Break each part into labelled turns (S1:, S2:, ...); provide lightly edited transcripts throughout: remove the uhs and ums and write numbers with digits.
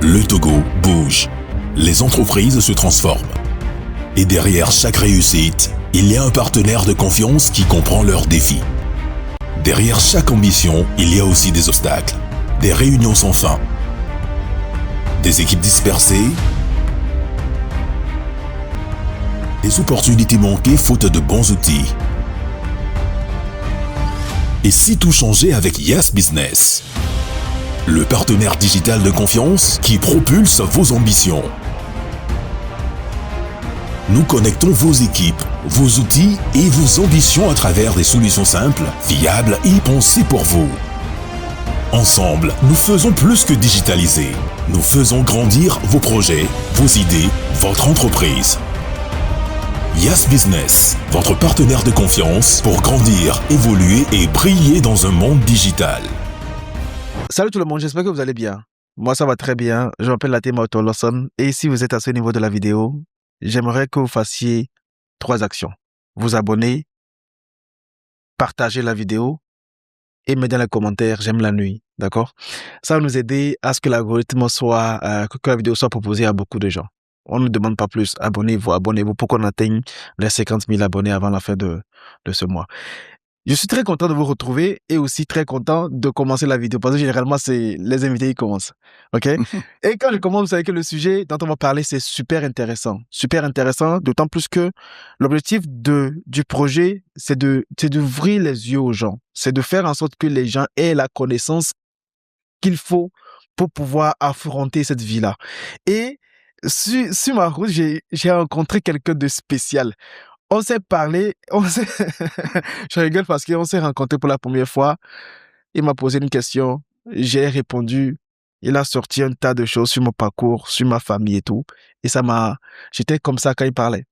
S1: Le Togo bouge. Les entreprises se transforment. Et derrière chaque réussite, il y a un partenaire de confiance qui comprend leurs défis. Derrière chaque ambition, il y a aussi des obstacles, des réunions sans fin, des équipes dispersées, des opportunités manquées faute de bons outils. Et si tout changeait avec Yas Business, le partenaire digital de confiance qui propulse vos ambitions. Nous connectons vos équipes, vos outils et vos ambitions à travers des solutions simples, fiables et pensées pour vous. Ensemble, nous faisons plus que digitaliser. Nous faisons grandir vos projets, vos idées, votre entreprise. Yas Business, votre partenaire de confiance pour grandir, évoluer et briller dans un monde digital.
S2: Salut tout le monde, j'espère que vous allez bien. Moi, ça va très bien. Je m'appelle Latima Otolosson et si vous êtes à ce niveau de la vidéo, j'aimerais que vous fassiez 3 actions. Vous abonner, partager la vidéo et mettre dans les commentaires « J'aime la nuit ». D'accord? Ça va nous aider à ce que l'algorithme soit, que la vidéo soit proposée à beaucoup de gens. On ne demande pas plus. Abonnez-vous pour qu'on atteigne les 50 000 abonnés avant la fin de ce mois. Je suis très content de vous retrouver et aussi très content de commencer la vidéo parce que généralement, c'est les invités qui commencent. OK? Et quand je commence, vous savez que le sujet dont on va parler, c'est super intéressant. Super intéressant, d'autant plus que l'objectif du projet, c'est d'ouvrir les yeux aux gens. C'est de faire en sorte que les gens aient la connaissance qu'il faut pour pouvoir affronter cette vie-là. Et sur ma route, j'ai rencontré quelqu'un de spécial. On s'est parlé, je rigole parce qu'on s'est rencontrés pour la première fois. Il m'a posé une question, j'ai répondu. Il a sorti un tas de choses sur mon parcours, sur ma famille et tout. Et j'étais comme ça quand il parlait.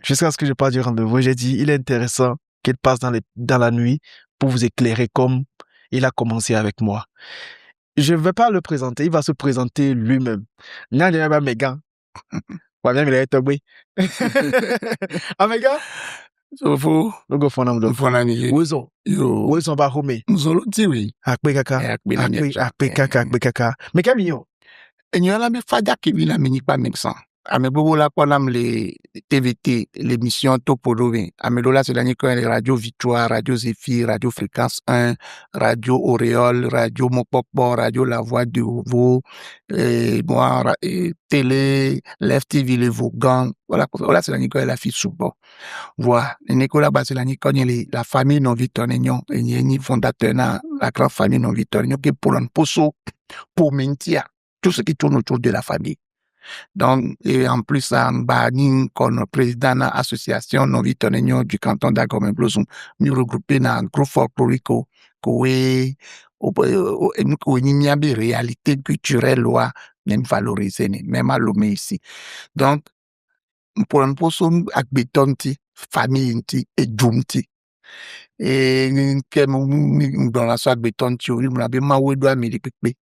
S2: Jusqu'à ce que je parte du rendez-vous, j'ai dit, il est intéressant qu'il passe dans la nuit pour vous éclairer comme il a commencé avec moi. Je ne vais pas le présenter, il va se présenter lui-même. Mégan. Ouais, bien, il est tombé. Amega?
S3: Sofo.
S2: Logo fonam do.
S3: Fonami.
S2: Wezo.
S3: Yo.
S2: Wezo ba home.
S3: Nzolo tiwi.
S2: Akpe kaka. Akpe kaka. Meka miyo.
S3: Enyo la me fada ki vina meni pa meksan. Ame bobo la kwa nam le TVT, l'émission Topodove. Ame lola se dani kwa Radio Victoire, Radio Zéphyr, Radio Fréquence 1, Radio Auréole, Radio Mopokbo, Radio La Voix de Ovo, Télé, Left TV Le Vaughan. Voilà c'est dani kwa la fille soubo. Voilà. Nicolas Baselani connaît la famille non vitorignon, et ni fondateur na la grande famille non vitorignon qui pour un poso, pour mentir, tout ce qui tourne autour de la famille. Donc, et en plus, en Banin, comme président de l'association non vitorignon du canton d'Agomé-Blosum, nous regroupés dans un groupe folklorique, qui est réalité culturelle, même valorisée, même à l'homme ici. Donc, pour un poso, avec béton, famille, et doumti. Et, dans la soirée béton, il m'a dit, ma oué doit me répéter.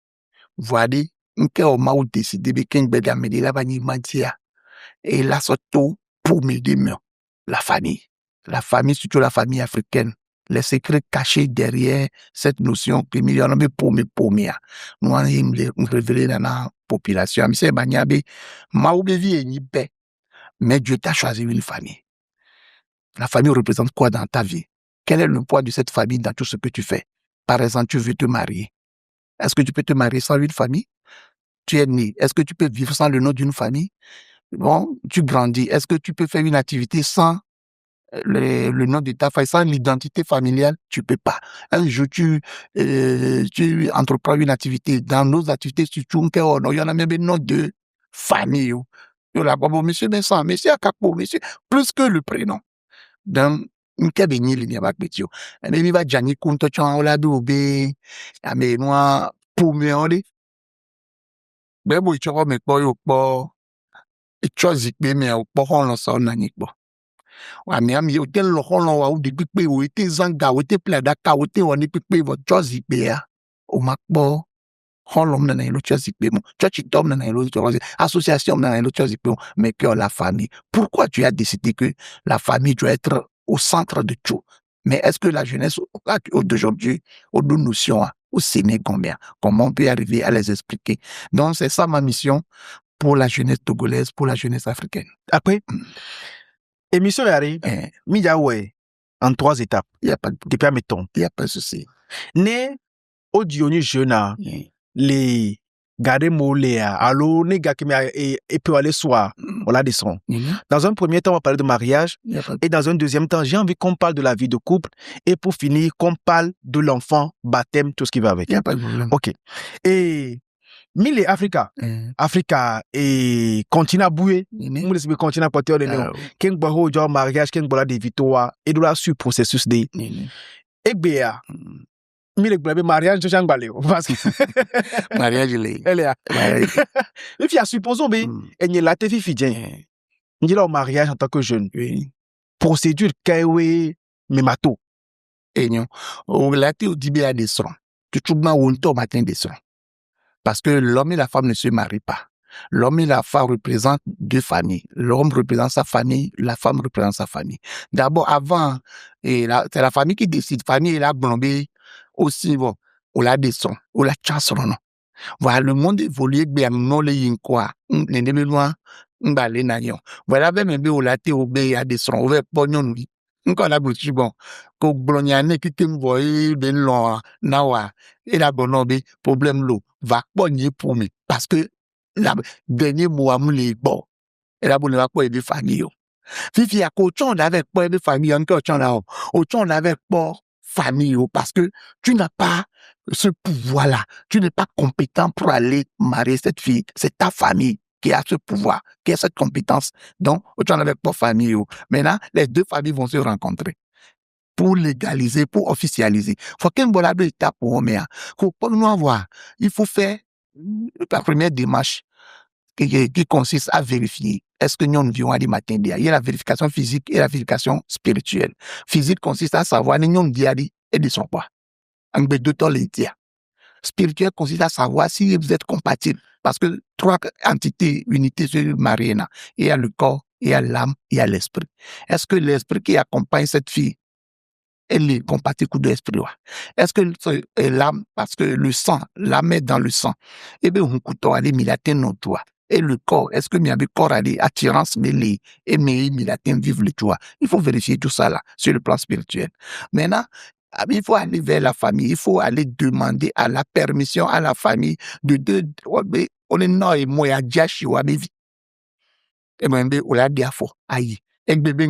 S3: Voilà. Nke o ma ou décidé de ken beda me de la bani mantia et là surtout pour m'aider la famille surtout la famille africaine, les secrets cachés derrière cette notion que million be pour me nous allons les révéler dans la population mais c'est banyabe ma ou be vie ni paix mais Dieu t'a choisi une famille. La famille représente quoi dans ta vie? Quel est le poids de cette famille dans tout ce que tu fais? Par exemple, tu veux te marier. Est-ce que tu peux te marier sans une famille? Tu es né. Est-ce que tu peux vivre sans le nom d'une famille? Bon, tu grandis. Est-ce que tu peux faire une activité sans le nom de ta famille, sans l'identité familiale? Tu peux pas. Un jour, tu entreprends une activité. Dans nos activités, il y en a même un nom de famille. Il y a bon, monsieur Vincent, monsieur Akapo, monsieur, plus que le prénom. Donc, nke benye li ni abak betio. Mais mi va jani kunto chan ola do be. Ame noa pou me ode. Bebo ichoko me po yo po. Icho zikbe me o po hon lo sa na nikbo. Wa mi am yo tel lo hon lo wa u de pipe o ete zanga o ete plada ka o te woni pipe vo cho zikbe ya. O makbo hon lo na lo cho zikbe mo. Cho chitom na lo cho association na lo cho zikbe mo. Mais que la famille. Pourquoi tu as décidé que la famille doit être au centre de tout? Mais est-ce que la jeunesse d'aujourd'hui, aux deux notions, au Sénégal. Comment on peut arriver à les expliquer? Donc, c'est ça ma mission pour la jeunesse togolaise, pour la jeunesse africaine.
S2: Après, émission yari,
S3: Eh,
S2: Miya ouais, en 3 étapes.
S3: Il n'y a pas de
S2: Depuis mettons.
S3: il y a pas de souci.
S2: Né, audio ni jeune,
S3: Eh,
S2: les garder molé, allo, les gars qui et peut aller soir, on la descend. Dans un premier temps, on va parler de mariage.
S3: Il y a pas de
S2: Et dans un deuxième temps, j'ai envie qu'on parle de la vie de couple. Et pour finir, qu'on parle de l'enfant, baptême, tout ce qui va avec.
S3: il y a pas de problème.
S2: Ok. Et, mille Africa.
S3: Eh,
S2: Africa et continent boué.
S3: Nini.
S2: Nous le continent porteur de
S3: Ah,
S2: nous. Ken boho genre mariage, ken bola des victoires. Et de la sur processus de.
S3: Nini.
S2: Et béa. Mille blabé mariage, je j'en balé. Parce que.
S3: Mariage, il est.
S2: Elle est là.
S3: Mariage.
S2: Et puis, supposons, mais, elle n'y est là, t'es fidèle.
S3: Eh,
S2: Il est là au mariage en tant que jeune.
S3: Oui.
S2: Procédure, kawe, memato.
S3: Et non. Au laté, au début, à des sons. Tu trouves ma honte au matin des sons. Parce que l'homme et la femme ne se marient pas. L'homme et la femme représentent deux familles. L'homme représente sa famille, la femme représente sa famille. D'abord, avant, c'est la famille qui décide. Famille, elle a blombé aussi, bon, on la descend, on la chasse, non. Voilà, le monde évolue, bien, non, les yinkwa, n'est loin, m'balé, n'ayon. Voilà, même, on la té, on bé, à descend, on va pognon, oui. Encore la bouche, bon, ko blonyane, qui t'aime voyer, ben, long, nawa, et la bonne problème, l'eau, va pogner pour me, parce que, la dernier mot à moulé, bon, et la bonne va pas aider famille. Fifi, à côté, on avait pas aider famille, encore, on avait pas famille, parce que tu n'as pas ce pouvoir-là. Tu n'es pas compétent pour aller marier cette fille. C'est ta famille qui a ce pouvoir, qui a cette compétence. Donc, tu n'en avais pas famille. Maintenant, les deux familles vont se rencontrer pour légaliser, pour officialiser. Faut qu'un bon étape pour nous avoir. Il faut faire la première démarche qui consiste à vérifier est-ce que nous vivons à des matins. Il y a la vérification physique et la vérification spirituelle. Physique consiste à savoir nous sommes et de son poids. En deux temps les dire. Spirituel consiste à savoir si vous êtes compatibles. Parce que 3 entités, unités se marient. Il y a le corps, il y a l'âme, il y a l'esprit. Est-ce que l'esprit qui accompagne cette fille, elle est compatible de l'esprit? Est-ce que l'âme, parce que le sang, l'âme est dans le sang, eh bien, on couteau aller milater nos toits. Et le corps, est-ce que le corps a des attirances mêlées et milater vivre le toit? Il faut vérifier tout ça là, sur le plan spirituel. Maintenant, il faut aller vers la famille, il faut aller demander à la permission à la famille on est non et moi à Diachi ou à Bévi. Et moi, on l'a dit à fond, aïe. Et bébé,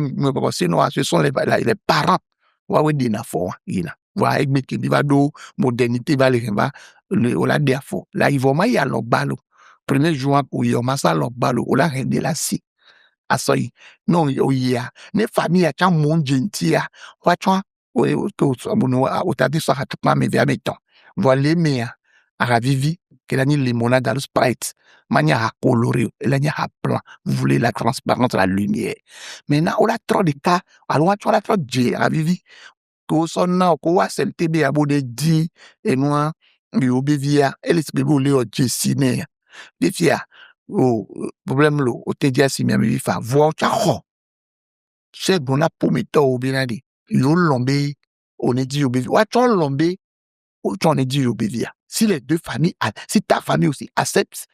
S3: sinon, ce sont les parents. Ouais, dit na fond, il a. Voilà, et qui va do modernité, va les on l'a dit à fond. Là, ils vont mailler à leur ballot. Premier jour, où il y a massa leur ballot, on l'a rendu là, si. À ça, non, il y a. Les familles, à tant monde gentil, watchant, au tadi ça tout ma me via meton voilà mais à ravivi que la ni limonade dans le Sprite mania à coloré la ni à blanc vous voulez la transparence la lumière maintenant on a trop de cas alors on a trop de ravivi que son na ko wa sel tebe abode di et moi mi obevia elle se bebe le ojesiné defia o problème lo o te dia si mi ami fa voir cha ho c'est bon a prometto obinadi yo lombe on est dit obévi. Ouais, tu lombe, ou tu en es dit obévi. Si les deux familles, si ta famille aussi accepte,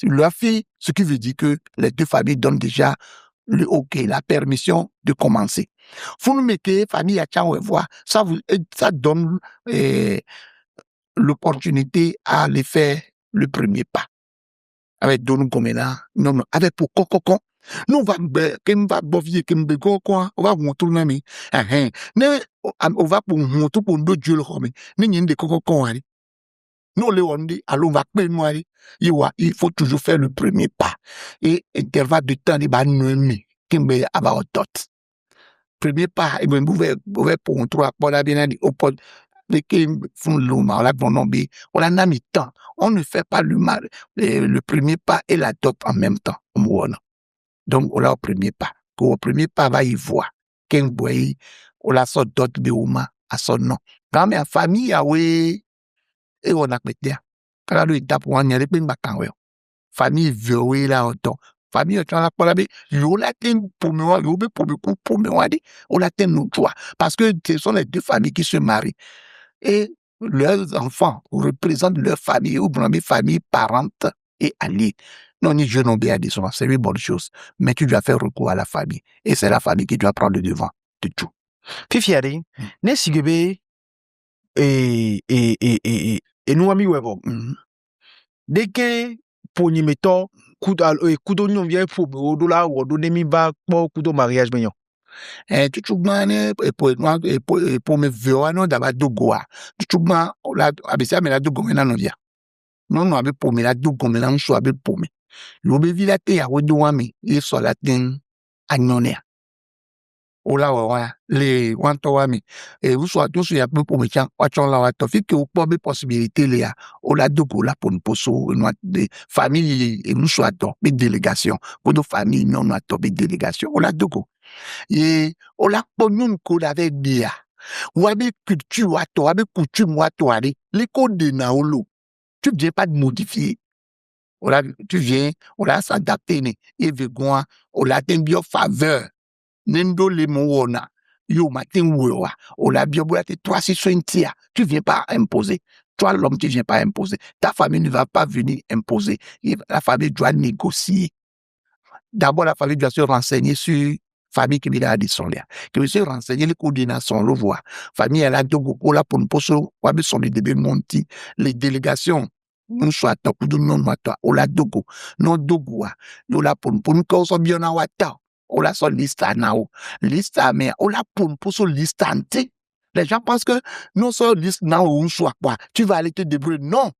S3: leur fille, ce qui veut dire que les deux familles donnent déjà le OK, la permission de commencer. Vous nous mettez famille à tiens, voir, ça donne l'opportunité à aller faire le premier pas. Avec Donou Komena, non, avec pour Kokokon. Nous, on va bovier, on va vous tourner, mais, on va pour monter pour deux dieux le homme. Nous, des Kokokon, nous, les on dit, allons, on va moi, il faut toujours faire le premier pas. Et, intervalle de temps, il va nous, Kimbe, about dot. Premier pas, et bien, vous pouvez pour un trois, pour la bien, au pot, les Kim font l'homme, on l'a bon nombre, on l'a mis temps. On ne fait pas le mal, le premier pas et la dot en même temps. Donc, on l'a au premier pas. Au premier pas, va y voir. Qu'un boy, on l'a son dot béouma à son nom. Quand même, famille, oui, et on a pété. Quand on a étape, on y a des famille, veut, là, autant. Famille, tu en as pas la yo la ten pour moi, yo pour moi, on la ten nous, toi. Parce que ce sont les deux familles qui se marient. Et leurs enfants représentent leur famille, ou bien mes familles parentes et alliées. Non, ni je n'en bien dit ça, c'est une bonne chose. Mais tu dois faire recours à la famille. Et c'est la famille qui doit prendre le devant de tout.
S2: Fifiari, ne sigebe et nous ami webo. Dès que pour n'y mettre kudo nyom vient pour odola wodo nemi ba po kudo mariage benyo.
S3: Tu chugmane pour me voir non d'aba dogoa. Tu chugma la abisa me la dogo mena non via. Non abe pour me la dogo mena nso abe pour me. Lobe vilate ya wodo wami il so la ten agnonea. Ola wa le wanto wami e uso atusu ya pour me chan wachon la wato fi ke o be possibilité le ya ola dogo la pour poso no de famille e uso ato be délégation pour de famille non ato be délégation ola dogo et ola ponun ko avec dia ou avec culture ato avec coutume ato ali les codes de naolo tu viens pas de modifier ola tu viens ola s'adapter ne et vegoa ola ten bio faveur nendo le mona yo matin woa ola bio bola te 360 tu viens pas imposer. Toi, l'homme, tu viens pas imposer. Ta famille ne va pas venir imposer. La famille doit négocier. D'abord, la famille doit se renseigner sur famille qui vient à là. Qui veut se renseigner les coordinations, le voir. Famille, elle a deux beaucoup là pour nous poser, ou son début monter les délégations. Nous soit à coup de non à toi, ou la dogo, non dogo, nous la pour nous cause bien à wata, ou la son liste à nao, liste à mais, ou la pour nous poser liste à nté. Les gens pensent que non sur liste nao ou soit quoi, tu vas aller te débrouiller. Non.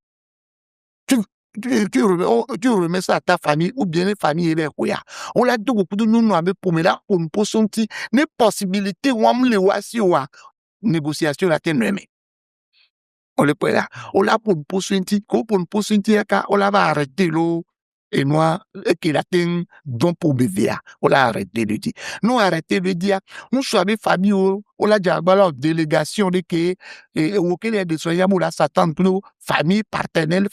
S3: Tu remets ça à ta famille ou bien les familles et quoi. On l'a dit beaucoup de nous avec pour me là pour nous poser une possibilité ou on le voit si ou négociation la tenue. On le peut là. On l'a pour nous poser pour nous poser on la va arrêter l'eau et moi qui la ten don pour bébé. On l'a arrêté de dire. Nous arrêter de dire nous sommes famille on l'a déjà bala délégation de que et auquel est de soya moula s'attend nous famille partenelle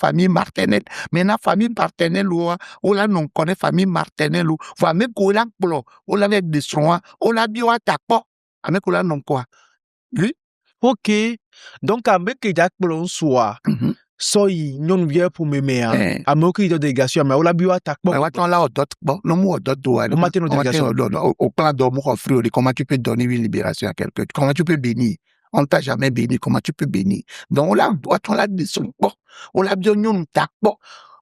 S3: maintenant famille partenelle on l'a non connaît famille partenelle ou famille qu'on l'a plo on l'a avec des soins on l'a bio attaque pas avec on l'a non quoi lui
S2: OK donc avec que Jack Plon soit soy non vient pour me mea amoki de délégation mais on l'a bio attaque pas
S3: ouais on l'a au dot bon non moi au dot doit au plan d'homme offrir comment tu peux donner une libération à quelqu'un comment tu peux bénir on t'a jamais béni comment tu peux bénir donc on l'a descend pas on l'a bien non tac pas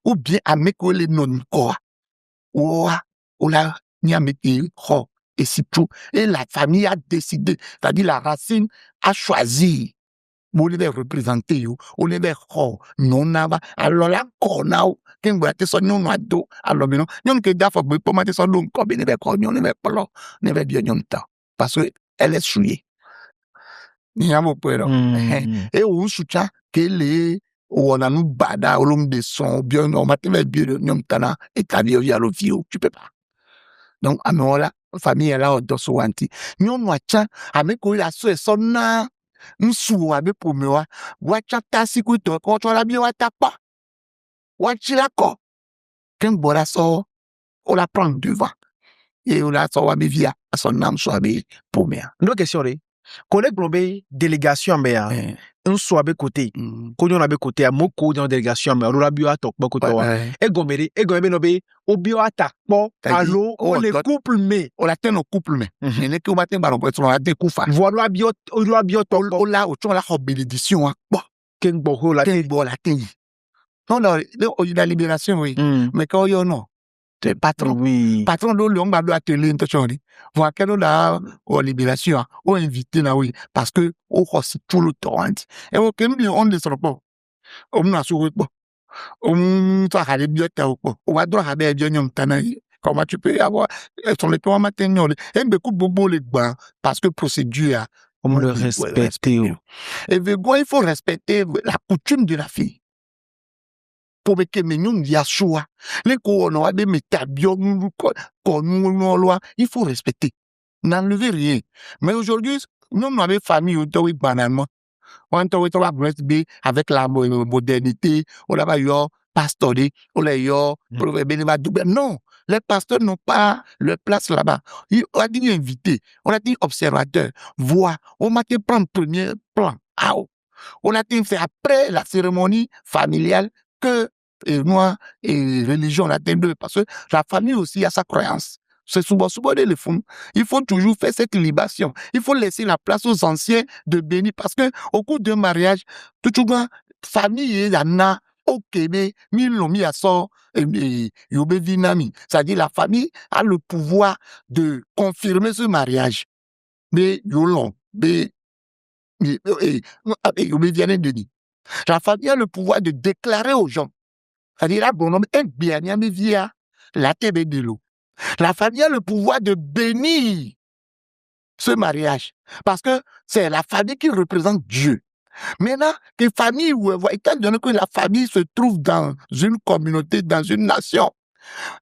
S3: ou bien avec les non quoi ou on l'a ni avec et c'est tout et la famille a décidé c'est-à-dire la racine a choisi on les représenter yo on les non nava alors là konao ken gwa te so non ado alors non non que da fo pour ma te so non ko be ne be ko non ne be polo ne be bien non ta parce que elle est souillée ni amo pero et ou soucha que les on a nous bada olum de son bien on ma te be bien non tana et ta vie via le vieux tu peux pas donc amola famille là au dos wanti non wa cha ame ko la so so na nsu abe pomewa wacha tasi kuto ko to la bi wata pa wachila ko ken bora so on la prend devant et on la so wa be via son nam so abe pomea
S2: no question re collègue blombe délégation mbea nso abe côté konyo na be côté a moko dans délégation mais on la bio atok pa côté wa e gomere no be o bio atak po allo on les couple mais
S3: on la ten au couple mais ne que o matin baron pour on la découfa
S2: voilà bio to
S3: on la o ton la bénédiction po
S2: ken bo la
S3: ten non la libération oui mais quand yo non c'est patron patron le on va doit atelier intention voir quelle la libération ou invité là oui parce que au aussi tout le temps et au bien on ne sera pas on n'a sur pas on va aller bien on va droit à bien ñom tanay comment tu peux avoir sur le plan matin et beaucoup bobo les bas parce que procédure
S2: on le respecte
S3: et il faut respecter la coutume de la fille pour que nous y choix les qu'on a des métabio il faut respecter n'enlever rien mais aujourd'hui nous on avait famille autour banalement on va rester avec la modernité on va yo pasteur on la yo non les pasteurs n'ont pas leur place là-bas on a dit invité on a dit observateur voir on m'a prendre premier plan On a fait après la cérémonie familiale que moi et religion la deux parce que la famille aussi a sa croyance. C'est souvent les fonds. Il faut toujours faire cette libation. Il faut laisser la place aux anciens de bénir parce que au cours d'un mariage, tout le monde famille il y en a au Québec, mi à sort c'est-à-dire la famille a le pouvoir de confirmer ce mariage. Mais yolon, mais la famille a le pouvoir de déclarer aux gens. C'est-à-dire, la famille a le pouvoir de bénir ce mariage. Parce que c'est la famille qui représente Dieu. Maintenant, que famille, étant donné que la famille se trouve dans une communauté, dans une nation,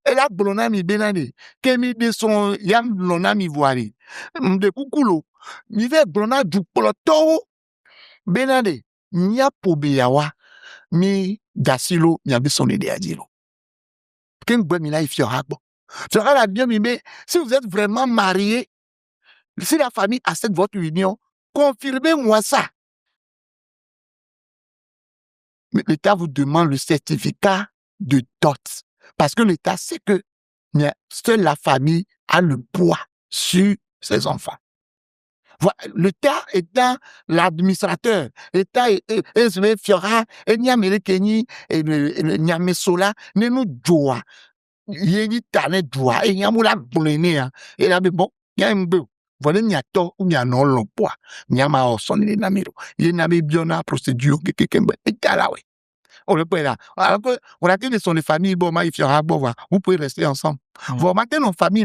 S3: et là, blonami benani, kemi de son yam blonami voiri, de kukulo, mi ve blona du poloto, benani, nya pobeyawa, mi dasilo, mi abe son ide adilo. Ken gwe mi la ifiorabo. Fera la bien, mais si vous êtes vraiment marié, si la famille accepte votre union, confirmez-moi ça. Mais l'État vous demande le certificat de dot. Parce que l'État sait que seule la famille a le poids sur ses enfants. Voilà, l'État étant l'administrateur, l'État est fiora, et nyamele kenyi, et nyamesola, ne nous doit, yeni tane doit, et nyamula blene, et là, mais bon, yambe. Voilà, n'y a tort ou n'y a non le poids. N'y a ma son les namiro. Il y a bien la procédure qui est là, oui. On le peut là. Alors que, on a que sont les familles, bon, il fera bon, vous pouvez rester ensemble. Vous remarquez nos familles,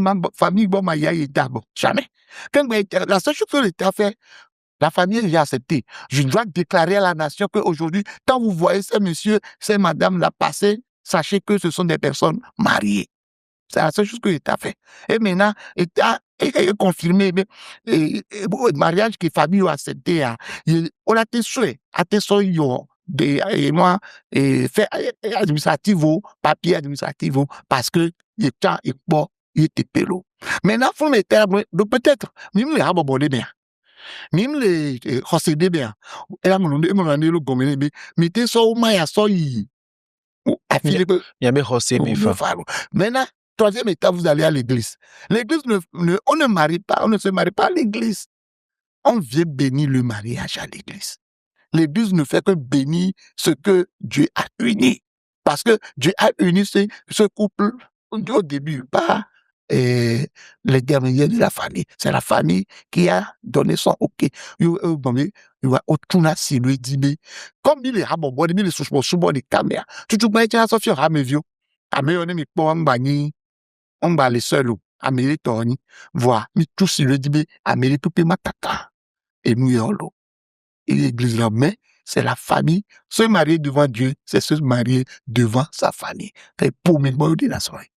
S3: bon, il y a d'abord. Jamais. Quand la seule chose que l'État fait, la famille vient accepter. Je dois déclarer à la nation qu'aujourd'hui, quand vous voyez ces messieurs, ces madames là passer, sachez que ce sont des personnes mariées. C'est la seule chose que l'État fait. Et maintenant, l'État est confirmé, mais le mariage que la famille a accepté, on a été souhait, et moi, fait administratif, papier administratif, parce que il était pélo. Maintenant, faut les termes, donc peut-être, même les abonnés bien. Même les procédés bien. Et là, mon le gommé, mais t'es so, maya, so, il
S2: y a mes rosés, mes femmes.
S3: Maintenant, troisième étape, vous allez à l'église. L'église, on ne marie pas, on ne se marie pas à l'église. On vient bénir le mariage à l'église. L'église ne fait que bénir ce que Dieu a uni. Parce que Dieu a uni ce couple au début, pas les derniers de la famille. C'est la famille qui a donné son OK. Comme il est bon, il est sous les caméras. Tout le monde est à Sophie Ramevio. On va les seuls. Amélie Tony. Voilà. Mais tout ce le dit, Amélie Poupé Matata. Et nous, yolo. Et l'église là, mais c'est la famille. Se marier devant Dieu, c'est se marier devant sa famille. C'est pour mes mots de la soirée.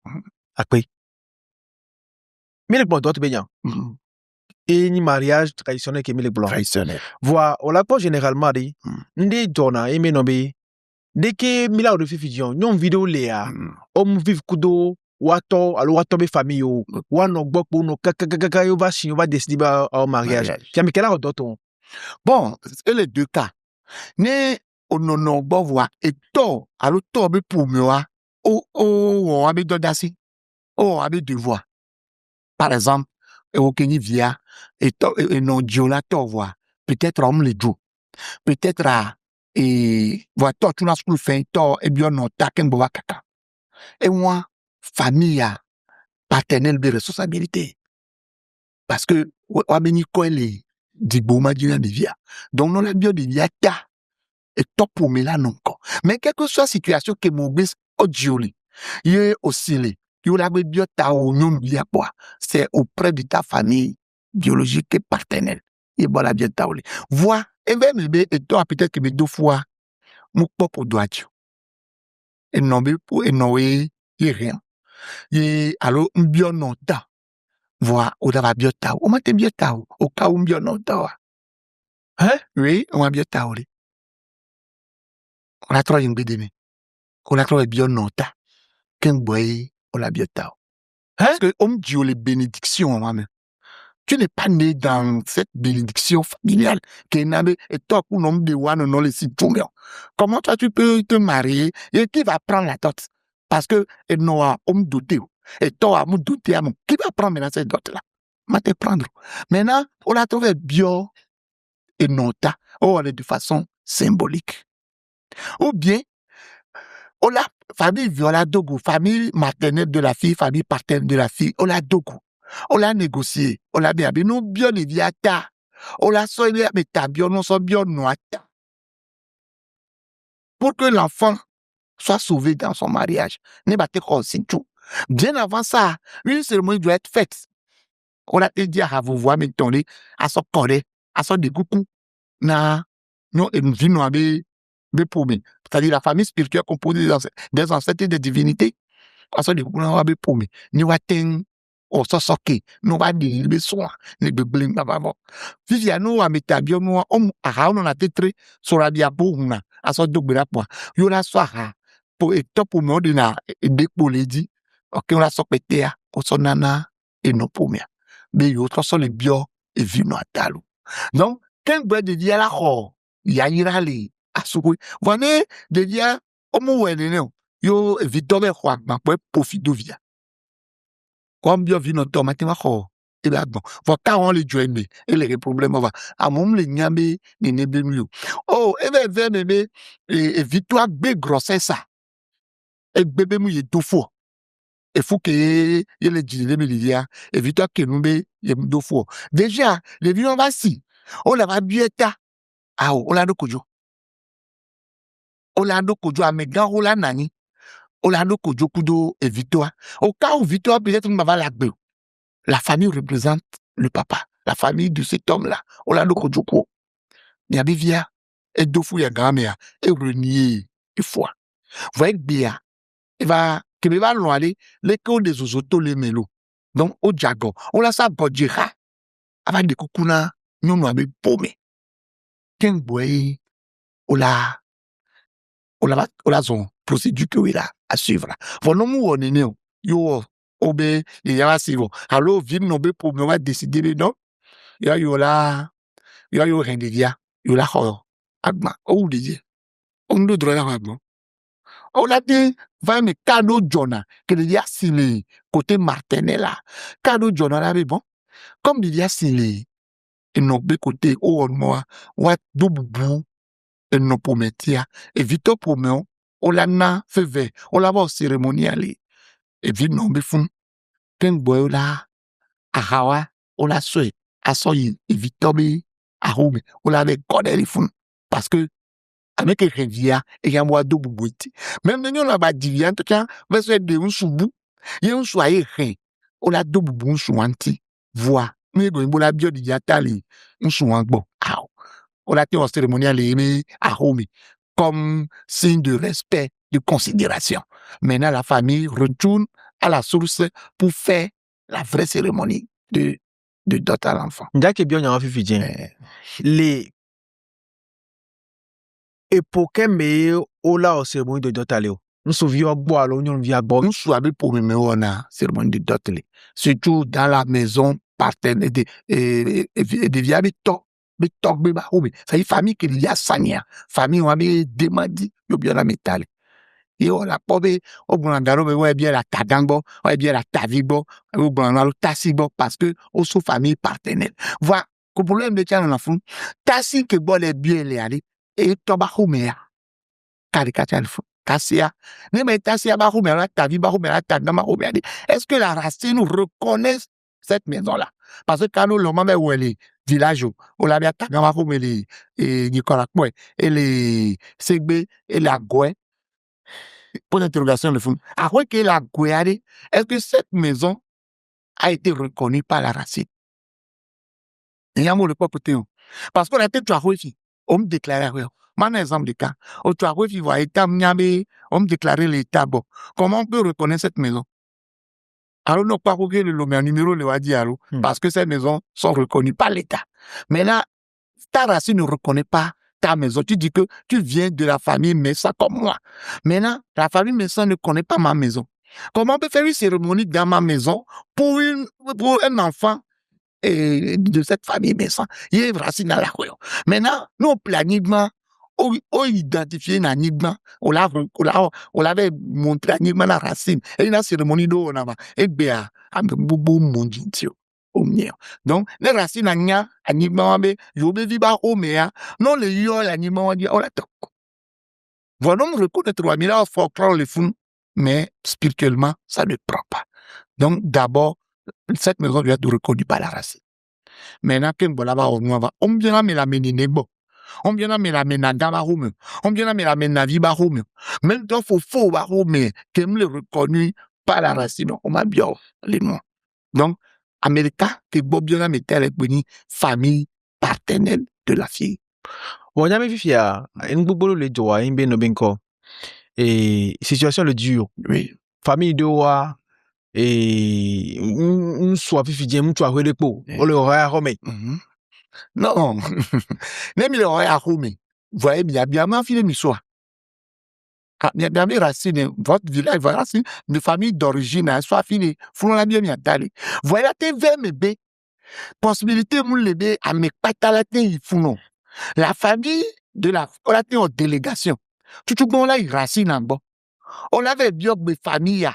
S2: Après. Mais le bon d'autres baignant. Et ni mariage traditionnel qui est le blanc.
S3: Traditionnel.
S2: Voilà, on l'a pas généralement dit. Ndé dona et menombe. Dès que mila de fifidion, non vidéo léa. Homme vive kudo. Wato, alors wato be famille ou. Wano gbok pour no kaka yo va si on va décider au mariage. Qui quel âge d'autres?
S3: Bon, c'est les deux cas. Ne onono bon voix et to alors to be pour moi on a d'audace on a devoir. Par exemple, au Kenya via et to et non diola to voix peut-être homme les deux peut-être à et voix to tu n'as plus fait to et bien non taken boa kaka et moi famille paternelle de responsabilité parce que on a béni quoi les digbo de via donc non la bio de via ta et top pour me là non quoi mais quelle que soit la situation que mon bis audioli il est oscillé il a bio ta ou non via quoi c'est auprès de ta famille biologique et paternelle et bon la bio ta ou vois et même et toi peut-être que mes deux fois mon propre doigt et non mais pour et non et rien et alors bio non ta vois ou da bio ta ou m'a bien ta au cas où bio non ta
S2: hein
S3: oui on a bien ta ou on a trop une bidémé. On a trop bien nota. Qu'un boy, on a bien tao. Parce que, on dit les bénédictions, moi-même. Tu n'es pas né dans cette bénédiction familiale. Comment toi tu peux te marier et qui va prendre la dot? Parce que Noah, homme doté, et toi, homme doté, qui va prendre maintenant cette dot-là? Va te prendre. Maintenant, on l'a trouvé bio et nota, on est de façon symbolique. Ou bien, on l'a famille viola dogo, famille maternelle de la fille, famille paternelle de la fille, on l'a dogo. On l'a négocié, on l'a bien, mais nous bien les viata. On l'a soigné, mais ta bien, non, son bien noata. Pour que l'enfant soit sauvé dans son mariage. Bien avant ça, une cérémonie doit être faite. On a dit à vous voir, mais tourner à son corps, à son dégoût. Na, non, et nous vivons avec des paumés. C'est-à-dire la famille spirituelle composée des ancêtres et des divinités. À son dégoût, on a des paumés. Nous avons o so soke no ba di be so ne be bling ba ba vivia no ametabio no aha no na tetre so rabia bo huna aso dogbera po yo la so aha po etopo me odina de poledi ok on la so petea o so nana e no pomia be yo to so le bio e vino atalo donc ken gbe de dia la ho ya yirale asukwe vone de dia omo wele ne yo evitobe ho agba po profidovia comme bien vu notre mathématique et là bon va quand on les joindre et les problèmes va à mon les nyambe ni ne be mieux oh et ben bébé et victoire be grossesse ça et bébé mu y tout faux il faut que y les dire les médias et victoire que nous be y do faux déjà les vieux va si on la va bien ta ah on la do kojo amega on la nani Olando Kojo Kudo et Victoire. Au cas où Victoire peut-être ne va la gueule. La famille représente le papa. La famille de cet homme-là. Olando Kojo Kudo. Niabivia. Et Dofou ya grand-mère. Et renier. Et foi. Vous voyez bien. Il va, que va loin aller, l'école des osoto les mélos. Donc, au Djago. On l'a ça bodjira. Avec des koukouna. Nous nous avons paumé. Ken boy. Ola zon procédure que il a à suivre. Vono mu wonene yo obe il y a sivo. Alors vin no be pour me décider non. Yo rendia. Yo la ho agma o dije. On do droit agma. On a dit va me cadeau Jonah que il y a signé côté Martinella. Cadeau Jonah là bon. Comme il y a signé et non be côté o moi wa doubu et non pour métier et vite pour me on l'a na feve on l'a va cérémonie aller et vite non be fun ken boy la ahawa on l'a souhait à soyi et vite be ahome on l'a avec godeli fun parce que avec revia et y a moi do bubuiti même nous on ba divia to kan verse de un subu y un soye rien on l'a do bubu suanti voix mais go la bio di atali un suan gbo aw on a été en cérémonie à Rome comme signe de respect, de considération. Maintenant, la famille retourne à la source pour faire la vraie cérémonie de dot à l'enfant.
S2: Ndake bien en fifidien. Les époques mais ola au cérémonie de dot à Léo. Nous souvions boire l'oignon via bon.
S3: Nous souvions pour me on a cérémonie de dot surtout dans la maison partenaire et via to be tok be ba obe ça y famille que il y a sanya famille on be demandi yo bien la métal et on la pobe o bon ngaro be ouais bien la tagangbo ouais bien la tavibo o bon na lo tasibo parce que au sous famille partenaire voilà le problème de tien l'enfant tasi que bon les bien les aller et to ba homea caricature tasia ne mais tasia ba homea la tavi ba homea la tagama homea est-ce que la racine nous reconnaît cette maison là parce que quand nous l'homme mais où elle est village où la bien tagama comme les et Nicolas et les Segbe et la Goué pour l'interrogation le fond après que la Goué est-ce que cette maison a été reconnue par la racine il y a un mot de quoi côté parce qu'on a été trois filles on me déclarait un exemple de cas au trois filles voit état on me déclarer l'état bon comment on peut reconnaître cette maison alors, non pas que le numéro le va dire, parce que ces maisons sont reconnues par l'État. Mais là, ta racine ne reconnaît pas ta maison. Tu dis que tu viens de la famille Messa comme moi. Maintenant, la famille Messa ne connaît pas ma maison. Comment on peut faire une cérémonie dans ma maison pour un enfant de cette famille, mais ça, il y a racine à la royo. Maintenant, nous, planigement, on identifié un enigma, on l'avait montré enigma la racine, et une cérémonie d'eau, on a, et bien, un bobo mondintio. Donc, les racines anya, enigma, mais, yo be viba omea, non le yo, l'anigma, on dit, on la toque. Voilà, on reconnaître, mais là, il faut croire les fous, mais spirituellement, ça ne prend pas. Donc, d'abord, cette maison doit être reconnue par la racine. Maintenant, on vient me la meninebo. On vient me la menanda barume. On vient me la menavi barume. Maintenant, faut barume, que me le reconnu par la racine. On m'a bien les noms. Donc, Américain, que Bobiona mettait avec une famille partenaire de la fille.
S2: Bon, y'a mes fifia, une boubolo le joa, une ben benko. Et situation le dur.
S3: Oui.
S2: Famille de wa, et une soit fifi un tu as repo. On le roi à Rome.
S3: Non. Même le roi à Rome. Voyez bien, ma fille de soit. Bien, bien, racine, votre village, votre racine, de famille d'origine, soit fini, faut la bien d'aller. Voyez la TV, mais possibilité, mon lébé, à mes patalatés, il faut non. La famille de la, on a été en délégation. Tout le monde là, il racine en bas. On avait bien des familles,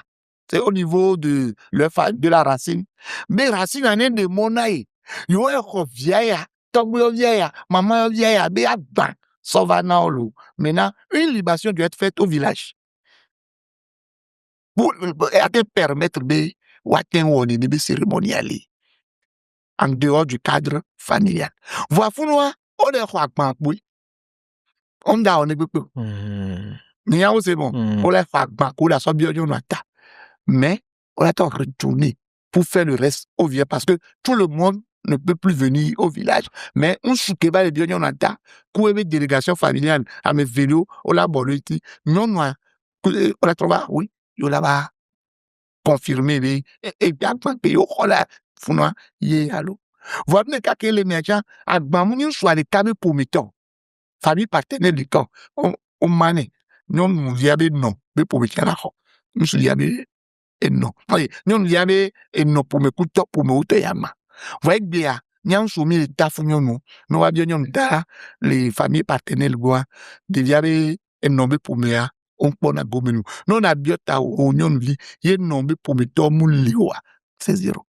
S3: c'est au niveau de la racine. Mais racine en est de mon aïe. Yo est vieille, tombe vieille, maman vieille, béa ban, sauvana olo. Maintenant, une libation doit être faite au village. Pour permettre de wattenwoni de cérémonial en dehors du cadre familial. Voilà, on est quoi, on a on est beaucoup. Mais c'est bon. On a fait beaucoup la bien mais on a retourné pour faire le reste au village parce que tout le monde ne peut plus venir au village. Mais on souke pas les bien on a ta pour une délégation familiale à mes vélos, on l'a bolé non on a trouvé oui, on l'a confirmé et bien que yo la funa yé allo. Voilà que les médecins à bamouni soit les camés pour mettons. Famille partenaire du camp, on mané, non, viabe non, mais pour me faire nous viabe et non. Voyez, nous viabe et non pour me couper pour me ôter yama. Voyez bien, nous soumis les tafunions, nous va bien les familles partenaires goa, de viabe et non pour me on peut na gomenu. Non a bien ta union vie, yé non pour me tomber liwa, c'est zéro.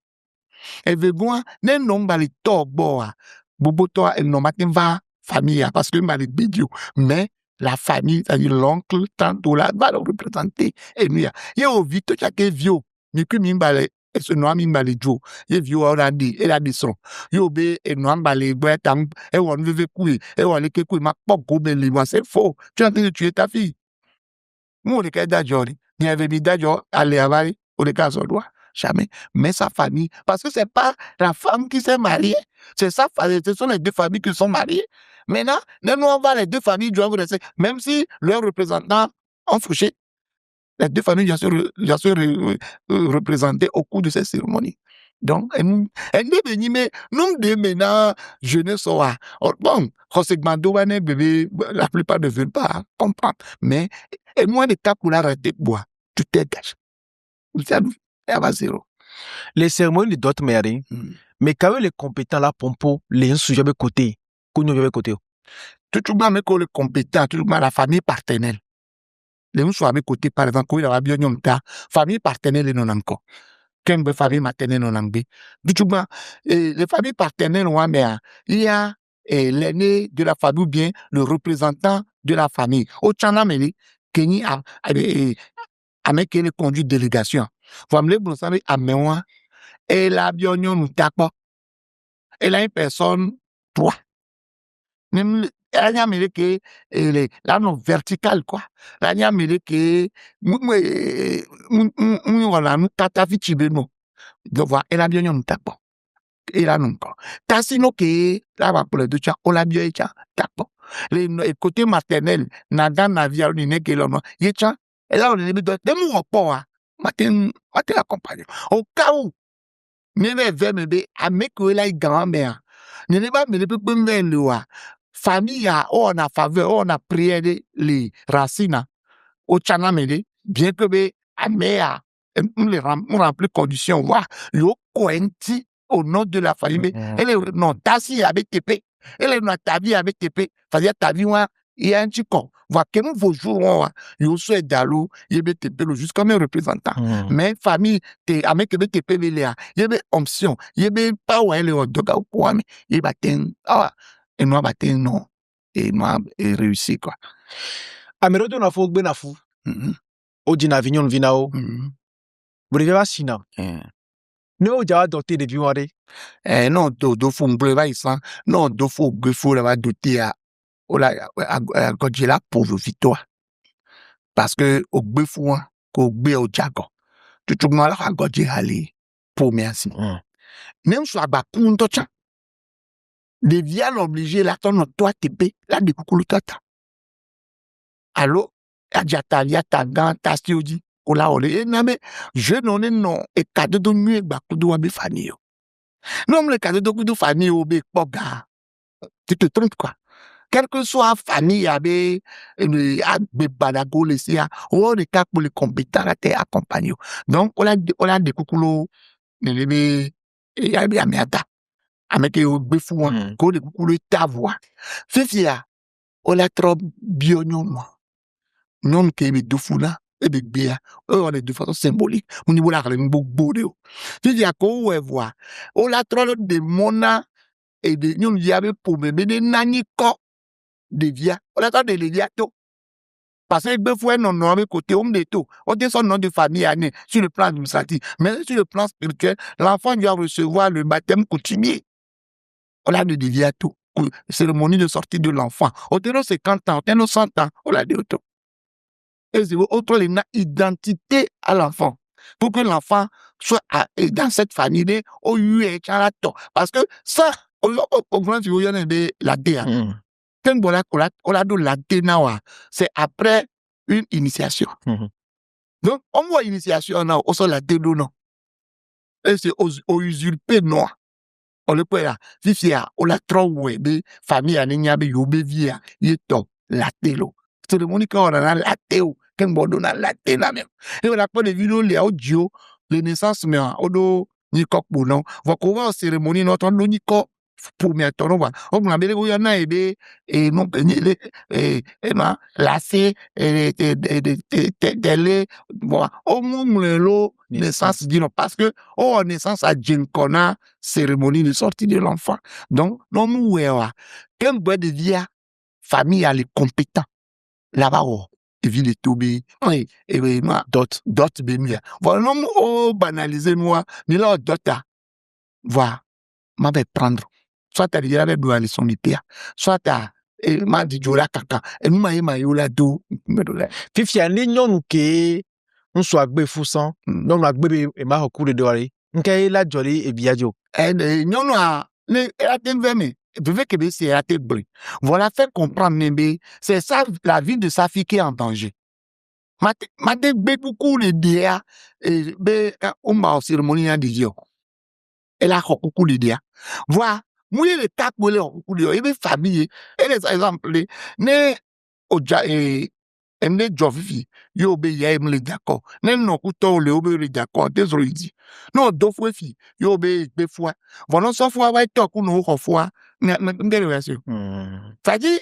S3: Et vegoa, ne non bali to boa, boboto et non matin va famille, parce que mal bidio, mais la famille, c'est-à-dire l'oncle, tante, là, va le représenter. Et nous, il y a au vite, chaque vieux, mais que mimbale, et ce noir mimbale jo, il vieux, on a dit, et la descend. Yo be, et noir balé, boetam, et on veut couiller, et on les couiller, ma pas gobe, moi, c'est faux. Tu es en train de tuer ta fille. Moi, les cas d'ajori, il y avait mis d'ajor, aller à ou les cas doigt. Jamais. Mais sa famille, parce que c'est pas la femme qui s'est mariée, c'est sa famille, ce sont les deux familles qui sont mariées. Maintenant, nous, on va les deux familles doivent rester, même si leurs représentants ont fouché, les deux familles doivent se représenter au cours de ces cérémonies. Donc, nous, maintenant, jeunesse, bon, bébé, la plupart ne veulent pas comprendre. Mais, et moi, les cas pour l'arrêter, bois, tu t'égages. Elle va zéro.
S2: Les cérémonies de dot mairie, mais quand même les compétents là, pompo, les sujets de côté, qu'on de côté.
S3: Tout le monde avec les compétents, tout le monde la famille partenaire. Les gens sont à mes côtés, par exemple, quand il y a bien une famille partenaire, non encore. Qu'un famille maternelle non encore. Tout le monde, les familles partenaires, il y a l'aîné de la famille ou bien le représentant de la famille. Au Tchanameli, Kenny a avec les conduits de délégation. Vous me le savez, à moi, et la bionion nous tape. Elle a une personne, toi. Même, elle a mis que, là, non, vertical, quoi. Là, il a mis que, voilà, nous, tatafi chibeno. Donc, voilà, elle a bionion nous tape. Et là, non, quoi. Tassino que, là, va pour les deux, on l'a bien, tape. Les côtés maternel, nada, navia, n'est que l'homme, y est, et là, on est de mon rapport, matin accompagné. Au cas où, mais vers me à mes collègues grand-mère, ne pas me le le famille, on a faveur, on a prié les racines, au Tchanamede, bien que à mea, on remplit conditions, yo coenti, au nom de la famille. Elle est non, Tassi avec TP. Elle est dans ta vie avec TP. C'est-à-dire, ta vie, il y a un petit corps. Voilà, comment vos jours, il y a aussi d'alou, il y a TP, juste comme un représentant. Mais famille, t'es avec TP, il y a une option. Il y a pas où elle est au doga ou quoi, mais il y a et moi, non. Et moi, réussi, quoi.
S2: Amerodo na fo na fou. Ojina vignon vinao. Breveva sina. Ne o jawa doté de biware.
S3: Non, do fou mbreva isan. Non, do fou gefou la va doté à Godzilla pour victoire. Parce que au gefou, au gbe au jago. Tout le monde a Godzilla aller pour merci. Même soit ba punto cha. De via l'obligé la ton toi TP, la de coucou tata. Allo, adjata via tangan tastioji. Ola ole name je non e cadeau de nuit ba kudu wa be fani yo. Non le cadeau de kudu fani yo be poga. Tu te trompes quoi. Quelle que soit famille abe badago le sia ou de cas pour les compétents à te accompagner. Donc on a de kukulo ne lebe e ya be amiata. Ameke yo be fu ko de kukulo ta voix. Fifia on a trop bionyo moi. Non ke be do funa et be bia on est de façon symbolique au niveau la beaucoup de Fifia ko we voix. On a trop de mona et de nous y avait pour me de nani ko de via on attend de via tout parce que deux fois non avec côté homme de tout on dit son nom de famille année sur le plan administratif mais sur le plan spirituel l'enfant doit recevoir le baptême coutumier on a de via tout cérémonie de sortie de l'enfant au terme 50 ans au terme 100 ans on a de tout et c'est autre les identité à l'enfant pour que l'enfant soit dans cette famille au parce que ça au grand il y en a la DA c'est après une initiation. Donc, on voit initiation, on sort la dédo, non. Et c'est au usurpé, non. On le peut là. Fifia, on l'a trop, ouais, famille, anignabe, yobe, via, yeto, la télo. Cérémonie, quand on a la téo, quand on a la téna même. Et on a pas de vidéos, les audio, les naissances, mais on doit, ni coq, non. Voit qu'on va en cérémonie, notre nom, ni coq. Pour me attendre, on m'a dit qu'il y en a et non, et non, lassé, et bon, au moins, le naissance, dit non, parce que, oh, naissance à Djinkona, cérémonie de sortie de l'enfant. Donc, non, nous, quand bois de via, famille a les compétents, là-bas, et ville de Tobi, et moi, dot, bémia. Voilà, non, oh, banaliser, moi, mais là, dota, voilà, m'a vais prendre. Soit à dire avec douane son pia, soit à m'a dit jola kaka, et nous m'a yola do,
S2: Fifia ni nyon ke on soit gbe fusan, non la gbe e ma hoku de doare. Nke la joli e biajo.
S3: Nyon a ne a ten veme. Veve que c'est à te bri. Voilà faire comprendre Nembe, c'est ça la vie de sa fille qui est en danger. Mate beaucoup les dia et be on m'a cérémonie à dire. Elle a beaucoup les dia. Voilà. Mouiller les tacs, mouiller les et famille, et les exemples, ne oja et ne jovifi, yo be ya me d'accord. Ne no kuto le obe le d'accord, désolé dit. Non, do fois fi, yo be fois. Voilà, ça fois va être ku no fois. Ça dit,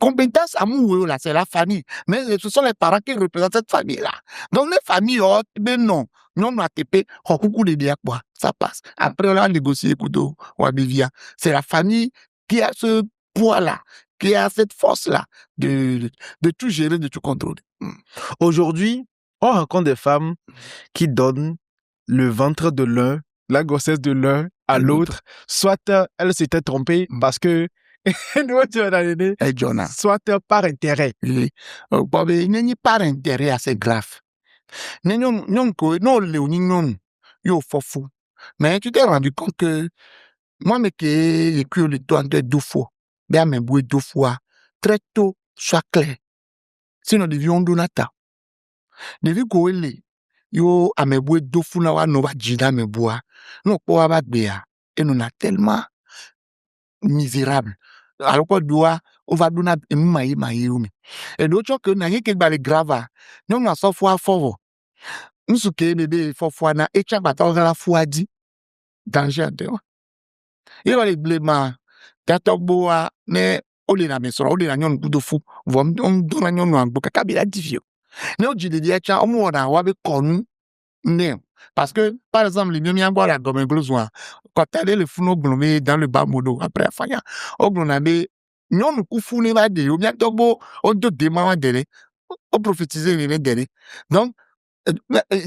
S3: compétence amour là, c'est la famille. Mais ce sont les parents qui représentent cette famille-là. Donc les familles, ben non. Non, on a TP, coucou de dia quoi. Ça passe. Après, on a négocié couteau, Wabivia. C'est la famille qui a ce poids-là, qui a cette force-là de tout gérer, de tout contrôler.
S2: Aujourd'hui, on rencontre des femmes qui donnent le ventre de l'un, la grossesse de l'un à l'autre. Soit elle s'était trompée parce que soit par intérêt.
S3: Il n'y a pas d'intérêt assez grave. Mais tu t'es rendu compte que moi, j'ai écrit le doigt de 2 fois. Bien, mais 2 fois. Très tôt, soit clair. Sinon, devions donata. Devi koele. Yo, a me 2 fois, na no va jida me bois. Non, quoi va béa. Et nous, a tellement misérable. Alors qu'on doit, on va donner maï. Et d'autres choses que n'a rien qui est grave. Nous, on a 100 fois fort. Nous, ce qui est bébé, 4 fois, na, et chaque bataille, la foi dit. danger de wa. Il va les blema. Tatoboa, ne, ole na mesoro, ole na nyon kudo fu, vom, do na nyon wang boka kabila divio. Ne o jide dia cha, omu wana wabe konu, ne. Parce que, par exemple, les miens boire la gomme besoin. Quand t'allais le founo blomé dans le bas modo, après, faya, o blonabe, nyon kufu ne va de, o bien tobo, o do dema dele, o prophétiser ne dele. Donc,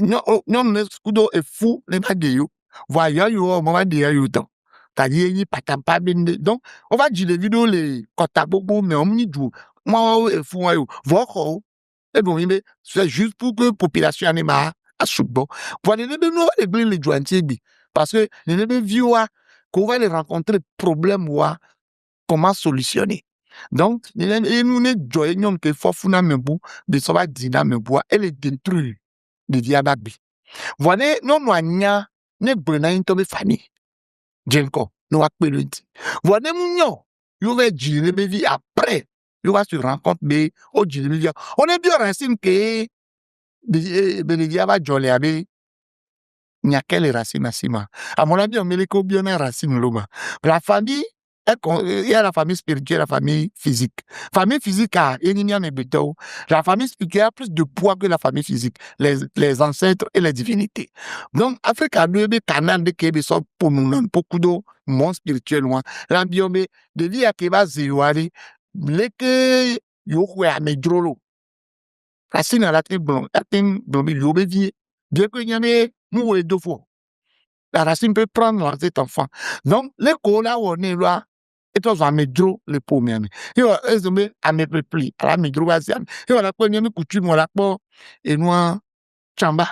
S3: nyon ne kudo e fou ne va de yo. Voyons yo, o moment de yo temps. C'est-à-dire, il patampa bende. Donc, on va dire les vidéos, les kotabobo, mais on m'y dit, moi, et fou, moi, voko. Et bon, mais c'est juste pour que la population en ait marre, à soubo. Pour les nébés, nous, on va les jointiers, parce que les nébés vieux, qu'on va les rencontrer, problème, comment solutionner. Donc, et nous, les joignons, que faut founa membou, de ça va dîner membou, et les détruire, de diababi. Voilà, non, nous, ne brena une tombe famille. Jenko, nous avons pris le dit. Voilà, nous, vous allez dire, mais après, vous allez se rencontrer, mais, au dire, on est bien racine que, Bénédia va jolé, il n'y a quelle racine à Sima. À mon avis, on met les bien racine, l'homme. La famille, il y a la famille spirituelle, la famille physique. Famille physique a la famille spirituelle a plus de poids que la famille physique, les ancêtres et les divinités. Donc, Afrique a deux canaux de Québec sont pour nous, beaucoup de monde spirituel loin. L'ambiance de vie à Québec, zéroari, les que yo à medrolo. Racine à la blond, yobe vie. Bien que y en ait, nous, les deux fois. La racine peut prendre cet enfant. Donc, les colas, on est là, et toi, va medro le pauvre. Et on va à mes peuple, à la medro, et on va la première coutume, on la porte, et nous, chamba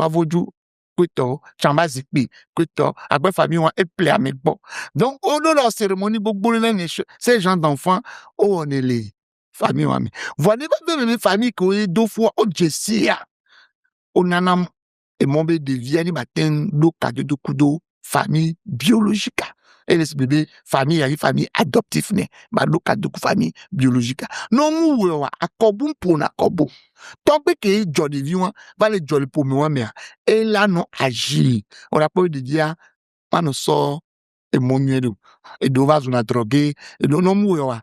S3: voju, kuto, chamba zikbi, kuto, après famille, on est plein à mes bon. Donc, on a la cérémonie, beaucoup de ces gens d'enfants, on est les familles, on est. Voilà, les familles qui ont deux fois, au Jessia, on en a, et mon bébé devient, matin, l'eau, cadeau de kudo, famille biologique. Et les bébés, famille, il y a famille adoptive, né, ma l'eau, cadeau de famille biologique. Non, nous, à Koboum pour na Kobo. Tant que Johnny Viwan va le Johnny pour moi, mais et là, non, agir. On a pas eu de dire, on nous sort, et mon mieux, et d'ouvrir, on a drogué, et non, mourir,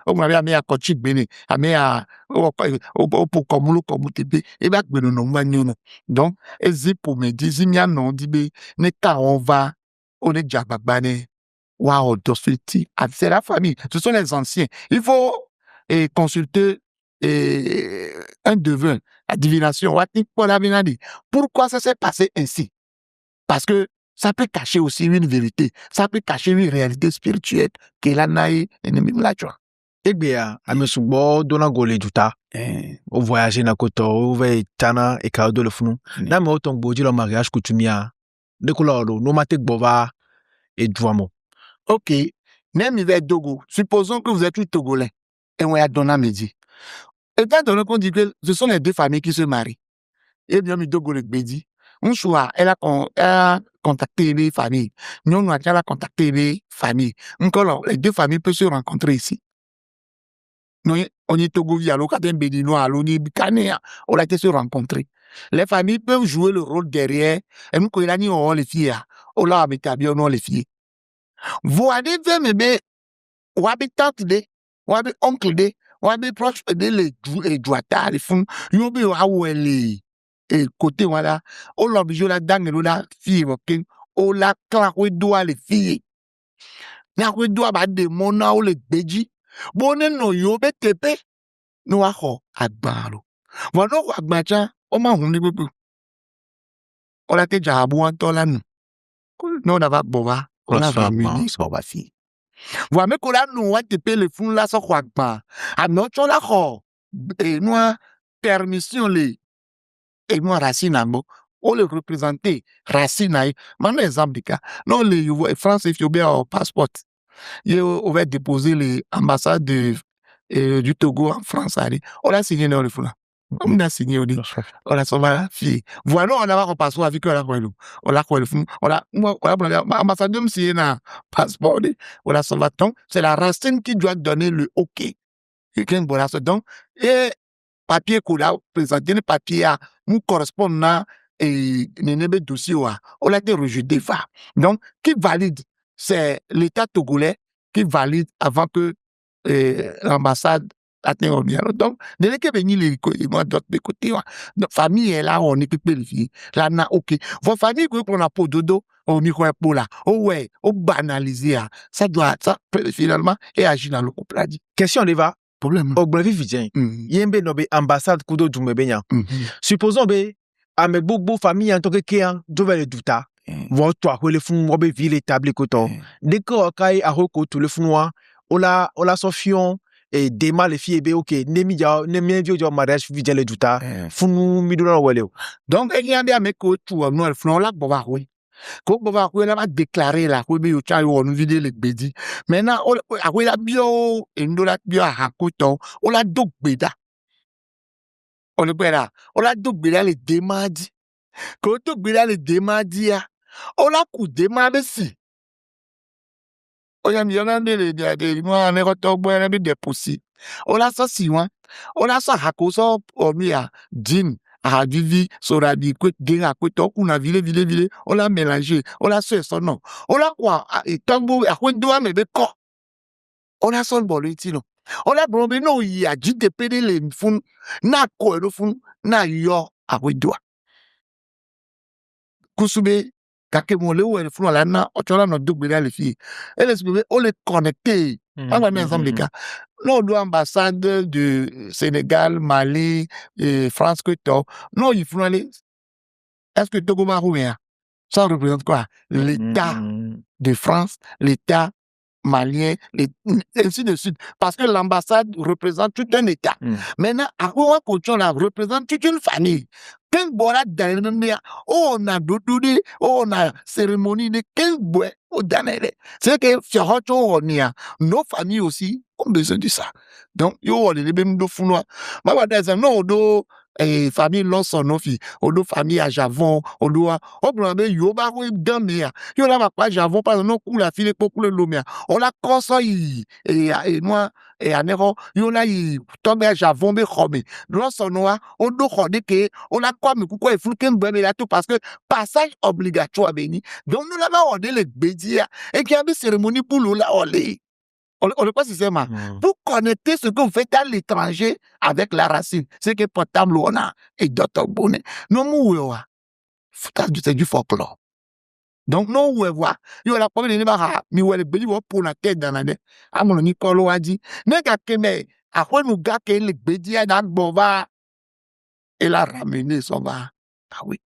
S3: on avait amené à Kochik Bene, amené à, pour Komulo, Komutebe, et back, ben, non, non, donc, et c'est pour me dire, si non, dit, n'est qu'à on va, on est Jababane, waouh, docility, c'est la famille, ce sont les anciens. Il faut consulter un devin, la divination. Pourquoi ça s'est passé ainsi? Parce que ça peut cacher aussi une vérité, ça peut cacher une réalité spirituelle que la naïe et ne même la joie.
S2: Egbea, amesugbo dona gole juta. O voyager na koto, o ve tana e ka do le funu. Na me otong boji le mariage coutumia. De koloro, no mate bova et douamo.
S3: OK. Même hiver Togo, supposons que vous êtes tous Togolais et on a donné à midi. Étant donné qu'on dit que ce sont les deux familles qui se marient, et bien, mi Togo le Bédi, un soir, elle a contacté les familles. Nous, elle a contacté les familles. Encore, les deux familles peuvent se rencontrer ici. Nous, on est Togo via l'occasion béninois, on est Bicanéa, on a été se rencontrer. Les familles peuvent jouer le rôle derrière, et nous, quand il a dit, on les filles, on l'a habité bien, on les filles. Vous allez faire, mais, ou habite tante de, ou habite oncle de, ou habite proche de les douata, les fonds, you be les et côté, voilà, on l'a obligé la dame, la fille, ok, on l'a claqué doigt les filles. N'a quoi doigt, bah, des mona ou les béji. Bonne no yo be tepe, no aho, agbaro. Voilà, agbacha, on m'a honné beaucoup. On l'a déjà abou en tola nous. Non, on a va boba, on a va muni, boba fille. Voilà, mais qu'on a nous, on te paye le fond là, ça croit pas. À notre là, et nous, permission les, et nous, racine on le représenter, racine, maintenant, exemple du cas. Non, les, France, il faut bien au passeport. On va déposer les ambassades du Togo en France. On a signé dans le fond là. On a signé, on a sauvé fille. Voilà, on a un passeport avec eux. On a quoi le fond. On a ambassadeur me signé un passeport. On a sauvé. Donc, c'est la racine qui doit donner le OK. Donc, et papier qu'on a présenté, le papier nous correspond à et Nénébé dossier, on a été rejeté. Donc, qui valide? C'est l'État togolais qui valide avant que l'ambassade atteigne au bien. Donc, dès que venir les moi d'autres côté, notre famille est là, on est plus là, na ok. Votre famille, vous prenez un pot dodo, on micro pour là. Oh ouais, on banaliser, ça doit, ça, finalement, et agir dans le couple, là, dit.
S2: Question, Leva.
S3: Problème.
S2: Ogbevi Vidjen. Yembe nobe ambassade kudo dumebenya. Supposons be, ame bobo famille en tant que kéan, dove le douta. Votre le fun, robe ville établi koto. Dès que okai a roko le funwa, ola sofion, et dema les filles, ok, nemi vieux mariage Vidjen le douta. Funu midona waleo.
S3: Donc, il y a des mecs qui ont nous, font là, bon, oui. Quand on va déclarer là, qu'on veut on vidéo les bédis. Maintenant, on a bio, et nous la bio à raconter, on a donc béda. On le béda. On a donc béda les démadi. Quand on béda les démadi, on a coup démadi si. On a mis, on a des moi, on est retombé, on a mis des poussis. On a ça si, on a ça raconter, on a din. A vivi sorabi kwet genga kwet okuna vile on l'a mélangé on l'a fait son nom on l'a quoi et tambo a kwet doa me be ko on a son bolo itino on l'a brombe no yi a jite pede le fun na ko e fun na yo a kwet doa kusube kake mo le wo e fun la na o chola no dogbe le fi et les bébé on les connecté on va mettre ensemble les gars. Non, l'ambassade du Sénégal, Mali, France, que toi. Non, il faut aller. Est-ce que Togo Marouen, ça représente quoi? L'État de France, l'État malien, ainsi de suite. Parce que l'ambassade représente tout un État. Maintenant, à quoi on représente toute une famille. Quand on a d'autres, on a cérémonie de 15 bois au Danere. C'est que nos familles aussi ont besoin de ça. Donc, yo, on est les mêmes deux founois. Ma non, famille Lonsonofi, odo famille à Javon, odo oblombe yoba ko damia. Yo la ma pas Javon pas non kula file ko kula lomia. On la koso yi et moi et anero yo la yi tombe à Javon be khobe. Lonsonoa odo khode ke on la kwa me kuko e fluken bebe la tout parce que passage obligatoire béni. Donc nous la on les bédia et qui a une cérémonie pour nous la olé. On le passe ici, pour connecter ce que vous faites à l'étranger avec la racine. C'est que potable, on a, et d'autres bonnes. Non, c'est du folklore. Donc, non, vous voyez, il y a la première démarche, mais vous avez le pour la tête dans l'année. À mon Nicolo a dit, n'est qu'à Kémé, à quoi nous gars qui les bédia dans le bova, et la ramener son va. Ah oui.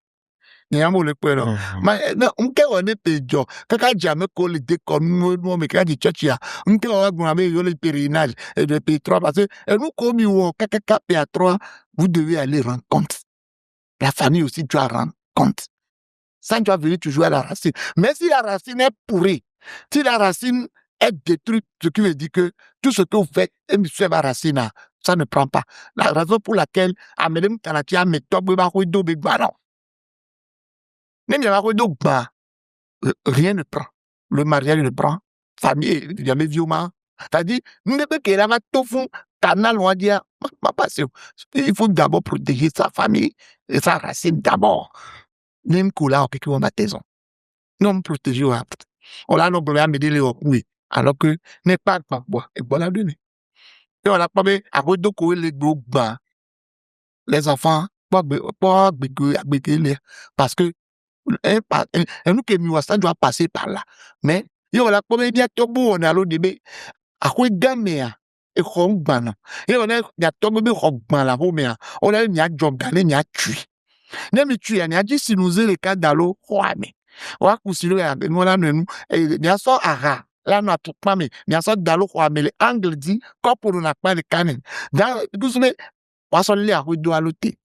S3: Nyamo le kwero ma na nke one pejo kaka jame ko le de comme mo me ka di church ya nke o agbon me yo le pèlerinage et de P3 parce que nous comme yo kaka P3 vous devez aller rendre compte. La famille aussi doit rendre compte. Ça doit venir toujours à la racine. Mais si la racine est pourrie, si la racine est détruite, ce qui veut dire que tout ce que vous faites et monsieur la racine ça ne prend pas. La raison pour laquelle amelem tanatia metobwe ba ko do be non. Même rien ne prend. Le mariage ne prend. Famille, il y a mes vieux mains. C'est-à-dire, nous ne pouvons pas tout faire. Canal, on va dire, ma passion. Il faut d'abord protéger sa famille et sa racine d'abord. Même que là, on a maison. Non, protéger, on a nos problèmes à m'aider les oui. Alors que, n'est pas de bois. Et voilà, donné. Et on a pas mis à redécorer les gros bains. Les enfants, parce que, nous que ça doit passer par là. Mais, yo la première bien tobo on a l'autre début. À quoi gamea et rombana. Et on a ya tobo be rombana la romea. On a nya job d'aller nya tui. Ne mi tui nya dit si nous les cas d'alo roame. Wa kusilo ya nous là nous et nya so ara. Là nous a tout pas mais nya so d'alo roame les angle dit comme pour n'a pas de canin. Dans vous savez wa so le a do aloté.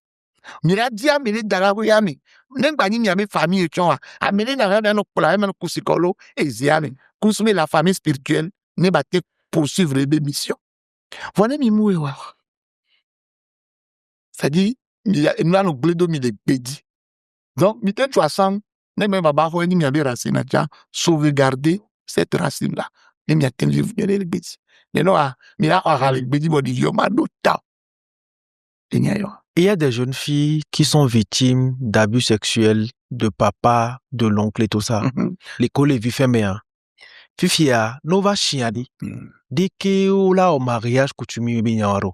S3: Mira dia mele dara ko yami nemba ni mi famille etwa amele na na no pola e kusikolo eziami kusumi la famille spirituelle ne ba te poursuivre les missions voilà mi mouewa ça dit il y a no bledo mi de bedi donc mi te 300 ne me baba ko ni mi be racine ja sauvegarder cette racine là ne mi atten vivre les bedi mais non mi la ko le bedi bo di yo ma do ta enya yo
S2: Il y a des jeunes filles qui sont victimes d'abus sexuels de papa, de l'oncle et tout ça. L'école est fermée. Hein. Fifia, nova chiadi. Dès que là au mariage coutumier binyaro.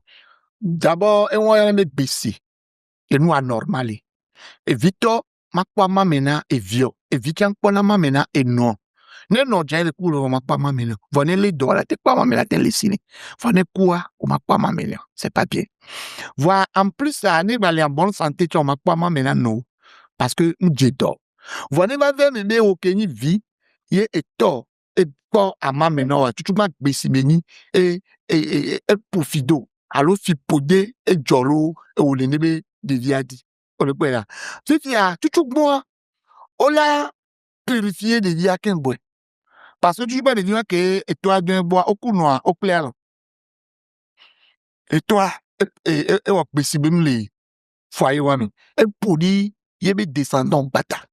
S3: D'abord, on va mettre baisser. Et nous anormal. Et vite, ma quoi ma mena et vieux. Et vite, en quoi ma mena et non. Ne non, j'ai le cours ma quoi ma mena. Venez les doigts, la te quoi ma mena, te laissez. Venez quoi, ou ma quoi ma mena. C'est pas bien. Voilà, en plus, ça, on va aller en bonne santé, tu ma quoi ma mena, non. Parce que nous, j'ai tort. Venez va vers mes au Kenya vie, il est tort. Et pas à ma mena, tout ma bessimeni, et profido. Alors, fi podé, et jolo, et ou l'ennemi de viadi. On le peut là. Tu dis, tout moi, on l'a purifié de via qu'un bois. Parce que tu vois, de via que, et toi, d'un bois, au cou noir, au clair. Et toi, et on bessimeni les foyers, et pour dire, il y a des descendants bata.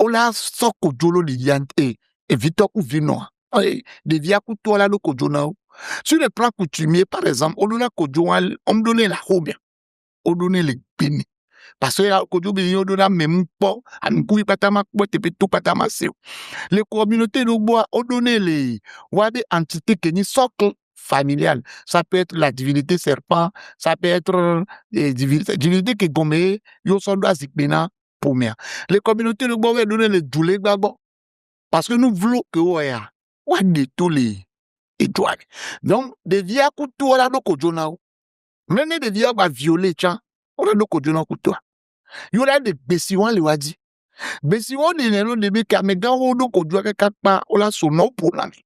S3: On l'a soko jolo de viande, et vite ou vino. De via couteau là, le kojona. Sur le plan coutumier, par exemple, on donne la kojona, on donne la robe. On donne les bénis. Parce que la kojo béni, on donne même pas, à nous couiller patama, te peut tout patama, c'est. Les communautés de bois, on donne les, ou des entités qui ni socle familial. Ça peut être la divinité serpent, ça peut être divinité qui gomme, yo son doit zikbena pour moi. Les communautés de bois, on donne les doulés d'abord. Parce que nous voulons que, ouais, on de tous les étoiles. Donc, des vieux couteaux, là, nous, kojona. Même des vieux, va violer, tiens, on a nous, kojona couteau. Il y a des bessiwans, les wadi. Bessiwans, les nélos, les bécas, mais quand on a kojona, quelque on a son nom pour l'année.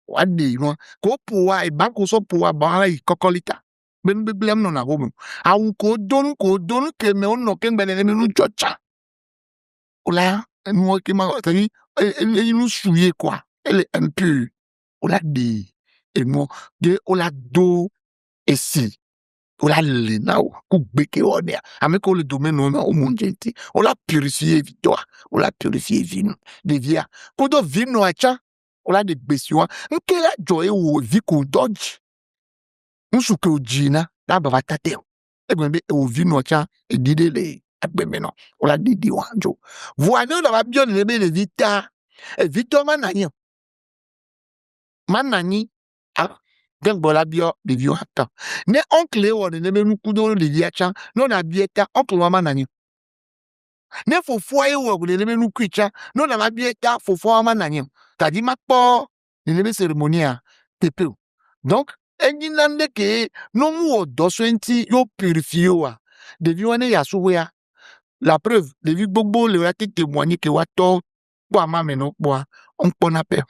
S3: Wadi, non. Ko pour, et banque, so pour, bah, il cocolita. Ben, blême, non, à Rome. A ou ko donne, que, mais on n'a qu'un ben, nous, tcha. Ola, nous, qui m'a, c'est-à-dire, il nous souillait, quoi. Elle est impure. On l'a dit. Et moi, on l'a do, et si. On l'a lenao, kou beke on est. Avec le domaine, on a au monde gentil. On l'a purifié, victoire. On l'a purifié, vino. Des via. Quand on vino, on l'a des bestions. On a joie ou vico dodge. On souke au gina, là, va tate. Et bien, au vino, et d'idée les. Non, on l'a dit, wanjo. Voilà, on va bien les vita. Et victoire, manani. Manani, donc voilà bien les vieux attends. Ne oncle on ne me nous kudo de diacha, non a bieta oncle mama nani. Ne fo foyer ou ne me nous kuicha, non a bieta fo foyer mama nani. T'as dit ma po, ne me cérémonia, tepe. Donc, enginande ke non ou doswenti yo purifié wa. De vieux ane yasuwea. La preuve, de vieux bobo le rati témoigner que wato, boa mama no boa, on pona pe.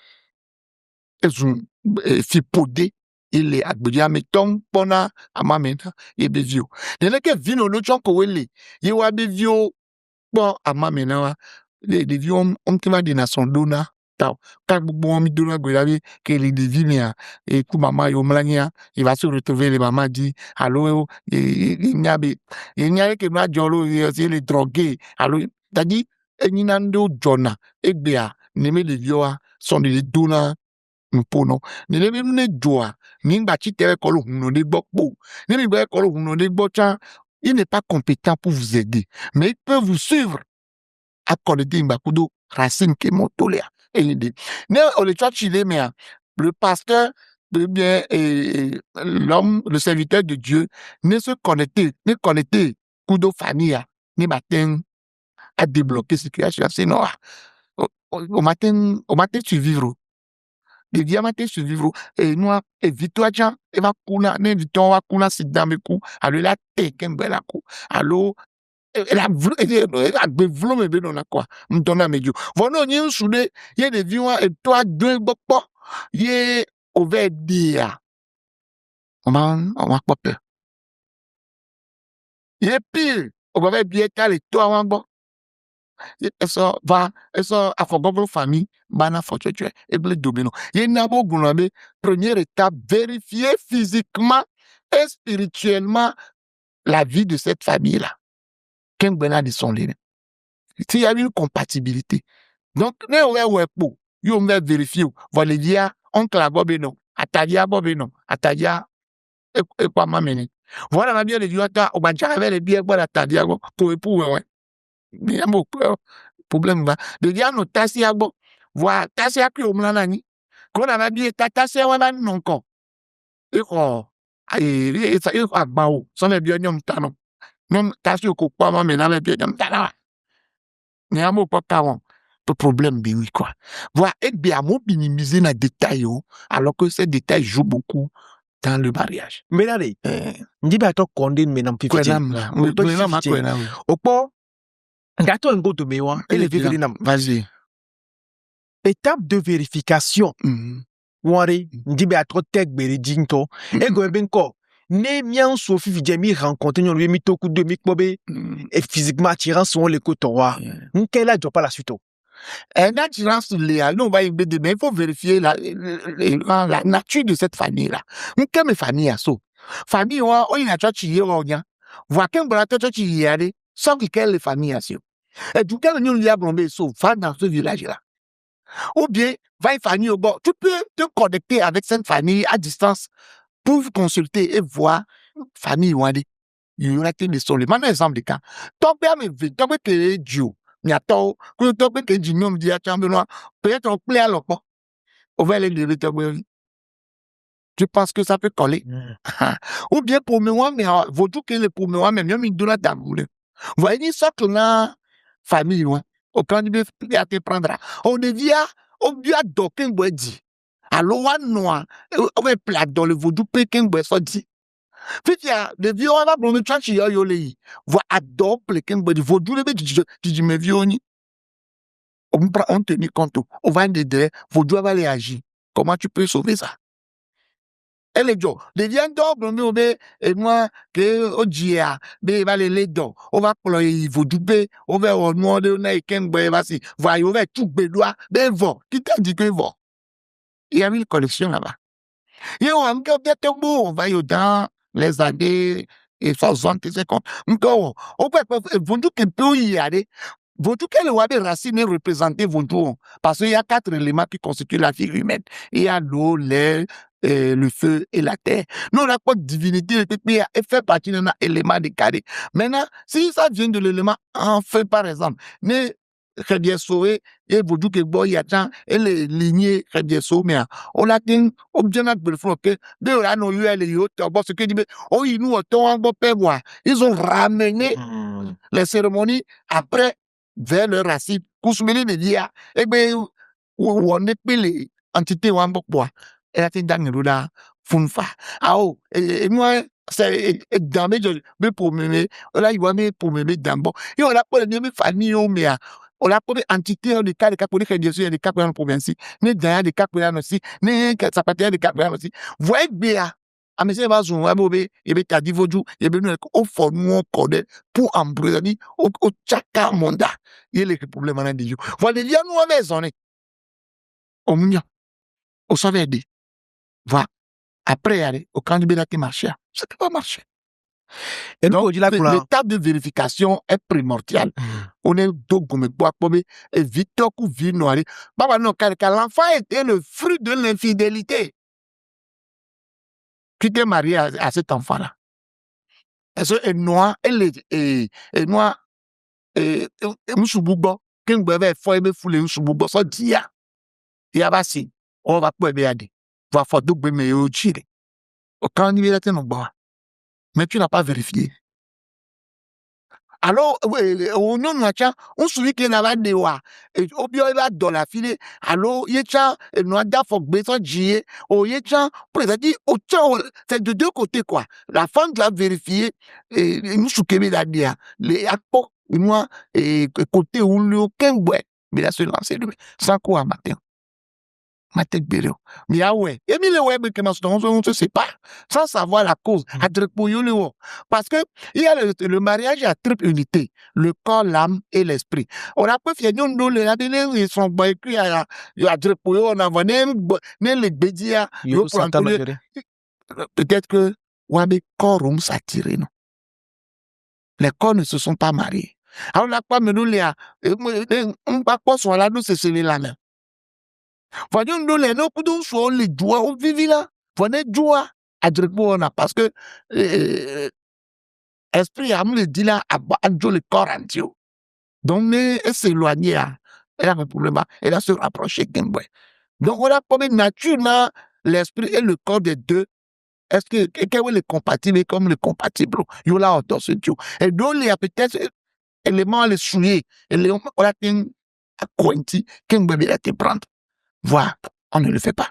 S3: Ezun fi podé. Il est agbedia meton pona amamena et bevio. De que vino no chonko wele. Ye wa bevio bon amamena les vieux on qui va de nation dona ta quand bon mi dona golavi que les deviner et ku mama yo mlania il va se retrouver les maman dit allô il n'y a que ma jolo c'est les drogués allô t'as dit eninando jona egbea neme les vieux sont des dona mpono ne le ne joa ni ngba chi tere ko lohun de gbopo ni mi gbe ko lohun de gbocha il n'est pas compétent pour vous aider mais il peut vous suivre à connaître ngba kudo racine ke motolia et il dit ne on le church il est mais le pasteur de bien et l'homme le serviteur de Dieu ne se connecter kudo famille ni matin à débloquer situation sinon au matin tu vivre de diamante survivre et nous évitons gens et va kuna ne évitons va kuna sidam ku allo la te kembela ku allo la vlo me be non quoi m'donna medio vono nyi soude ye de viwa et toi deux bokpo ye over dia on va pas peur ye pire on va bien caler toi en bon eso afogoblo famille bana fochoche eble domino ye nabo gunabe première étape vérifier physiquement et spirituellement la vie de cette famille là qu'un bena de son lien s'il y a une compatibilité donc ne ouais pour yo on va vérifier voilà dia oncle bobeno atadia et quoi mamene Voilà, ma bien, les duata, au bancha, avec les biens, voilà, t'as dit, pour, ouais. Mais, problème, va. De dire, non, t'as si, bon, voilà, t'as si, à qui, au mlanani. Qu'on a ma bien, t'as si, ouais, non, encore. Et quoi, et ça, et quoi, bah, sans les biens, non, t'as non. Non, t'as si, au coup, pas, mais dans les biens, non, t'as là. Mais, à mon pas, le problème, ben oui, quoi. Voilà, et bien, à mon minimiser les détails, alors que ces détails jouent beaucoup dans le mariage.
S2: Mais là, ndi ba to konde me nam
S3: Quoi,
S2: 50.
S3: là, oui, là, ma quoi, là, oui.
S2: Opo, ngato ngo to mewa, et les vivre nam.
S3: Vas-y.
S2: Étape de vérification. Wari, ndi ba to tek beri jinto. E go ben ko. Ne mian so fi jemi rencontre nyon mi toku de mi kpobe et physiquement attirant son le kotowa. Nkela jo pas la suite.
S3: Un attirance léale, nous on va y aider, mais il faut vérifier la nature de cette famille-là. Quelle famille a ça? Famille, on y a tchotchi, on y a. Voir qu'un brato tchotchi y aller, sans que quelle famille a ça. Et du coup, nous y a blombé ça, va dans ce village-là. Ou bien, va une famille au bord. Tu peux te connecter avec cette famille à distance pour consulter et voir famille ou aller. Il y aura des solutions. Maintenant, exemple de cas. Ton père me veut, ton père est Dieu. Nyato, que ton père est Dieu, me dit à Chambenois, peut-être on plaît à l'oppo. On va aller le tu penses que ça peut coller? Ou bien pour moi, mais votre que le pour moi, même, il doit t'abouler. Vous voyez, ça que là, famille, ouais. Au camp de à te prendra. On devient, on doit d'aucun bois dit. Alors, noir, on va plat dans le vaudou, pékin bois ça dit. Puis, il y a des vieux, on va prendre le tchatchi, yo, les. Voix adore, pékin bois du vaudou, le dit, me vieux, on tenir compte, on va aider, vaudou va aller agir. Comment tu peux sauver ça? Elle est jo. Devient d'or, et moi, que, au dia, mais va les dons. On va ployer, vous douber, on va au noir de Naiken, voici. Voyez, on va tout bédois, ben, vent. Qui t'a dit que vent? Il y a une collection là-bas. Et on a encore bien beau, on va y dans les années, et 60, et 50. Encore, on peut, vous dites qu'un peu y aller. Vous dites que le racine est représenté, vous dites, parce qu'il y a 4 éléments qui constituent la vie humaine. Il y a l'eau, l'air, le feu et la terre. Nous, on n'a pas de divinité, elle fait partie d'un élément de carré. Maintenant, si ça vient de l'élément en feu, par exemple, ne très bien sauvé, et vous dites que bon, il y a tant, et les lignées très bien sauvé, mais on a dit, on bien a de floquer, de là, nous, il y a les autres, bon, ce que dit, oh, ils nous ont un bon père, ils ont ramené les cérémonies après, vers leur racine, Kousmeli de dia, et bien, on est les entités, on boit. Elle a été dans le là, funfa. Ah oh, et moi, c'est dans mes pour me, là, il va me pour me mettre dans bon. Et on a pas le même famille, mais on a pas d'entité, des cas de cap, des cas pour la province, ni dans des cas pour la aussi, ni ça partait des cas pour la aussi. Voyez bien. Ah, mais c'est pas son amobé, et bien, t'as dit vos jours, et bien, au fond, nous, code, pour embrasser, au chaka monda. Il y a les problèmes, on a dit, voilà, il y a nous, on est zoné. Au mignon. Au sauvé dit. Va. Après, aller au candidat qui marchait. Ça ne peut pas marcher. Et donc, l'étape de vérification est primordiale. On est donc comme et vite ou vite noir. Baba non, car l'enfant était le fruit de l'infidélité. Qui t'est marié à cet enfant-là? Est-ce que noir, elle est noir, et moussoubo, qu'un bébé faut aimer fouler moussoubo, ça dit ya. Il y a pas si, on va pas aimer aller. Va faire double mais au chile. Au candidat, non, bon. Mais tu n'as pas vérifié. Alors, on se souvient qu'il y avait des wa. Et au bien, il va dans la file. Alors, il y a un noada faut que besoin de oh, il y a c'est de deux côtés, quoi. La femme doit vérifier, et nous, soukebe la dia. Les apports, moi, et côté où l'aucun bois. Mais là, c'est lancé, sans quoi, matin. Ma tête béro. Mais ah ouais. Et mais le web que on se sépare sans savoir la cause. Parce que il y a le mariage à triple unité. Le corps, l'âme et l'esprit. On a pas fait nous les ils sont écrits à triple on a même les bédia. Peut-être que wabe corps s'attirer non. Les corps ne se sont pas mariés. Alors là pas me nous les on pas quoi soit là nous c'est celui-là même. Voyons nous les nous pouvons soit les joie on vit là. Voyez joie adrepona parce que esprit a me dit là à le corps entier. Donc s'éloigner elle a un problème, elle a se rapprocher Kembwe. Donc on a comme nature là, l'esprit et le corps des deux. Est-ce que quelqu'un est compatible comme le compatible? Il y a là dans ce Dieu. Et donc il y a peut-être éléments les souiller, éléments on a à Quinty, Kembwe il a te prendre. Voilà, on ne le fait pas.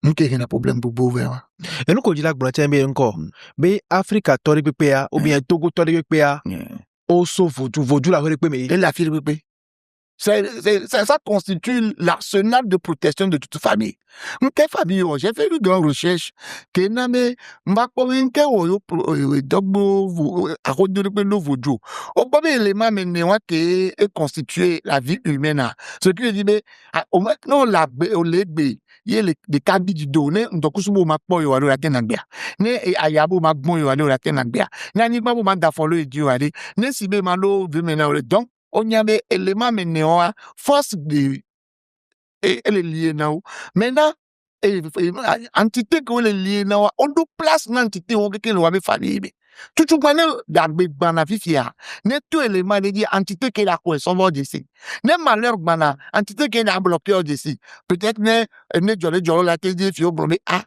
S3: Nous avons un problème pour boire.
S2: Et nous, quand on dit que encore, mais Afrique, Tori Pépéa, ou bien Togo, Tori Pépéa, aussi, Vodou, la Pépé.
S3: Et la fille Pépé. Ça constitue l'arsenal de protection de toute famille. Quelle famille, j'ai fait une grande recherche, que n'ame, m'a convaincu que d'abord, à redonner le Vodou. Au premier élément, maintenant, qui est constitué la vie humaine. Ce qui dit, mais, au moins, non, la il y a les cabis du donné, donc, où ma poy ou la tenambia. Ne, et ayabo ma bon ou la tenambia. N'ani pas pour d'affollo et Dieu a dit, ne si be malo, de maintenant, donc, on y avait élément maintenant, force de, et elle est liée now. Maintenant, entité qu'on est liée now, on doit place l'entité où quelqu'un doit me famille. Tout le monde d'arber bana vifia. Ne tout élément de dire entité qui est la cohésion d'ici. Ne malheur bana, entité qui est bloqué d'ici. Peut-être ne jolé la tête de fio bromé ah.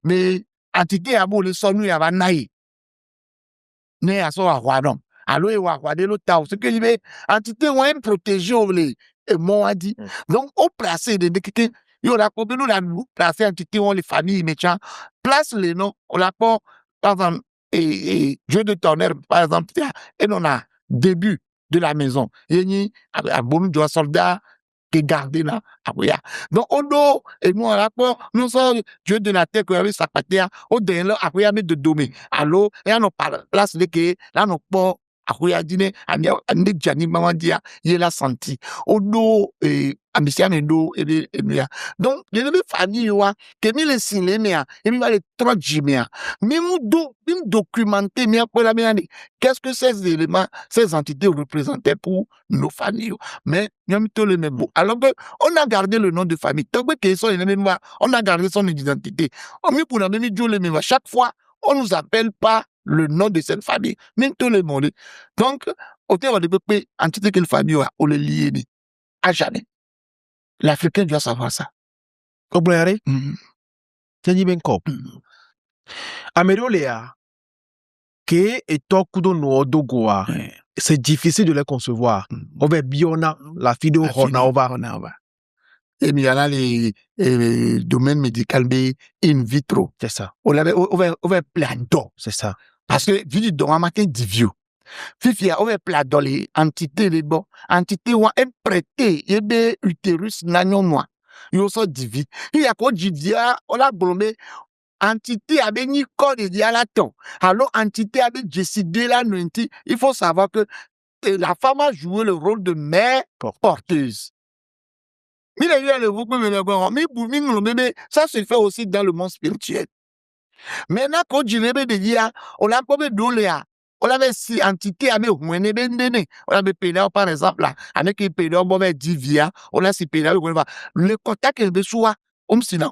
S3: Mais entité a beau le son nous y a naï. Ne a so à non. Alors il va regarder le temps. Ce que je vais entité ou un protégé et mon a dit. Donc au placer de quelqu'un il y aura combien nous la placer entité où les familles méchants place les noms on la pas par exemple et Dieu de tonnerre par exemple et on a début de la maison et ni à bon doit soldat qui garder là après donc on doit et nous on la pas nous sommes Dieu de la terre que avec sa patrie au dernier après avec de domé alors et on parle place de que là non pas après dîner ane jani maman dia il la senti odo ambition endo et donc les famille wa que mi les cinéma et mi va les trop jimia mi documenter mi après la qu'est-ce que ces éléments ces entités représentaient pour nos familles mais mi tout le même alors que on a gardé le nom de famille tant que sont les mêmes on a gardé son identité on mi pour la même le même chaque fois on nous appelle pas le nom de cette famille, même tout le monde. Donc, au terme de peu, entité que la famille a, on le lié, à jamais. L'Africain doit savoir ça.
S2: Obrigado. Tiens, bien cop. Amélioré, que est tokudo no dogoa. C'est difficile de les concevoir. On va biona, la vidéo, on va.
S3: Et il y a là les domaines médicaux in vitro.
S2: C'est ça.
S3: On va plein d'eau.
S2: C'est ça.
S3: Parce que, vu dans un matin d'ivio, Fifi a ouvert plat dans les entités, les bon, entités ont prêté, et bien, utérus, n'agnon noir. Il y a aussi divi. Il y a quoi, jidia, on a bromé, entité a béni corps de dialaton. Alors, entité a béni décidé là, il faut savoir que la femme a joué le rôle de mère porteuse. Mais ça se fait aussi dans le monde spirituel. Maintenant, quand je l'ai dit, on a comme doléa. On avait si entité avec moine bendene. On avait payé par exemple là, avec qui payé on va divia, on a si payé le contact est soit on s'y na.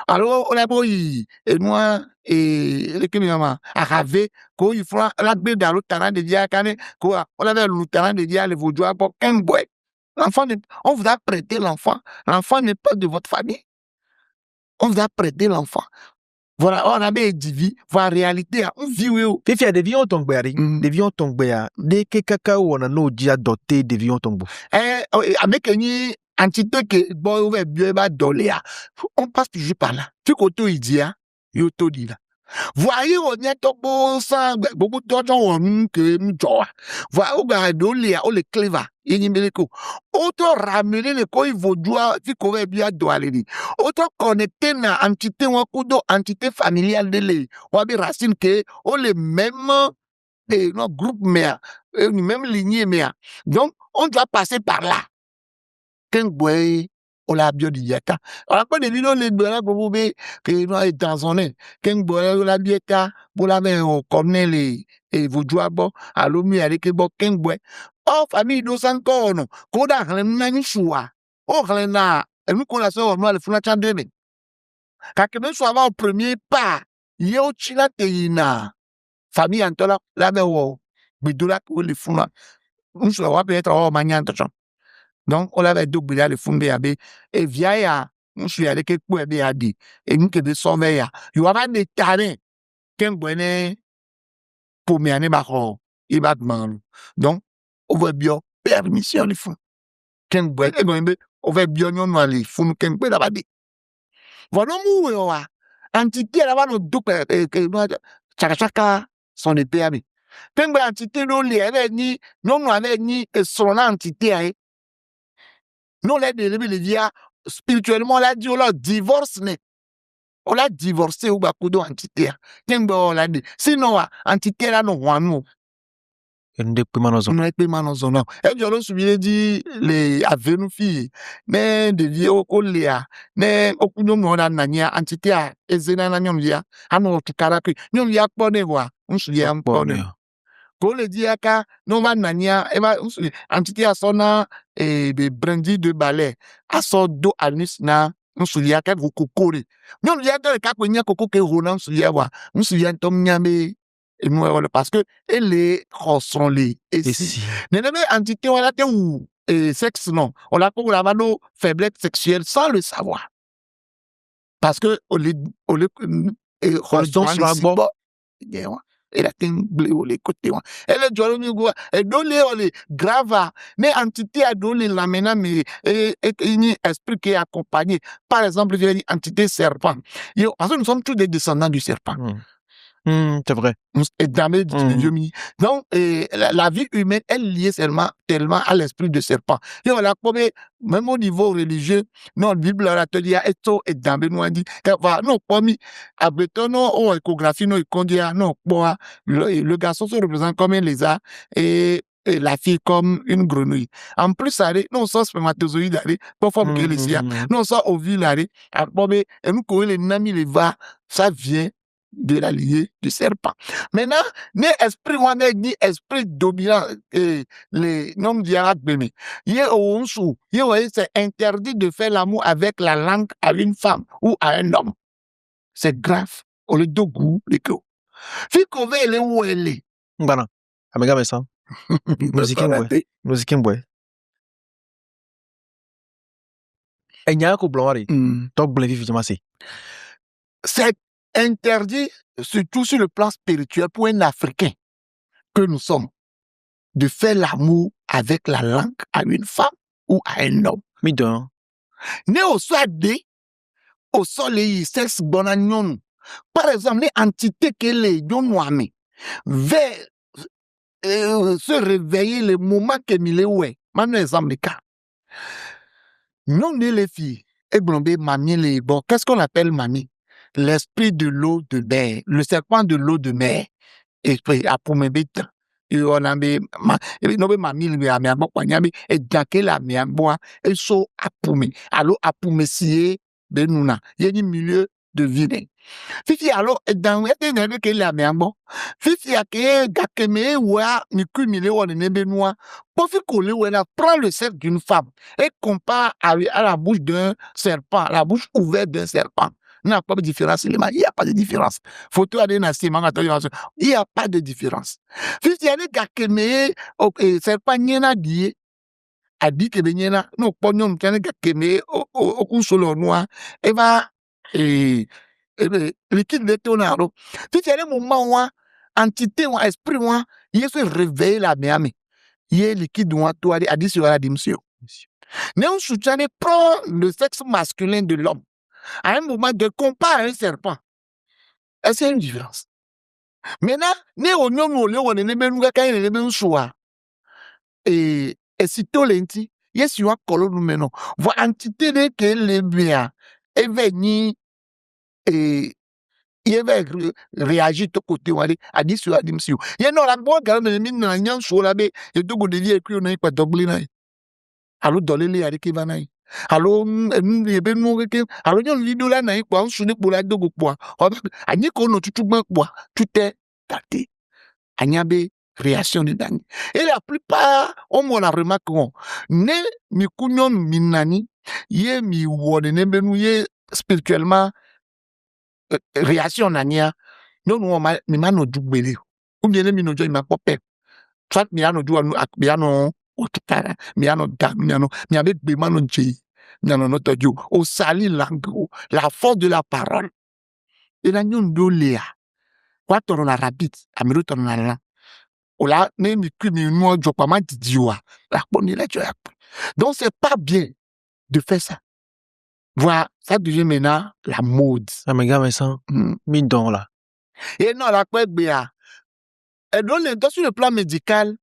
S3: Alors on a beau et moi et le kémiama à rave quand il faut la bé dans le terrain de dia kané quoi on avait le terrain de dia le vaudois pour qu'un boy. L'enfant on vous a prêté l'enfant. L'enfant n'est pas de votre famille. On vous a prêté l'enfant. Voilà, on a bien dit, voilà, réalité, on vit, oui.
S2: Fifi a des vions tombés, des vions tombés, des cacao, on a nos dia dotés, des vions tombés.
S3: Avec une entité que, bon, on va bien, on passe toujours par là. Tu côté, il dit, il dit là. Voyez, on y a tout ça, beaucoup de gens ont que m'joa. Voyez, on va donner, on les cléva. Il y a autant ramener les coins vaudois, fi qu'on va bien doaler. Autant connecter na entité ou kudo entité familiale de les. On a des racines que, on les mêmes, nos groupes mère, même lignée mère. Donc, on doit passer par là. Qu'un boy, on l'a bien dit, yaka. On a pas de vidéos, les bois, pour vous, que nous, est dans son nez. Qu'un boy, on l'a bien, pour la main, on connaît les, et vous jouez bon, à l'homme, avec les bon, qu'un boy. Oh, famille, nous, encore, non. Koda, on a une choix. Oh, on a, et nous, qu'on a ça, on a le fou, la chandeme. Kakeme soit au premier pas. Yo chila te yina. Famille antola, la be wo. Bidola ko le funa. Unso wa peut être o manyanta chon. Donc, on l'avait doublé le fond de et via ya, on suit avec que pour dit, et nous que de sauver ya. Il y aura des talents, qu'un bonnet, pour m'y aller, il va demander. Donc, on va bien permission, les fonds. Qu'un bonnet, on va bien, on va les fonds, qu'un bonnet, là-bas dit. Voilà, nous, entité, là-bas, nous, double, chaka, son épée, ami. Qu'un bonnet, entité, nous, les, ni, non, nous, avec ni, son entité, hein. Nous, les via spirituellement, on l'a dit, on l'a divorce, on l'a divorcé ou bakudo entité. On l'a dit. Sinon, entité là, non, nous.
S2: Nous sommes
S3: Et je le souviens dit, les avenu filles, mais de vie au coléa, mais au coup de mon anania, entité à ezena nanyom via, à nos tukaraku, nous via bonne voix, on se dit un peu. Pour le dire que non va nania entité à son et des brindilles de balai à son dos anus na on se dit que vous cocori non il y a dans le cas où il y a coco que ronan se dit on se dit tom nyame et nous parce que elle est rosson les et si mais entité on a ou sexe non on l'a pour la mano faiblesse sexuelle sans le savoir parce que on les et rosson sur la bord et la tin bleu les côtés elle est jolly et donner les grave mais entité a donné la mena mais et une esprit qui est accompagné par exemple je dis entité serpent parce que nous sommes tous des descendants du serpent.
S2: C'est vrai.
S3: Et donc, la vie humaine est liée tellement à l'esprit de serpent. Et voilà, même au niveau religieux, non, la Bible a dit, et dans nous dit, non, pas mis, à béton, non, ou échographie, non, non, le garçon se représente comme un lézard, et la fille comme une grenouille. En plus, ça non, ça spermatozoïde, pas forme que les siens, non, ça ovule, et nous, quand les nami les va, ça vient de la lignée du serpent. Maintenant, ni esprit wane ni esprit dominant les noms d'Irak béné. C'est interdit de faire l'amour avec la langue à une femme ou à un homme. C'est grave. On le dogu les go. Fi qu'on veut aller où elle est.
S2: Bana. Amega mesa. Musique mbwe. Enya ko blonari. Tok ble vivi jamasi.
S3: C'est interdit, surtout sur le plan spirituel, pour un Africain que nous sommes, de faire l'amour avec la langue à une femme ou à un homme.
S2: Midon.
S3: Né au soit des, au soleil, sexe bonagnon. Par exemple, les entités que les gens vers se réveiller le moment que mille ouais. Maintenant, exemple, les cas. Non, les filles, et blondé, mamie, les bon, qu'est-ce qu'on appelle mamie? L'esprit de l'eau de mer, le serpent de l'eau de mer, et puis à pour me bête, et on a mis, et non, mamie, le mien, et d'aquel la mien, bois, et so à pour me, alors à pour me scier, benuna, il y a du milieu de vie. Fifi alors, dans le que la mien, bon, fifi a que gakeme, ouah, ni cumulé, ou ne benoit, pour faire coller, ou elle prend le cercle d'une femme, et compare à la bouche d'un serpent, la bouche ouverte d'un serpent. Il n'y a pas de différence. Il n'y a pas de différence. Photo à il n'y a pas de différence. Si il y a des gars qui me serpent n'a dit, a dit que ben non pas non qu'il y a des gars qui me au coup sur le noir et va liquide de tonaro. Si il y a des moments où entité ou esprit où il se réveille la miami, il est liquide ou toi a dit sur la dimension. Mais on soutient prend le sexe masculin de l'homme. À un moment de compas à un serpent. Est-ce qu'il y a une différence? Maintenant, né au nom où on est même et si tout l'enti, yes, you are colonel maintenant. Voix entité de que les biens est venu et il va réagir de côté à dit sur la dimension. Il y a non la bonne garde de mine dans un sur la baie et tout de vie écrit on n'a pas doublé. Alors dans les avec Ivanaï. Alors ebe nous alors yon vidéo là na ikwa nsune pour la dogo kwa anyi ko no tutugban kwa tuté tati anyabe réaction de dani et la plupart on m'a remarqué ne mi kunyon minani ye mi wone ne benu ye spirituellement réaction nania non no ma mi ma no dugbele ou bien mi no jo ma popé soit mi ano du mi ano okitara mi ano da mi ano mi avec be ma no je mi ano no tojo o sali langue la force de la parole et la nyon do lea kwa toro la rabbit amiru toro na la ola ne mi ku mi no jo pa ma didiwa la poni la jo ya. Donc c'est pas bien de faire ça. Voilà, ça devient maintenant la mode.
S2: Ah, mais gars, mais ça, mi don là.
S3: Et non, la quoi, et donc, sur le plan médical,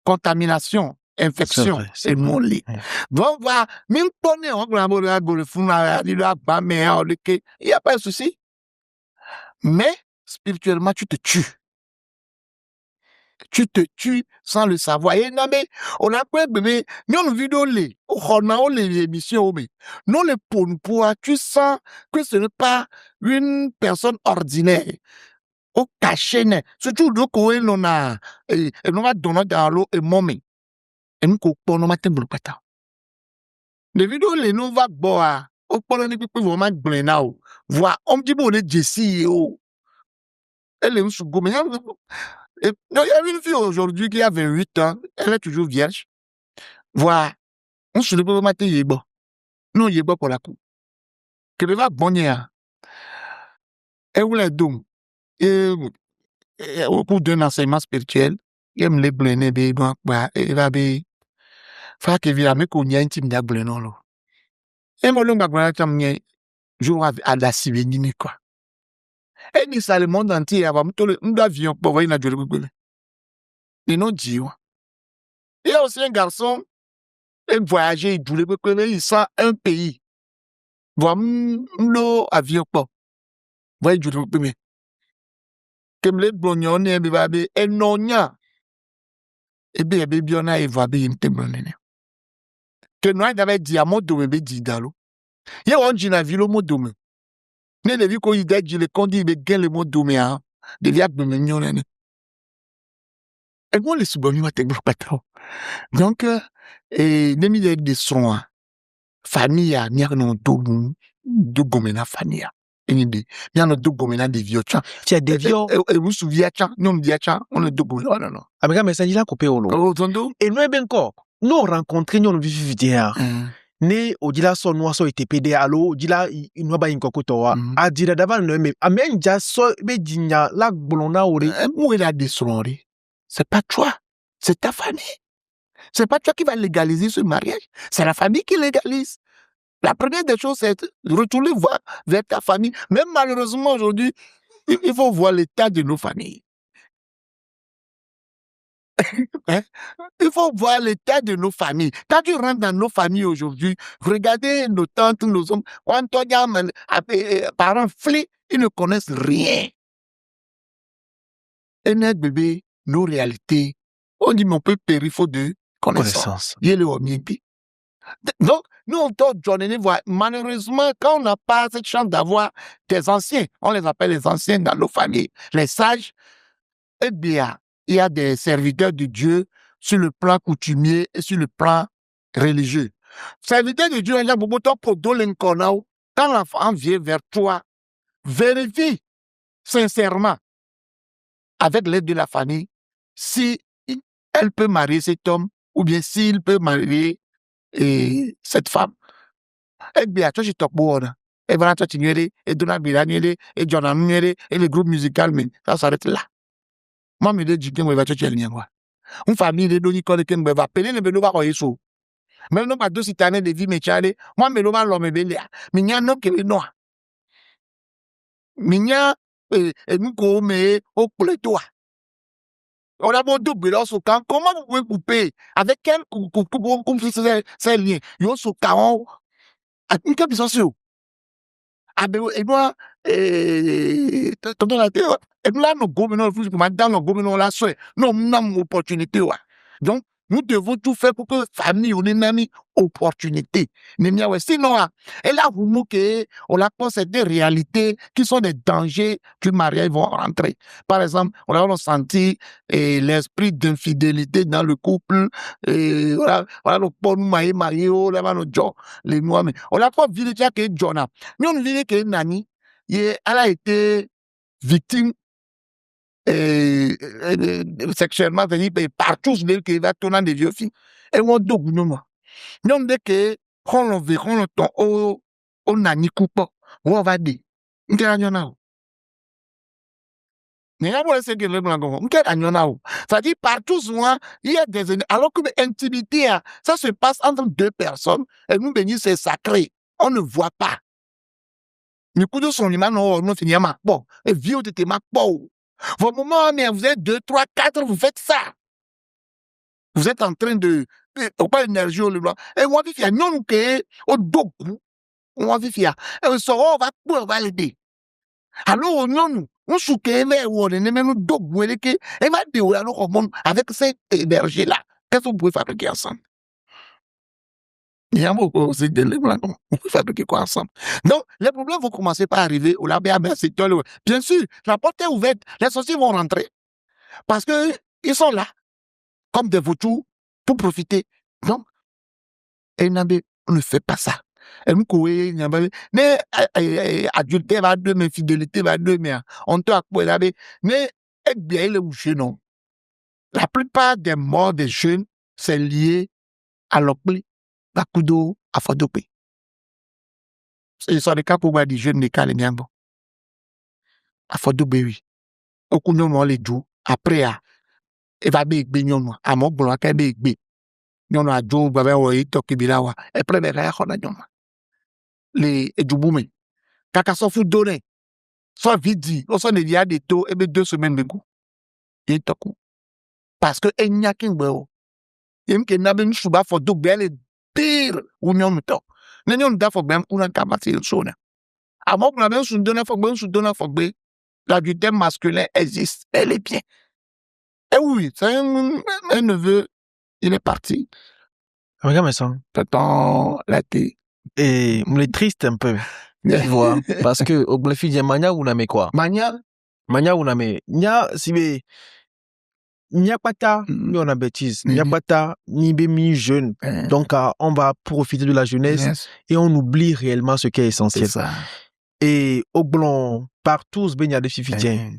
S3: contamination, infection, c'est mon lit. Donc, voilà, même pour nous, il n'y a pas de souci. Mais, spirituellement, tu te tues. Tu te tues sans le savoir. Et non, mais, on a quoi, bébé, nous, on vidéo les, on a les émissions, mais, non, les pour, tu sens que ce n'est pas une personne ordinaire. Au cachet, surtout de quoi on a, et nous va donner dans l'eau et mommy. Et nous, on a matin pour pata. Les vidéos, les nous va boire. Au point de vue, vraiment, blenao. Voir, on me dit, bon, on est Jessie, oh. Elle est où sous gomme. Il y a une fille aujourd'hui qui a 28 ans. Elle est toujours vierge. Voir, on se le peut matin, il est bon. Non, il est bon pour la coupe. Que le va bonner. Et où les dômes. Et au cours d'un enseignement spirituel, il me les blender, donc, il va bien. Faut que via me konya intime da blender, là. Et moi, l'on va voir, jour à la civiline, quoi. Et ni ça, le monde entier, avant, nous avions pour voir une adjointe. Et non, Dieu. Il y a aussi un garçon, il voyageait, il sent un pays. Voilà, nous avions pas. Voyez, je vous peux. Comme les blondions, et non, et bien, on a évalué une témoignage. Que nous avons dit à mon domaine, dit d'alo. Il y a un jina vilo mon domaine. Ne le vu qu'on y dit, le condi, il gagne le mot domaine, de l'y a de mignon. Et moi, les soubonniers, ma t'es pas trop. Donc, et, ne m'y des soins. Famille, n'y a non deux gomena famille. Et n'y a non deux gomena des vieux chans.
S2: Tu as des vieux.
S3: Et vous souviez, non, m'y a chan, on est deux gomena, non, non.
S2: Ah, mais gars, mais ça, il a coupé au lot.
S3: Oh, tondo.
S2: Et nous, bien encore, nous rencontrons, nous vivons vidéo. Ne odila so no so itepede alo odila inwa ba inkokoto adira dava no me amenja so be jinya la gbolona ore
S3: moi la descendre c'est pas toi c'est ta famille c'est pas toi qui va légaliser ce mariage c'est la famille qui légalise. La première des choses c'est retourner voir vers ta famille. Même malheureusement aujourd'hui il faut voir l'état de nos familles. Hein? Il faut voir l'état de nos familles. Quand tu rentres dans nos familles aujourd'hui, regardez nos tantes, nos hommes, parents flés, ils ne connaissent rien. Et notre bébé, nos réalités, on dit mon peu périphérie de connaissance. Il est le homiépi. Donc, nous, on doit donner voir. Malheureusement, quand on n'a pas cette chance d'avoir des anciens, on les appelle les anciens dans nos familles, les sages, eh bien, il y a des serviteurs de Dieu sur le plan coutumier et sur le plan religieux. Serviteurs de Dieu, il y a beaucoup de temps pour donner un corneau. Quand l'enfant vient vers toi, vérifie sincèrement, avec l'aide de la famille, si elle peut marier cet homme ou bien s'il peut marier cette femme. Eh bien, toi, je t'en prie. Et voilà, toi, tu es et Dona Bilaniere, et John Amuere, et le groupe musical, mais ça s'arrête là. Moi, je me dis que je vais te dire, une famille de doni qu'on est va payer le bénévolat au Yesu. Même non pas deux citanes de vie, mais chale, moi, me l'homme l'homme bélia. Mais il y a un homme qui est noir. Mais il y a, et nous, comme, au poulet-toi. On a beau double là, comment vous pouvez couper? Avec quel c'est lié? Yo, so, caron, à une captation. Ah, ben, et moi, tonton la terre, et nous là, nos gouvernements, dans nos gouvernements là, nous avons une opportunité, ouais. Donc, nous devons tout faire pour que la famille, on ait une opportunité. Sinon, et là, vous moquez, on a pensé des réalités qui sont des dangers que le mariage vont rentrer. Par exemple, on a senti l'esprit d'infidélité dans le couple, et voilà, le bon marié, on a nos gens, les noirs, on a pas vu déjà que Jonah. Mais on vit que Nani, elle a été victime sexuellement partout qui va tourner des vieux filles. Et on doit nous non dès que on le temps on a ni coupe on va dire ça dit partout souvent il y a des alors que l'intimité ça se passe entre deux personnes et nous bénis c'est sacré on ne voit pas mais coup de son image non finit ma bon et vieux de tes ma bon vos moments mais vous êtes 2, 3, 4 vous faites ça vous êtes en train de pas énergie au blanc et moi vivre non que au dos on va vivre et on va l'aider alors non on souke mais on est même dos que et va dire alors avec cette énergie là qu'est-ce qu'on peut fabriquer ensemble il y a beaucoup aussi de blanc on peut fabriquer quoi ensemble donc les problèmes vont commencer par arriver au labé c'est bien sûr la porte est ouverte les sorciers vont rentrer parce que ils sont là comme des vautours pour profiter. Donc, on ne fait pas ça. Et nous, mais adultère va deux, mais fidélité va deux, mais on te accorde là, mais bien le boucher, non. La plupart des morts des jeunes, c'est lié à l'opli, à Kudo, à Fodopé. Ce sont des cas pour moi des jeunes, des cas, les miens, bon. À Fodopé, oui. Au Kudo, on les joue. Après, il va bien, à mon boulot, à bien, non a jo babe wo ito kibilawa e prebe ga khona nyoma le ejubume kaka so fu donné so vidi o so ne dia de to ebe 2 semaines begu e toku parce que enya kingbe o yem ke na be nsuba for do bele pire union to ne nyon da for bem kuna kamati so na amo kuna be nsu donné for be la du thème masculin existe elle est bien et oui c'est un neveu il est parti.
S2: Regarde ça.
S3: T'attends la thé.
S2: Et me triste un peu. Tu vois, parce que au blefi dit mania ou na me quoi. Mania ou na me. Nya si nya pata ni on a bêtise. Nya pata ni be mi jeune. Donc on va profiter de la jeunesse et on oublie réellement ce qui est essentiel.
S3: C'est ça.
S2: Et au blanc partout ce baigne des fifitiens.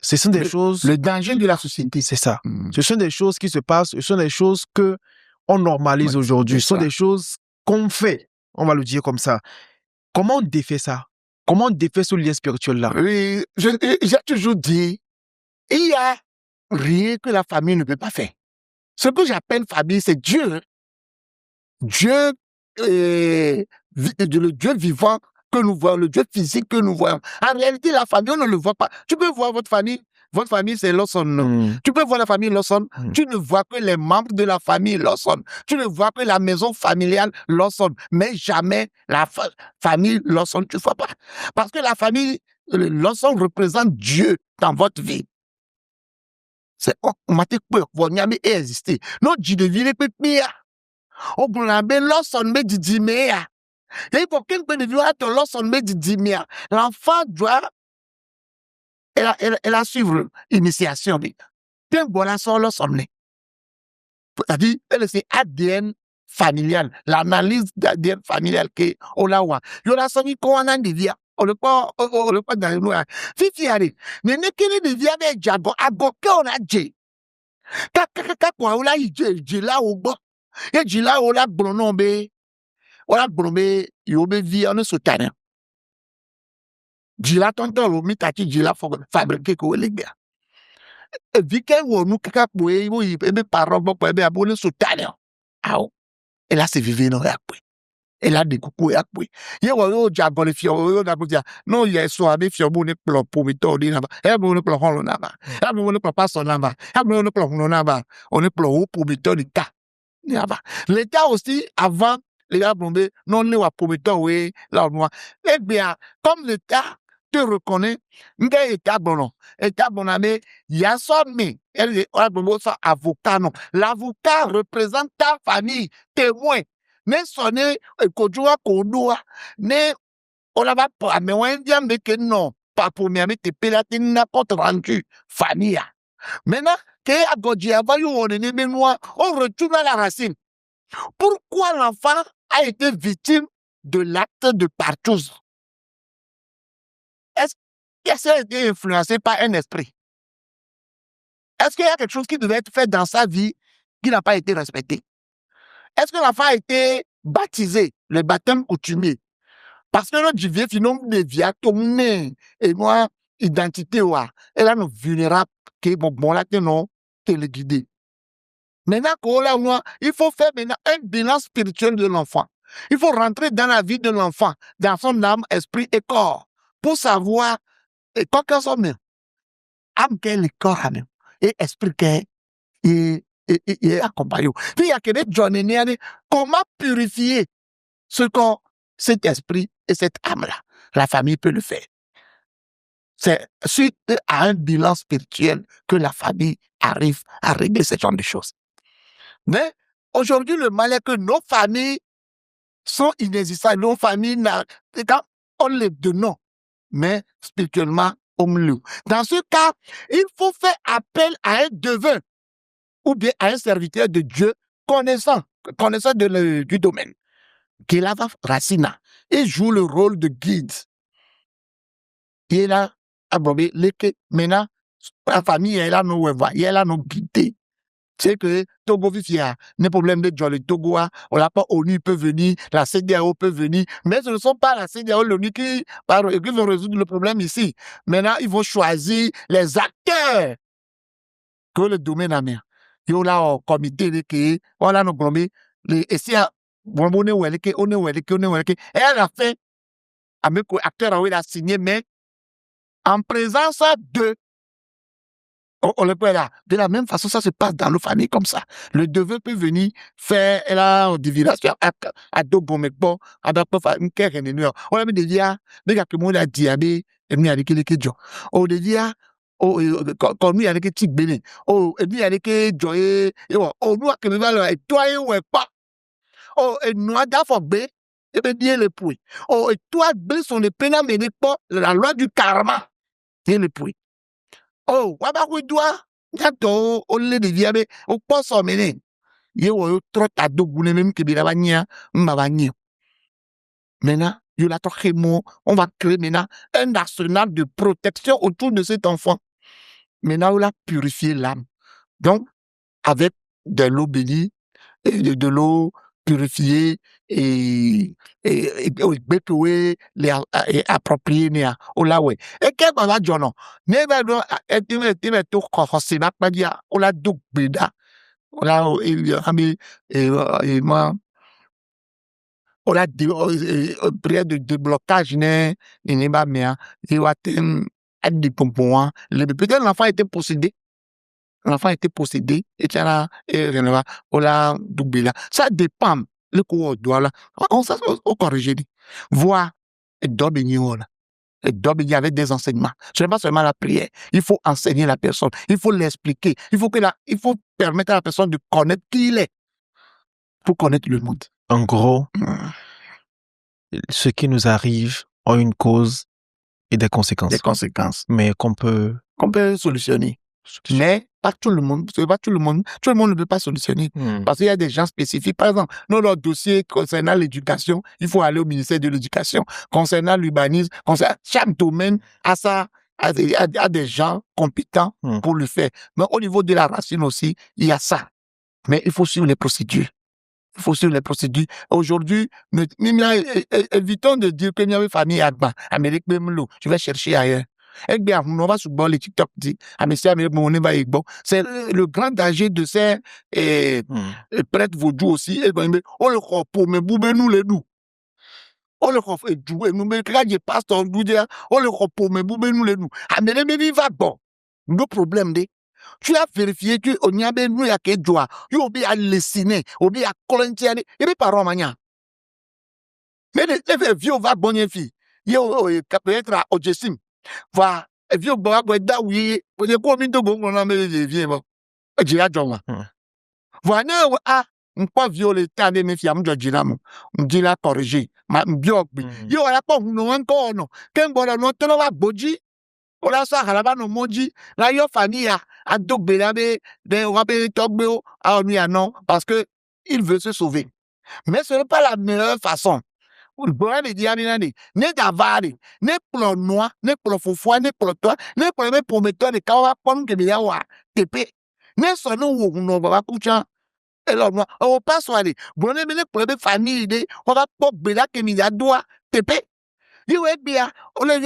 S2: Ce sont des choses.
S3: Le danger de la société.
S2: C'est ça. Ce sont des choses qui se passent. Ce sont des choses que on normalise aujourd'hui. Ce sont des choses qu'on fait. On va le dire comme ça. Comment on défait ça? Comment on défait ce lien spirituel-là?
S3: Oui, j'ai toujours dit, il y a rien que la famille ne peut pas faire. Ce que j'appelle famille, c'est Dieu. Dieu, le Dieu vivant que nous voyons, le Dieu physique que nous voyons. En réalité, la famille, on ne le voit pas. Tu peux voir votre famille, c'est Lawson. Tu peux voir la famille Lawson. Tu ne vois que les membres de la famille Lawson. Tu ne vois que la maison familiale Lawson. Mais jamais la famille Lawson, tu ne vois pas. Parce que la famille Lawson représente Dieu dans votre vie. C'est on m'a dit peur, vous n'avez pas existé. Non, Dieu devient pépé. On a bien Lawson, mais Didi Mea. Il faut qu'un peu de vivre ton Lawson, mais Didi Mea. L'enfant doit elle a suivre l'initiation. Bien, voilà, ça, c'est-à-dire, elle, c'est ADN familial, l'analyse d'ADN familial que, on l'a ouah. Il y a ça, qu'on a des vies, on le pas dans le noir. Fifi, allez, mais n'est qu'il des vies avec Jago, à Goké, on a Djé. Quoi, on a Djé là, au bas. Et Djé là, on a Bronombe, il y a vie, on est sous terrain. Jila tonton lo mi tati jila fabriquer ko les gars e vike wo nu kaka po e wo ebe parent bo ebe abone so talent awo et là c'est vivre no yakwe et là de kuku yakwe ye wo yo jagon le fio yo da dia no ye so abi fio bo ne plan po mi to di na ba e bo ne plan hon na ba e bo ne plan passo na ba e bo ne plan na ba on ne plan o po mi to di ta ni ba l'État aussi avant les gars bombés non le wa po mi to we là moi et bien comme l'État te reconnais, nga état bon, mais il y a ça, mais elle avocat, non. L'avocat représente ta famille, témoin. Mais sonné, kodjoua, kodoua, mais on la va pas, mais on dit, mais que non, pas pour me mettre pélaté n'importe rendu, famille. Maintenant, que à Godji, avant, on est mémoire, on retourne à la racine. Pourquoi l'enfant a été victime de l'acte de partouze? qu'est-ce qui a été influencé par un esprit? Est-ce qu'il y a quelque chose qui devait être fait dans sa vie qui n'a pas été respecté? Est-ce que l'enfant a été baptisé, le baptême coutumier? Parce que notre vieux phénomène de vie a tourné, et moi, identité, et là, nous vulnérables, que bon, là, non, téléguidé. Maintenant, il faut faire maintenant un bilan spirituel de l'enfant. Il faut rentrer dans la vie de l'enfant, dans son âme, esprit et corps, pour savoir, et quand qu'on soit même, âme quel est corps, et esprit quel est accompagné. Puis il y a que des journées, comment purifier ce corps, cet esprit et cette âme-là. La famille peut le faire. C'est suite à un bilan spirituel que la famille arrive à régler ce genre de choses. Mais aujourd'hui, le mal est que nos familles sont inexistantes. Nos familles, on les donne, mais spirituellement, on loue. Dans ce cas, il faut faire appel à un devin ou bien à un serviteur de Dieu connaissant du domaine. Kelava Racina, il joue le rôle de guide. Il est là, maintenant, la famille est là, nous il est là, nous guider. C'est que Togo vivia, les problèmes de Jolly Togo, on l'a pas ONU peut venir, la CDAO peut venir, mais ce ne sont pas la CDAO, l'ONU qui vont résoudre le problème ici. Maintenant, ils vont choisir les acteurs que le domaine a mis. Il y a là, au comité, voilà, nos problèmes, et si on est où elle est, et à la fin, avec acteur, il a signé, mais en présence de on le peut là. De la même façon, ça se passe dans nos familles comme ça. Le devin peut venir faire la divination à deux bons mecs bon, à deux fois une kère et une heure. On a mis des dia, mais que moi la diabé, et nous avec les kéjo. On des dia, quand nous avec les tic bénin. Oh, et nous avec les joyeux, et on nous que nous allons et toi et ouais pas. Oh, et nous a d'affaire bé, et bien le puits. Oh, et toi bé sont les pénales mais pas la loi du karma. Et le puits. Oh, wabakudwa, nyato, ole de viabe, o poso mene. Ye wo trot à dogoune même que bila banya, mbabanya. Maintenant, yo la tochemo, on va créer maintenant un arsenal de protection autour de cet enfant. Maintenant, on l'a purifié l'âme. Donc, avec de l'eau bénie, et de l'eau purifiée et approprié o la we e ke baba jono ne ba do e to ko se ba pa dia o la do gbeda o la moi o la prière de déblocage ne ba mea et wa tem a di pompon le peut-être l'enfant était possédé. L'enfant était possédé, et tu as là, ça dépend. Le coup, doit là, on corrige. Voir, et il avec des enseignements. Ce n'est pas seulement la prière. Il faut enseigner la personne. Il faut l'expliquer. Il faut permettre à la personne de connaître qui il est. Pour connaître le monde.
S2: En gros, ce qui nous arrive a une cause et des conséquences.
S3: Des conséquences.
S2: Mais qu'on peut
S3: solutionner. Mais pas tout le monde, tout le monde ne peut pas solutionner. Parce qu'il y a des gens spécifiques. Par exemple, dans notre dossier concernant l'éducation, il faut aller au ministère de l'Éducation. Concernant l'urbanisme, chaque domaine a des gens compétents pour le faire. Mais au niveau de la racine aussi, il y a ça. Mais il faut suivre les procédures. Aujourd'hui, évitons de dire que nous famille Agba, Amérique même je vais chercher ailleurs. On va sur les TikTok dit, c'est le grand danger de ces prêtres vaudous aussi. On le croit pour me bouber nous les nous. On le croit et jouer nous mais quand je passe on le croit pour me bouber nous les nous. Amérique même va bon. Nos problèmes tu as vérifié que on y a ben nous y a que joie. You obi a lessiner, obi a colontianer et puis parents mania. Mais les vieux va bonne fille. Yo peut-être à Ojesim. Va vieux bois da oui, pour dire quoi minto bon on a mais vieux bon. J'ai adjoint. Voilà on pas violer tant de mes filles am jojina mo. On dit la corriger. Ma bio yo la pas non encore non. Quand bon non te va boji. On a ça à la base, on dit, là, your famille a donc bénabé, on va payer Togbeo, non, parce que il veut se sauver. Mais ce n'est pas la meilleure façon. Boya de dia ni ne davari, ne plo noa, ne plo fofua, ne plo toi, ne plo me prometteur de kawa pon ke biya wa tepe. Ne so no wo no baba kucha. Alors moi, on passe aller. Bon, ne plo be famille de, on va pop bela ke mi ya doa tepe. Yo e bia, ole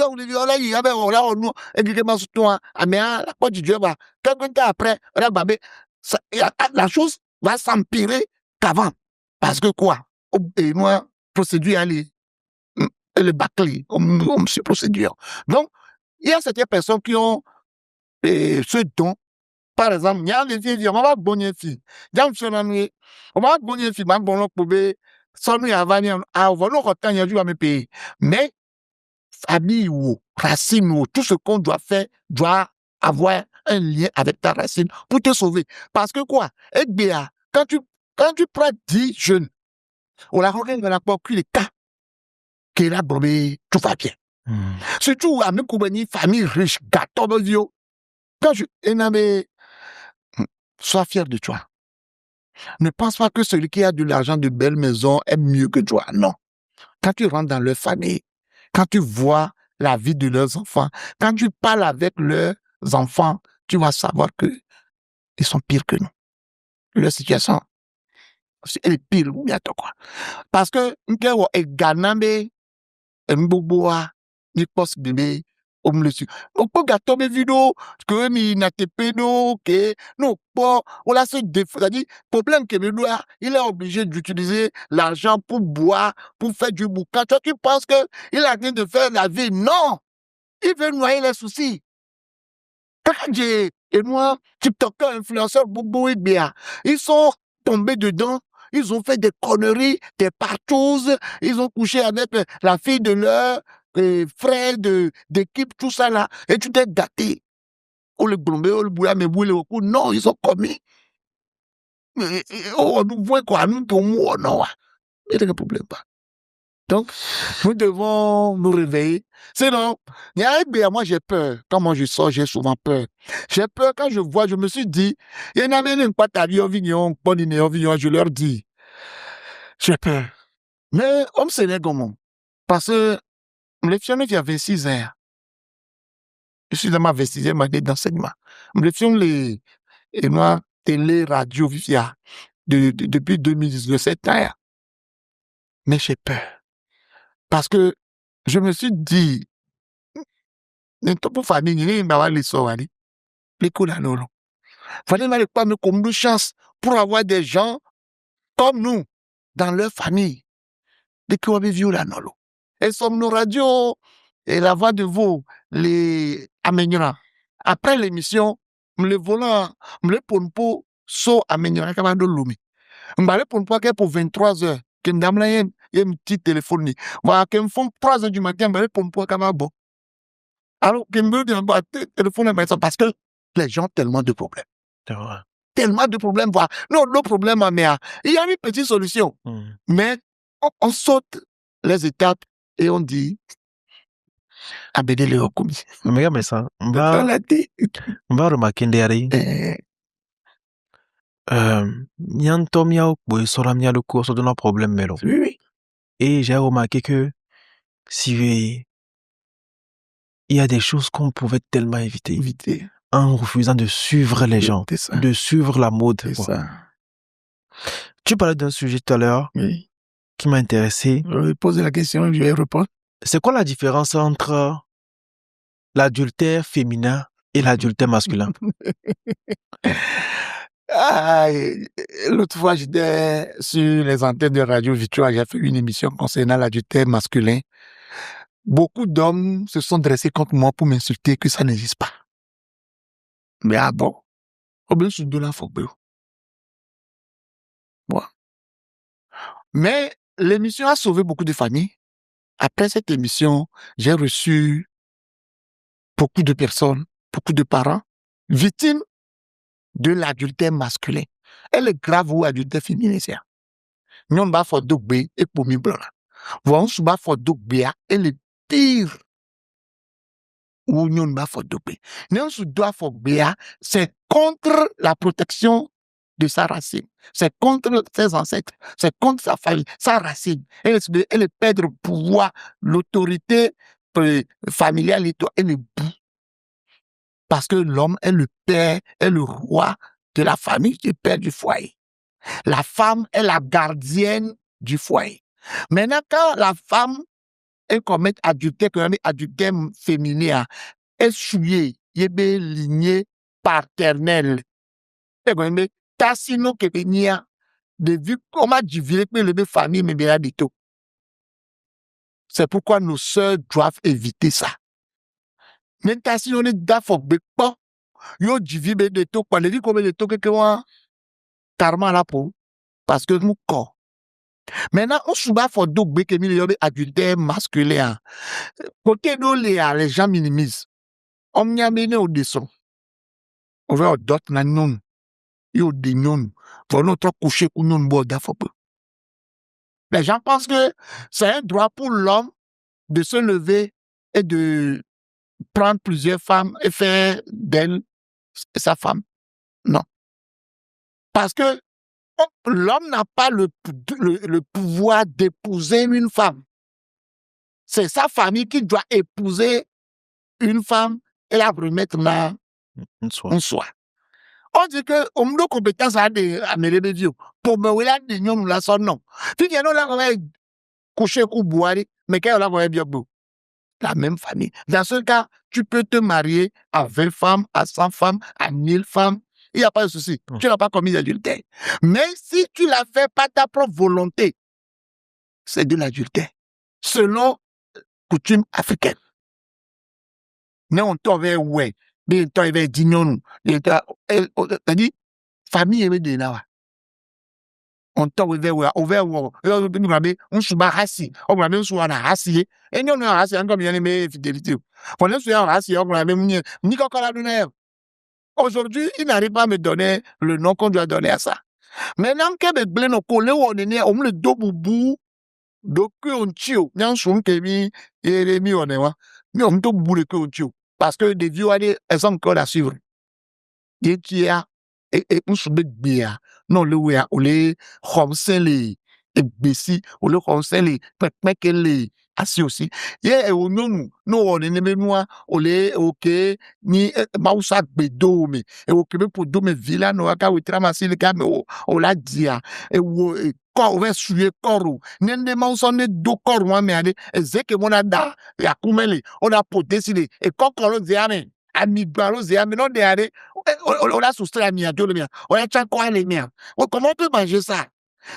S3: yi abe ola onu e gege masuto a me a la po Dieu ba. Quelques temps après, la chose va s'empirer qu'avant. Parce que quoi? Et moi, procédure aller le bâcler, comme sur procédure. Donc, il y a certaines personnes qui ont ce don. Par exemple, il y a des filles, on va bonner fille. On va bonner fille, on va bonner pour sans nous avoir à voler autant il y a du à me payer. Mais, famille ou racine ou tout ce qu'on doit faire doit avoir un lien avec ta racine pour te sauver. Parce que quoi? Eh bien, quand tu prends 10 jeunes, on la regarde dans la porte, les cas, qui est là, tout va bien. Surtout, à mes compagnies, famille riche, gâteau, quand sois fier de toi. Ne pense pas que celui qui a de l'argent de belles maisons est mieux que toi. Non. Quand tu rentres dans leur famille, quand tu vois la vie de leurs enfants, quand tu parles avec leurs enfants, tu vas savoir que ils sont pires que nous. Leur situation, elle est pire, quoi. Parce que, ni post bébé, on peut gâteau mes vidéos, que mi na te pédo, que, non, bon, on l'a ce défaut, c'est-à-dire, problème que il est obligé d'utiliser l'argent pour boire, pour faire du boucan. Toi, tu penses que il a rien de faire la vie? Non! Il veut noyer les soucis. Et moi, TikTokers, influenceurs, bobo et bien, ils sont tombés dedans. Ils ont fait des conneries, des partous, ils ont couché avec la fille de leur frère d'équipe, tout ça là, et tu t'es gâté. Oh le blombe, oh le bouya, mais boule, non, ils ont commis. Oh, nous voyons quoi, nous, non, il n'y a pas de problème pas. Donc, nous devons nous réveiller. Sinon, moi j'ai peur. Quand moi je sors, j'ai souvent peur. J'ai peur quand je vois, je me suis dit, il y en a même pas ta vie, je leur dis, j'ai peur. Mais, on se n'est comment? Parce que, les filles, il y a 26 ans. Je suis dans ma 26e année d'enseignement. Les filles, et moi, télé, radio, via, depuis 2017 ans. Mais j'ai peur. Parce que je me suis dit, pour famille, il va les soirs, les coups là, non. Fallait pas me comme de chance pour avoir des gens comme nous dans leur famille. Les coups vieux là, non. Et sommes nos radios et la voix de vous, les améliorants. Après l'émission, me volant, me pour so améliorant comme de l'oumi. Me pour 23 heures. Que m'dame là, il y a un petit téléphone. Voilà, que me font 3 heures du matin, me pour comme bon. Alors, que me dit, téléphone, parce que les gens ont tellement de problèmes. Tellement de problèmes. Voilà. Non, le problème, mais il y a une petite solution. Mais on saute les étapes et on dit, abédé le commis.
S2: Mais ça, on va remarquer derrière. Nyanto miao boy sora mia le cours de nos problèmes mélo.
S3: Oui.
S2: Et j'ai remarqué que si il y a des choses qu'on pouvait tellement éviter en refusant de suivre les gens, de suivre la mode.
S3: C'est ça.
S2: Tu parlais d'un sujet tout à l'heure qui m'a intéressé.
S3: Je vais poser la question, je vais répondre.
S2: C'est quoi la différence entre l'adultère féminin et l'adultère masculin?
S3: L'autre fois, j'étais sur les antennes de Radio Victoire, j'ai fait une émission concernant l'adultère masculin. Beaucoup d'hommes se sont dressés contre moi pour m'insulter que ça n'existe pas. Mais bon, bien sûr, de la phobie. Bon. Mais l'émission a sauvé beaucoup de familles. Après cette émission, j'ai reçu beaucoup de personnes, beaucoup de parents, victimes de l'adultère masculin. Elle est grave ou adultère féminin, c'est. Nous va faire d'obé et pour mi blanc. Vous va faire d'obé et le pire. Ou nous va faire d'obé. Nous doit faire d'obé, c'est contre la protection de sa racine. C'est contre ses ancêtres. C'est contre sa famille, sa racine. Elle perd le pouvoir, l'autorité familiale et tout. Elle est bout. Parce que l'homme est le père, est le roi de la famille, le père du foyer. La femme est la gardienne du foyer. Maintenant, quand la femme elle commet adultère, adultère féminin, elle suit, il y a lignée paternelle. Et tassino que venia, de vu comment diviser le famille, mais bien du tout. C'est pourquoi nos sœurs doivent éviter ça. Même tassino ne d'affaire pas, yo diviser de tout, quand les dit combien de tout que moi, karma là pour, parce que nous corps. Maintenant, on souba faut donc que milieu adultère masculin. Côté nous les gens minimisent. On m'y a mené au dessin. On va au dot na non. Yo de non. Faut notre coucher ou non boire d'affaire. Les gens pensent que c'est un droit pour l'homme de se lever et de prendre plusieurs femmes et faire d'elle sa femme. Non. Parce que l'homme n'a pas le pouvoir d'épouser une femme. C'est sa famille qui doit épouser une femme et la remettre là en soi. On dit que on me compétence à mêler des dieux. Pour me voir des gens là son nom. Puis il y a là on va coucher ou boire, mais quand on va bien beau. La même famille. Dans ce cas, tu peux te marier à 20 femmes, à 100 femmes, à 1000 femmes. Il n'y a pas de souci. Tu n'as pas commis l'adultère. Mais si tu l'as fait par ta propre volonté, c'est de l'adultère. Selon coutume africaine. Mais on t'en va ouais. Mais on t'en va dire non. C'est-à-dire, famille est de là. On t'en va ouais. On va ouais. On se bat rassis. On va même se voir rassis. Et nous, on a rassis encore bien aimé fidélité. On est sur rassis. On va même ni encore la donner. Aujourd'hui, il n'arrive pas à me donner le nom qu'on doit donner à ça. Maintenant, quand me blé no collé on me le doboubou. Donc, on tue. N'en sont que mi et mi on est wa. Mais on te boule que on tue. Parce que des vieux elles sont encore à suivre. Et qui a et on se met bien. Non le ouais on les homsen les et bessi on le homsen les pek les assis aussi. Et on nous on est même moi on les OK ni mausa bedo mais et OK pour do me villa no aka we tramasser le cam on l'a dit et quand on va suer corps nende mausa ne do corps moi mais allez ezeke mon ada ya kumeli on a pour décider et quand on dit amen amigalo zé mais non de on a soustrait à le mien. On a tient quoi les miens. Comment on peut manger ça?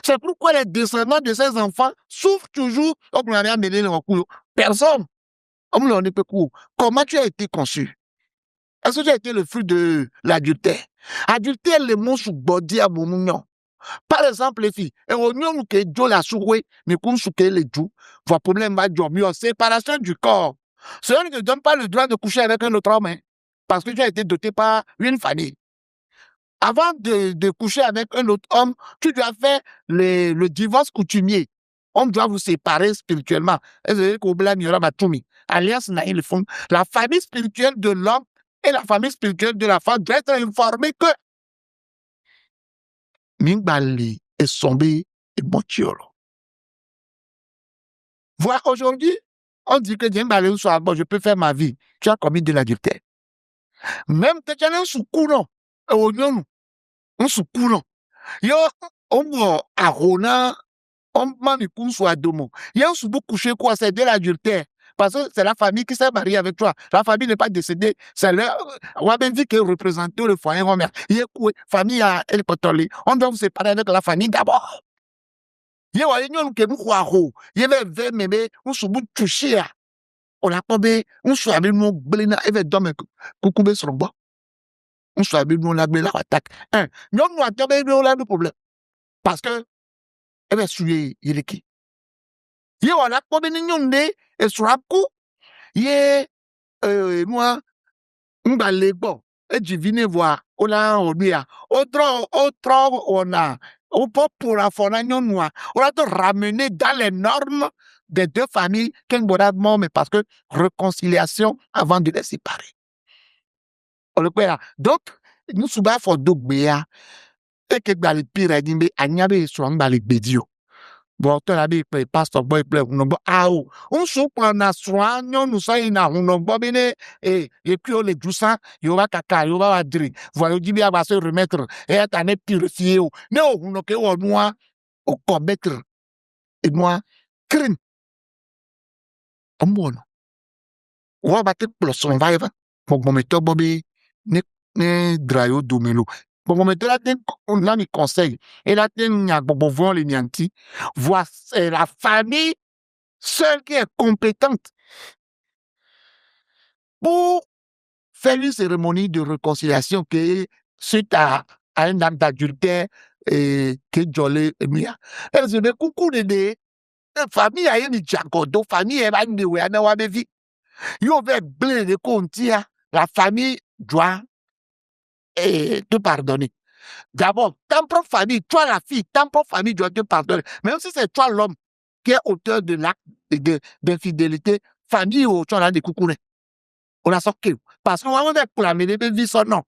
S3: C'est pourquoi les descendants de ces enfants souffrent toujours. On a amené le coup. Personne. On l'a dit comment tu as été conçu? Est-ce que tu as été le fruit de l'adultère? Adultère, les mots sous body à mon nom. Par exemple, les filles, et on nous que Dieu l'a souroué, mais comme sous les joues, votre problème va dormir. Séparation du corps. Cela ne te donne pas le droit de coucher avec un autre homme. Parce que tu as été doté par une famille. Avant de coucher avec un autre homme, tu dois faire le divorce coutumier. On doit vous séparer spirituellement. Alliance n'a le fond. La famille spirituelle de l'homme et la famille spirituelle de la femme doivent être informées que Mingbali est sombé et Motiolo. Voilà, aujourd'hui, on dit que Mingbali soit bon, je peux faire ma vie. Tu as commis de l'adultère. Même tu as un sous-courant. Un sous-courant. Yo, on a Rona, on m'a mis soit domo. Il y a un sous couché quoi, c'est de l'adultère. Parce que c'est la famille qui s'est mariée avec toi. La famille n'est pas décédée. C'est leur, on a bien dit qu'elle représentait le foyer mère. Il y a quoi, famille à elle potolé. On doit vous séparer avec la famille d'abord. Il y a une qui est beaucoup il y avait 20 mémés, on se bout touché. On a pas bien, on se avec mon blina, et dormir coucou sur le bois. On se avec nous la blina attaque. Non, nous avons là le problème. Parce que, elle va suivre, il est qui? Il y a la combinaison de, et sur un coup, il y a, moi, on va aller bon, et je viens voir, on a, autre, on a, on peut pour la fondation noire, on a te ramener dans les normes des deux familles, qu'un bon mais parce que réconciliation avant de les séparer. On le fait là. Donc, nous sommes pas for Et que dans le pire, il dit, il y a des soins dans les bédio. Bon, tu as dit, pasteur, boy, play, ah, on se prend un soin, nous sommes on bobine, et puis on les doucins, il y aura caca, il y aura dire, voilà, il va se remettre, et être un purifié, non, on a que on doit, au commettre, et moi, crime. Bon, on va te plus on va y va, pour me mettre bobby, ne drayo domelo. Bon, me là, on a mis conseil. Et là, bon, voir les nianti. Voici la famille seule qui est compétente pour faire une cérémonie de réconciliation qui suite à un acte d'adultère et que Jolé et Mia. Elle se dit, coucou, de famille a une jagodo, famille est une de Wéana Wabevi. Yo vais blé de Contia, la famille doit te pardonner. D'abord, ta propre famille, toi la fille, ta propre famille doit te pardonner. Même si c'est toi l'homme qui est auteur de l'acte d'infidélité, famille ou tu as des coucounets. On a sorti. Parce qu'on va clamer des vies son nom.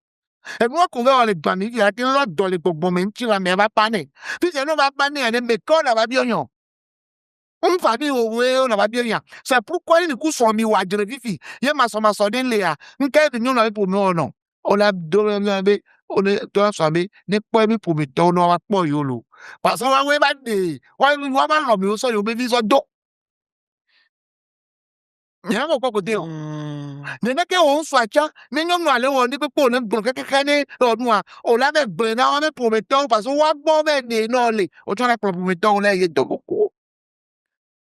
S3: Et moi, qu'on va aller gagner, il y a quelqu'un dans les moments qui va me paner. Puis, si on va paner, on va qu'on va bien. On famille, on va bien. C'est pourquoi les coups sont mis à dire, vifi. Il y a ma somme Léa. Nous, qu'est-ce que nous avons pour nous, non? On a donné, on est dans la famille, n'est pas mis pour me donner un point yolo. Parce qu'on va dire, on va l'homme, on va le visa d'eau. Il y a encore côté. Ne n'est qu'on soit tiens, mais nous allons on dit que pour nous, pour quelqu'un on l'a même bien, on a promettant parce qu'on va bon, mais non, les, on a promettant, on a eu de beaucoup.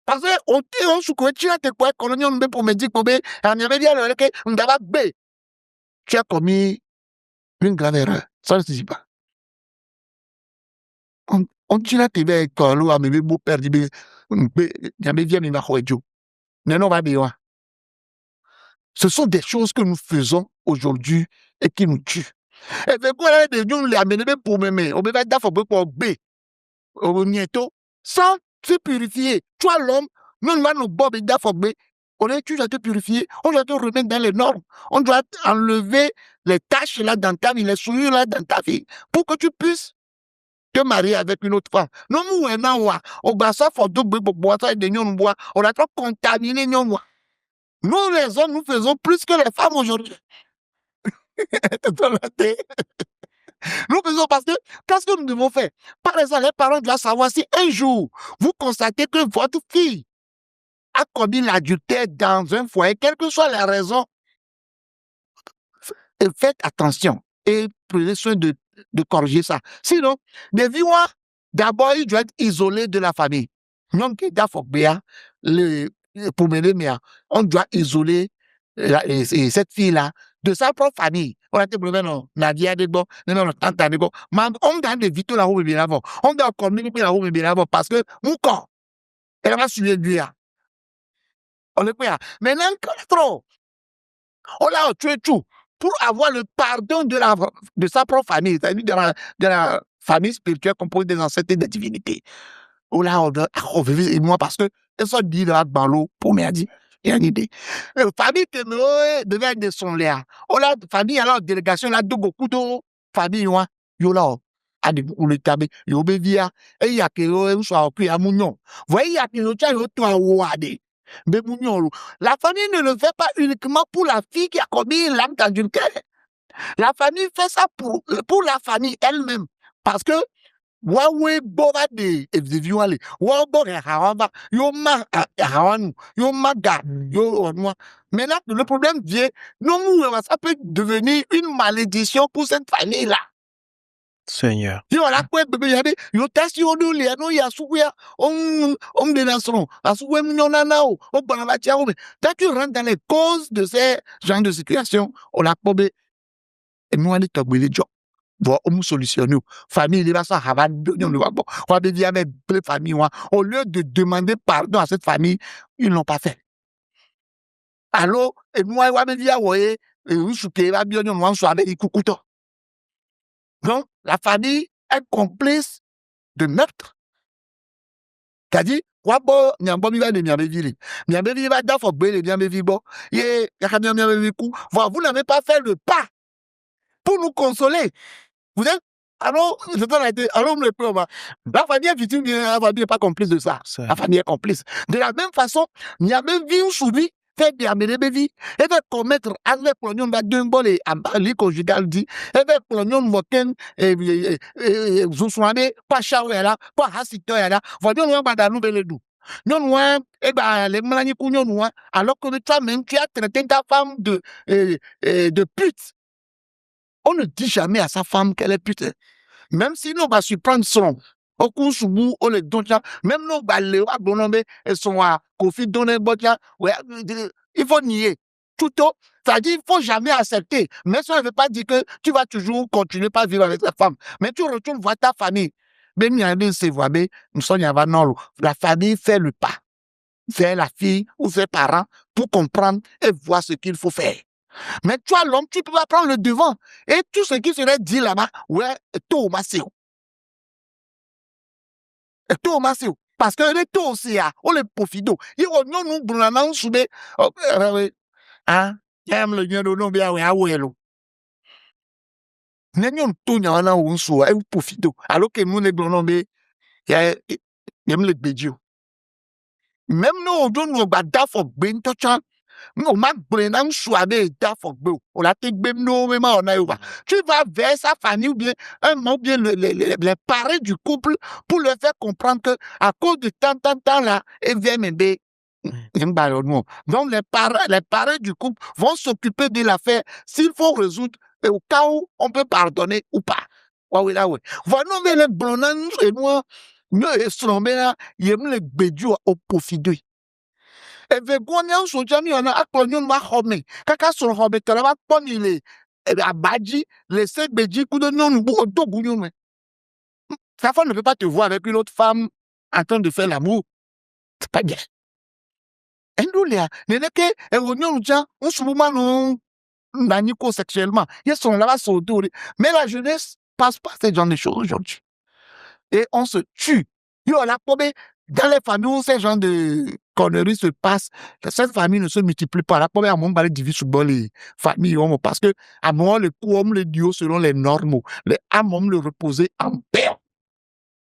S3: Parce que on dit, on se croit, tu as tes quoi, qu'on a mis pour me dire qu'on avait dit à l'heure que on d'abord B. Tu as commis une grave erreur. Ça ne se dit pas. On dit là, tu es quand l'eau a mis beau père, il y a mes vieux, mais ma chouette. Non, va bien. Ce sont des choses que nous faisons aujourd'hui et qui nous tuent. Et bien, quoi, là, nous les amener pour m'aimer. On peut pas d'affaire pour B. Au nieto, sans se purifier. Toi, l'homme, nous, nous, bob et d'affaire B. Tu dois te purifier. On doit te remettre dans les normes. On doit enlever les taches là dans ta vie, les souillures là dans ta vie, pour que tu puisses te marier avec une autre femme. Non, nous, on va ça, faut double pour boire ça et de nous boire. On a trop contaminé nous. Nous, les hommes, nous faisons plus que les femmes aujourd'hui. Nous faisons parce que, qu'est-ce que nous devons faire? Par exemple, les parents doivent savoir si un jour, vous constatez que votre fille a commis l'adultère dans un foyer, quelle que soit la raison, faites attention et prenez soin de corriger ça. Sinon, les viewers, d'abord, ils doivent être isolés de la famille. Donc, pour mener, on doit isoler cette fille-là de sa propre famille. On a été non, Nadia de bon, non, tante de bon. On doit éviter la roue bien avant. On doit communiquer la roue bien avant parce que mon corps, elle va suivre lui. On le fait. Maintenant, trop. On l'a tué tout pour avoir le pardon de sa propre famille, c'est-à-dire de la famille spirituelle composée des ancêtres et des divinités. On l'a et moi parce que ils sont dit là dans l'eau pour me dire. Il y a une idée. Famille que nous devait être de son lait. On a famille alors délégation là de beaucoup de familles yo là a de beaucoup le tabé yo be via et il y a que yo soit puis à mounion. Voyez il y a que yo t'a yo toi wade. Be mounion. La famille ne le fait pas uniquement pour la fille qui a commis l'acte d'adultère. La famille fait ça pour la famille elle-même parce que Wawe bora de eviviwale wa bora hawaba yo ma hawanu yo maga yo moi. Maintenant le problème vient non ça peut devenir une malédiction pour cette famille là.
S2: Seigneur.
S3: Yo la quoi bébé yabe yo test yo do le no ya suya on de nason asuwe minonana o bana tia o quand tu rentres dans les causes de ces genre de situation on la pobe et nous on est togbele job. Bon, on solutionne. Famille, il va ça, on va dire avec les familles, au lieu de demander pardon à cette famille, ils l'ont pas fait. Alors, et moi, on va dire, ouais, va bien, on va soit avec les coucoutos. Donc, la famille est complice de meurtre. C'est-à-dire, quoi bon, n'y a pas de miabe va d'affaire, vous n'avez pas fait le pas pour nous consoler. Vous êtes Alors, alors, la famille est victime, la famille n'est pas complice de ça. La famille est complice. De la même façon, il y a même vie ou soubi, fait bien, mais les vie, et va commettre, avec l'oignon, va d'un bol et à l'île conjugale dit, et va l'oignon, moken, et vous soignez, pas chaoué là, pas hassito là, voyons, on va dans nous, les doux. Non, eh ben, les malanies qu'on alors que toi-même, tu as traité ta femme de pute. On ne dit jamais à sa femme qu'elle est pute. Même si nous va surprendre son, au coup soubou, on les donne, même nous va les abonner, elles sont à Kofi donner, ouais, il faut nier. Tout au, c'est-à-dire, il faut jamais accepter. Mais ça ne veut pas dire que tu vas toujours continuer à vivre avec ta femme. Mais tu retournes voir ta famille. Mais la famille fait le pas vers la fille ou ses parents pour comprendre et voir ce qu'il faut faire. Mais toi, l'homme, tu peux pas prendre le devant. Et tout ce qui serait dit là-bas, ouais, tout massio. Tout massio. Parce que les taux aussi, on les profite. Ils ont nous brûlons sous des. Hein? J'aime le nom de bien, ouais, ouais, l'eau. Nous tout n'y en a un sou, et vous profitez. Alors que nous, les brûlons, mais il y a le bédio. Même nous, on donne nos badaf au bintochan. Non, ma brenam soabe dafogbe. On la tek bem no même on a eu. Tu vas vers sa famille ou bien les parents du couple pour leur faire comprendre que à cause de tant là, et vient m'aider. Donc les parents du couple vont s'occuper de l'affaire s'il faut résoudre et au cas où on peut pardonner ou pas. Ouais, là, ouais. Voilà, mais les bronans et moi, nous, là, il y a les bédios au profit d'eux. Evegonian sojani on a akponion ma home. Kaka sur home teraba poni le abadji, le segbeji koudonon ou dogounion. Ta femme ne peut pas te voir avec une autre femme en train de faire l'amour. C'est pas bien. Endoulia, n'est-ce que Evegonion jan, on se mouvement non nanico sexuellement. Ils sont là-bas sur le. Mais la jeunesse passe pas ces genre de choses aujourd'hui. Et on se tue. Yo, la pobe, dans les familles où ces genre de conneries se passent, cette famille ne se multiplie pas. La pobe, à mon balai divise sur les familles, parce que, à moi, le coup, le duo selon les normes, les âmes, le reposer en paix.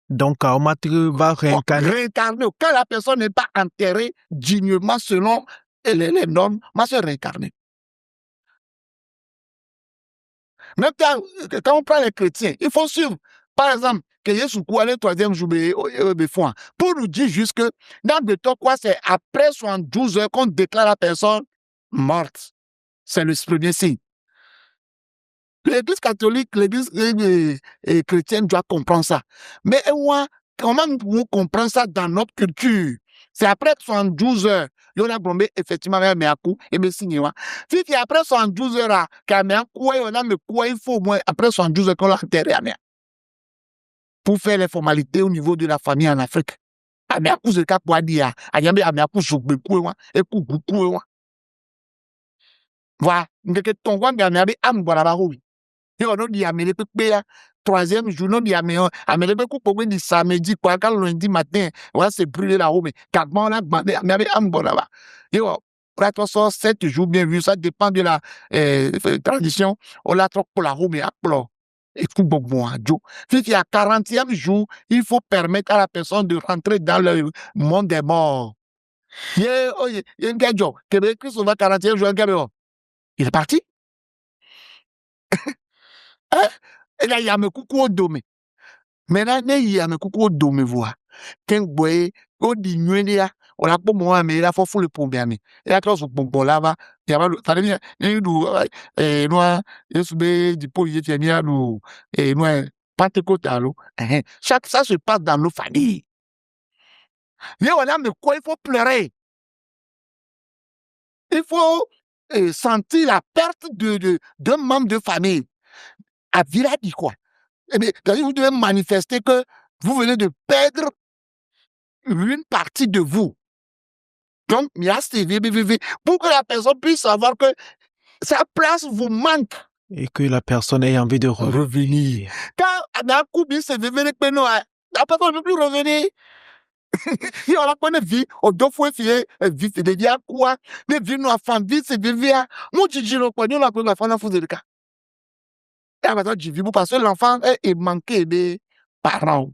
S2: Donc, Aomatri va réincarner.
S3: Réincarner. Quand la personne n'est pas enterrée dignement selon les normes, va se réincarner. Même quand on prend les chrétiens, il faut suivre. Par exemple, que Jésus le troisième jour pour nous dire juste que dans le temps, quoi, c'est après 72 heures qu'on déclare la personne morte. C'est le premier signe. L'église catholique, l'église chrétienne doit comprendre ça. Mais moi, comment nous comprenons ça dans notre culture? C'est après 72 heures. Il y a bombé effectivement mais à coup et me signe. Si après 72 heures, quand on a quoi il faut au moins après 72 heures qu'on l'a enterré pour faire les formalités au niveau de la famille en Afrique. Mais à coup de cas pour dire, à yambe à coup sur beaucoup et pour beaucoup. Voilà, que ton roi bien am voilà oui. Et on dit à me troisième jour non dit à me beaucoup pour dire samedi quoi quand lundi matin voilà c'est brûler la roue mais quand là mais am voilà. Et on 7 jours bien vu ça dépend de la tradition on la trop pour la roue mais applaud. Et tout bon Joe. Si il y a 40e jour, il faut permettre à la personne de rentrer dans le monde des morts. Il y a un gars, Christ va 40e jour, il est parti. Et là, il y a un coucou au domé. Maintenant, il y a un coucou au domé, voir. Quand vous voyez, au diminuer, on a pas moi, mais là, il faut le pomper. Et là, quand on là, il y a pas de bien, et nous, il y a du pot, il y a nous, et nous, Pentecôte, chaque ça se passe dans nos familles. Mais on a, mais quoi, il faut pleurer. Il faut sentir la perte d'un membre de famille. À Villa dit quoi? Mais vous devez manifester que vous venez de perdre une partie de vous. Donc, pour que la personne puisse savoir que sa place vous manque.
S2: Et que la personne ait envie de revenir.
S3: Quand d'un coup, c'est vivre avec nous, la personne ne peut plus revenir. Si on a connu vie, on doit faire vie, c'est déjà quoi? Mais vie, nous, enfants, vie, c'est vivre. Nous, tu dis, nous, la première fois, on a fait le cas. parce que l'enfant est manqué des parents.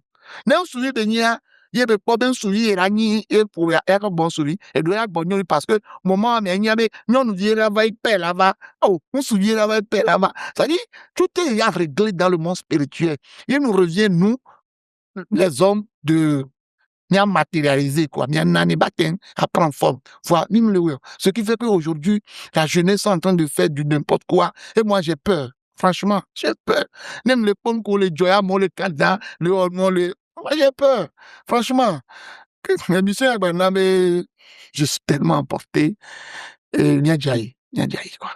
S3: N'est-ce souris de nia, il y a des problèmes souris et rani et pour y avoir bon souris et doit y bon parce que moment mais il y a des non nous dire là va y paix là-bas. Oh, on sourit là va y paix là-bas. Ça dit tout est à régler dans le monde spirituel. Il nous revient nous les hommes de bien matérialisé quoi, bien nani batin à prendre forme. Voilà, ce qui fait qu'aujourd'hui la jeunesse est en train de faire du n'importe quoi et moi j'ai peur. Franchement, j'ai peur. Même les pommes qu'on les joya, moi le canada, moi j'ai peur. Franchement, l'émission mais je suis tellement emporté. Nyadjaï quoi.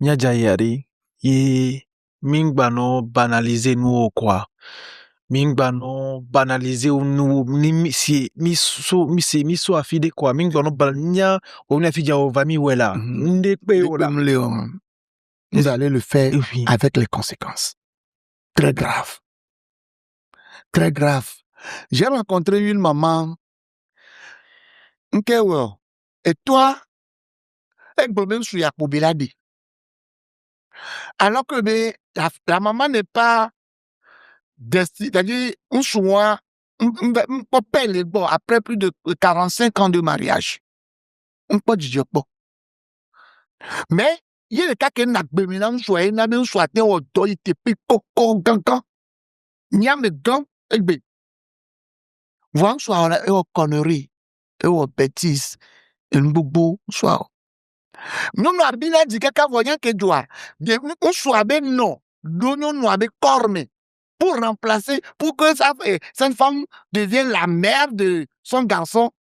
S2: Nyadjaï ari, et mingbano banaliser nous quoi. Mingbano banaliser nous mi so afide quoi. Mingbano bananya ou na fidja o vami wela. Ndekpe ola.
S3: Vous allez le faire avec les conséquences. Très grave. Très grave. J'ai rencontré une maman. Et toi, avec problème sur Yakobiladi. Alors que la maman n'est pas destinée, c'est-à-dire, bon, après plus de 45 ans de mariage. On peut dire bon. Mais, il y a des cas qui n'a pas soit autorité, puis coco, gangan. Il y a mes gants, et bien. Voir soit on connerie, et on bêtise, et un boubou, soit. Nous, nous avons dit que voyant que doit, on soit ben non, nous, nous avons corné pour remplacer, pour que cette femme devienne la mère de son garçon,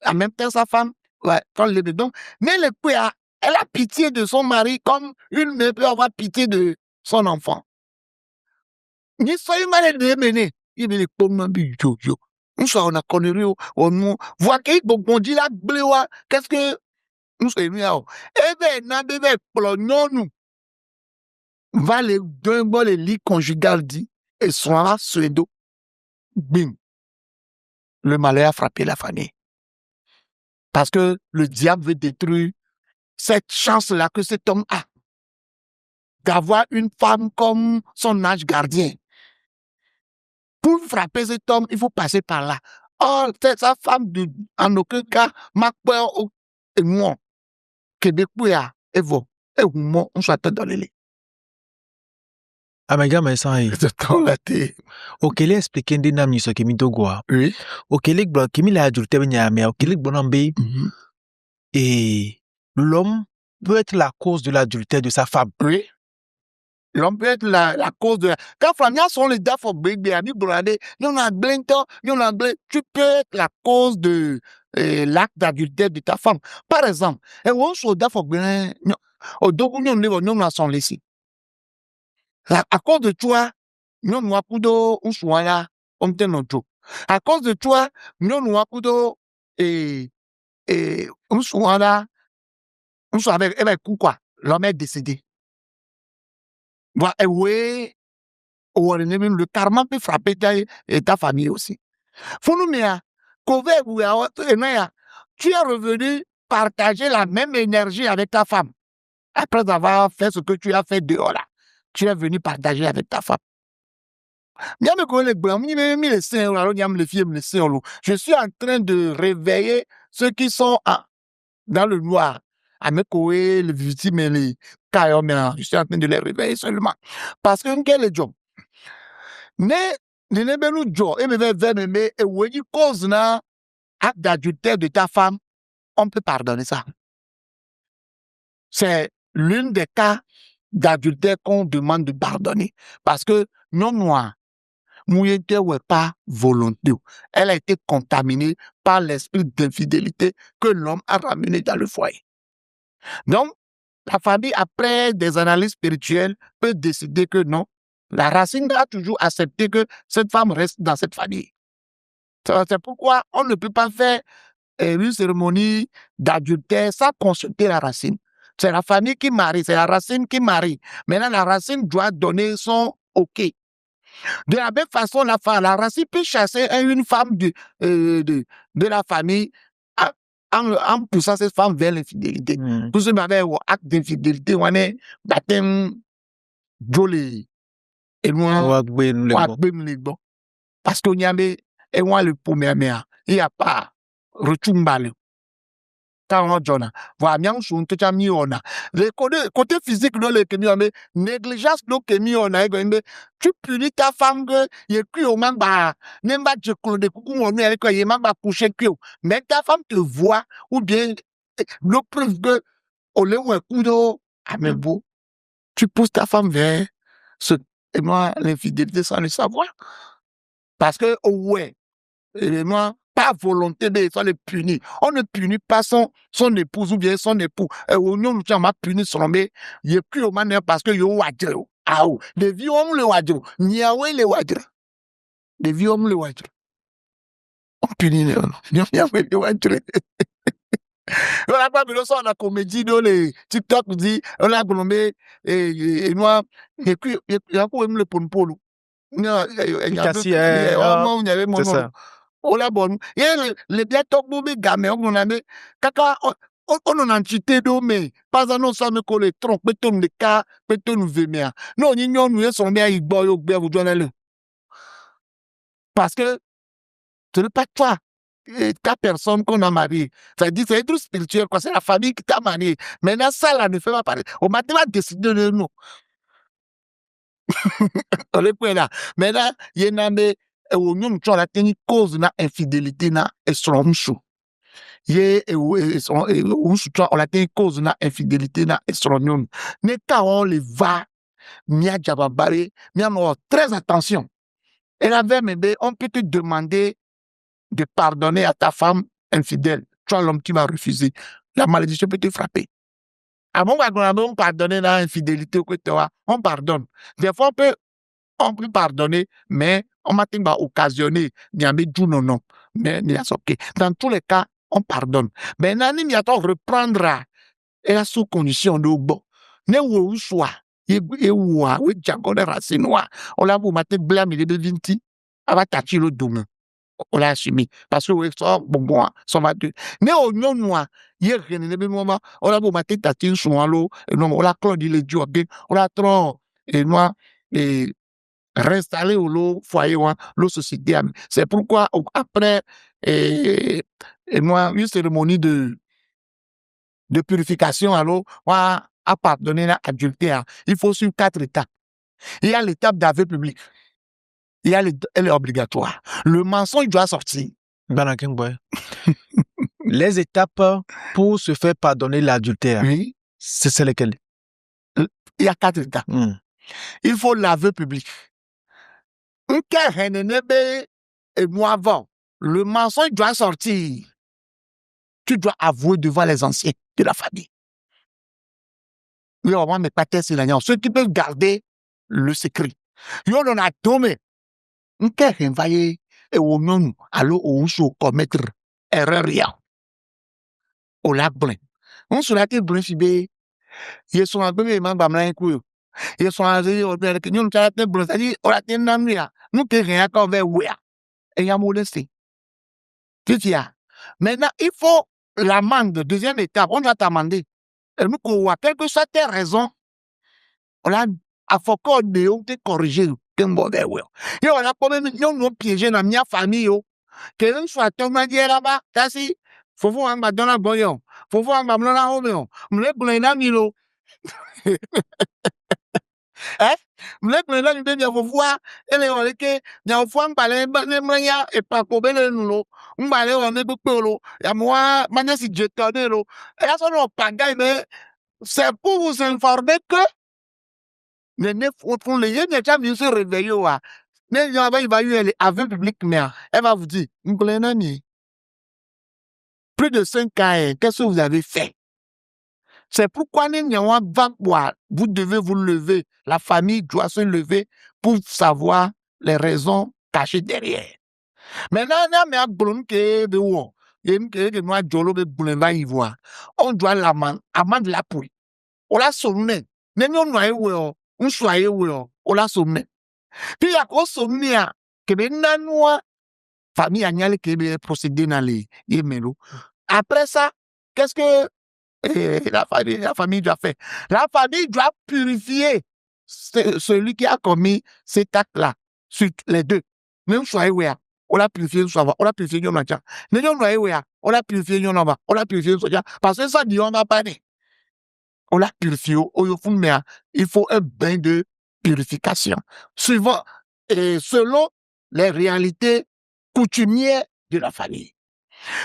S3: en même temps sa femme, ouais, quand le donc, mais le père, elle a pitié de son mari comme une mère peut avoir pitié de son enfant. Ni soyez mal mener, il est pour moi, yo. Nous soit on a connu, on nous voit qu'il bon dit la bléwa, qu'est-ce que nous sommes venus à eh ben, n'a bébé, nous va les deux bon les lits conjugal dit, et sont là, suédo, bim. Le malheur a frappé la famille. Parce que le diable veut détruire cette chance-là que cet homme a d'avoir une femme comme son ange gardien. Pour frapper cet homme, il faut passer par là. Or, sa femme, en aucun cas, ma peur et moi, Québécois, et vous, et moi, on s'attend dans les lits.
S2: Amega Maïsai. Okele expliquer des nam ni so kemi dogwa.
S3: Oui.
S2: Okele gba kemi la adulte benya mais okele bonambe. Et l'homme peut être la cause de l'adultère de sa femme.
S3: Oui. L'homme peut être la cause de quand Flamia sont les dates for baby ami brandé, tu peux être la cause de l'acte d'adultère de ta femme. Par exemple, et on se date for bien au dogu nous sont laissés. À cause de toi, nous nous akudo on soit là, on te notre. À cause de toi, nous nous akudo et on soit là, on soit avec quoi, l'homme est décédé. Oui, le karma peut frapper ta famille aussi. Tu es revenu partager la même énergie avec ta femme. Après avoir fait ce que tu as fait dehors là, tu es venu partager avec ta femme. Je suis en train de réveiller ceux qui sont dans le noir. Les victimes et les cas, je suis en train de les réveiller seulement. Parce que quel est le job? Ne nous job, et when you cause na acte d'adultère de ta femme, on peut pardonner ça. C'est l'une des cas d'adultère qu'on demande de pardonner. Parce que non noirs, mouillette n'est pas volonté. Elle a été contaminée par l'esprit d'infidélité que l'homme a ramené dans le foyer. Donc, la famille, après des analyses spirituelles, peut décider que non, la racine a toujours accepté que cette femme reste dans cette famille. C'est pourquoi on ne peut pas faire une cérémonie d'adultère sans consulter la racine. C'est la famille qui marie, c'est la racine qui marie. Maintenant, la racine doit donner son OK. De la même façon, la racine peut chasser une femme de la famille en poussant cette femme vers l'infidélité. Tout ce qui avait un acte d'infidélité, on est baptême Jolé. Et moi, parce qu'on y a et moi le premier mea, il n'y a pas retourne quand on voilà bien on te t'a mis on a le côté physique non le kemi mais négligence non kemi on a tu punis ta femme que il crie au manga même pas je clôt de coucou on est avec il manga coucher que mais ta femme te voit ou bien le preuve que au lieu un coup d'eau ah mais beau tu pousses ta femme vers ce et moi l'infidélité sans le savoir parce que ouais et moi, pas volonté de ça le punir. On ne punit pas son épouse ou bien son époux. Et on nous m'a puni son mais il est plus au manière parce que yo wadro. Ah ou, les vieux hommes le wadro. Niawe le wadro. Les vieux hommes le wadro. On punit les hommes. Niawe le wadro. On a pas besoin on a comédie dans les TikTok dit on a gommé et moi et puis il y a quoi même le ponpolo. Il y a
S2: c'est ça.
S3: Ola bon le bien top bobe game on a mais kaka on en entité do mais pas non ça me coller trompe beton de cas beton vemia non ni nyon nous sont bien igbo yo gbe vous donner parce que ce n'est pas toi ta personne qu'on a marié ça dit c'est être spirituel quoi c'est la famille qui t'a marié maintenant ça là ne fait pas parler on m'a décidé de nous on est point là maintenant il y en a mais on nous la tenir cause na infidélité na estromchu ye on la tenir cause na infidélité na estronium ne ta on le va mia jababare mia no très attention et la même on peut te demander de pardonner à ta femme infidèle toi l'homme qui m'a refusé la malédiction peut te frapper à mon on pardonner la infidélité que toi on pardonne des fois on peut pardonner, mais on m'a occasionné, non, mais dans tous les cas, on pardonne. Mais nani mi attend reprendra et la sous condition de bon. Ne ou soit, et ouah, oui, django de racine noire. On l'a vous maté blâme il est de 20, va tacher le domaine. On l'a assumé. Parce que oui, ça, bon, ça va deux. Ne au non noir, hier, rien n'est pas moment, on l'a vous maté tacher sur l'eau, et non, on l'a claudé les dieux, on l'a trop, et noir, et reinstaller au lot foyer l'eau société c'est pourquoi après et moi une cérémonie de purification à l'eau à pardonner l'adultère il faut suivre 4 étapes il y a l'étape d'aveu public elle est obligatoire le mensonge doit sortir
S2: les étapes pour se faire pardonner l'adultère
S3: oui
S2: c'est lesquelles
S3: il y a 4 étapes il faut l'aveu public et moi avant, le mensonge doit sortir. Tu dois avouer devant les anciens de la famille. Oui, on mais pas ceux qui peuvent garder le secret. Yo on a tombé. Et au nom, alors on se commettre erreur rien. On l'a blanc. On se l'a été blanc fibé. Ils sont un peu même bamlan coup. Ils sont à dire que nous t'as été blanc, c'est-à-dire on a été namia. Nous que rien encore vers ouais. Et y a modestie. Tu vois. Maintenant, il faut l'amende, deuxième étape, on doit t'amender. Et nous, quelle que soit tes raisons, on a à faut qu'on te corriger. Qu'un bon ouais. Et on a quand même, nous piégé dans ma famille, que nous soit ton manière là-bas, t'as si, faut voir un dans la boyon, faut voir un dans la homéon, me blé na milo. Hein? M'le prendre une bien faut voir elle on que nya faut en parler manya et pas ko bele nulo m'balé on me polo ya moi manya si je tonne lo et là son panga mais c'est pour vous informer que ne font les yeux n'a jamais se réveiller wa mais il va y aller avec public mais elle va vous dire m'ble nani plus de 5 ans qu'est-ce que vous avez fait? C'est pourquoi vous devez vous lever. La famille doit se lever pour savoir les raisons cachées derrière. Maintenant, on doit l'amende la pouille. On l'a sonné. On soyez on l'a sonné. Puis, il y a quoi sonné que famille agnale qui est procédé dans les yémélo. Après ça, qu'est-ce que la famille doit faire? La famille doit purifier celui qui a commis cet acte-là, sur les deux, même soyez ouais, on l'a purifié, on l'a purifié, on l'a purifié, on l'a purifié, parce que ça dit, on n'a pas dit. On l'a purifié, il faut un bain de purification, suivant et selon les réalités coutumières de la famille.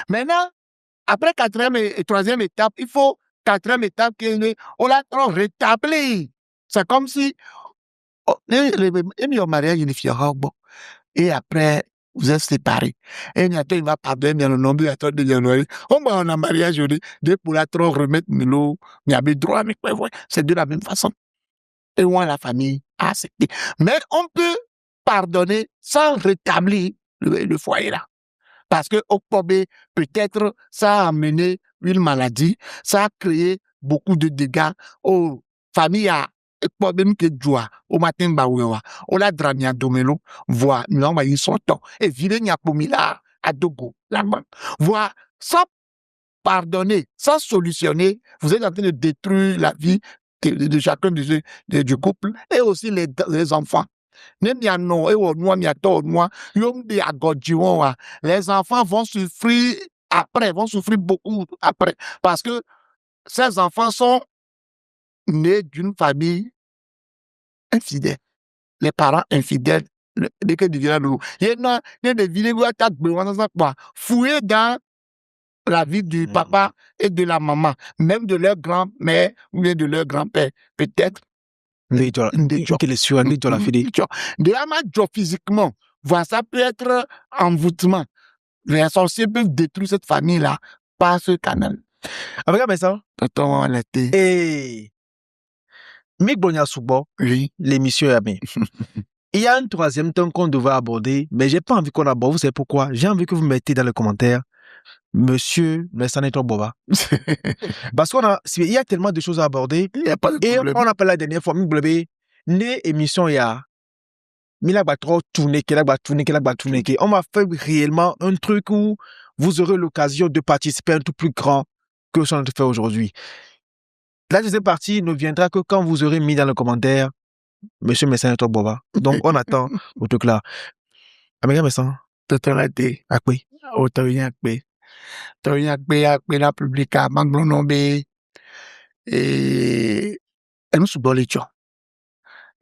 S3: Maintenant, après quatrième et troisième étape, il faut quatrième étape on l'a rétabli. C'est comme si mariage unifié, et après vous êtes séparés. Et il va pardonner le nombre de janvier. On a mariage de pour la trop remettre l'eau, il y avait droit, mais c'est de la même façon. Et on la famille a accepté. Mais on peut pardonner sans rétablir le foyer là. Parce que peut-être ça a amené une maladie, ça a créé beaucoup de dégâts aux familles à problème que joie au matin baouewa on la dramia domelo voit non va y son temps et vile nya pomila à dogo la main voit sans pardonner, sans solutionner, vous êtes en train de détruire la vie de chacun du couple et aussi les enfants. Les enfants vont souffrir après, vont souffrir beaucoup après, parce que ces enfants sont nés d'une famille infidèle. Les parents infidèles, dès que deviennent lourds. Il y a des vidéos fouillées dans la vie du papa et de la maman, même de leur grand-mère ou bien de leur grand-père, peut-être. Physiquement, voilà, ça peut être envoûtement. Les sorciers peuvent détruire cette famille-là par ce canal.
S2: Avec un message.
S3: Et
S2: Mick Bonia Soubo,
S3: oui,
S2: l'émission est bien. Il y a un troisième thème qu'on devrait aborder, mais j'ai pas envie qu'on aborde. Vous savez pourquoi? J'ai envie que vous mettez dans les commentaires Monsieur Messaneto Boba. Parce il y a tellement de choses à aborder.
S3: Il y a pas de
S2: et
S3: problème.
S2: on a parlé la dernière fois, Mick Blebe, né émission il y a. On va faire réellement un truc où vous aurez l'occasion de participer à un tout plus grand que ce qu'on a fait aujourd'hui. La deuxième partie ne viendra que quand vous aurez mis dans le commentaire Monsieur Messaneto Boba. Donc on attend au truc là. Améga Messan.
S3: Totalité.
S2: Akwe.
S3: Otoyakbe. Toyakbe la publica Manglonombe. Et nous sommes les gens.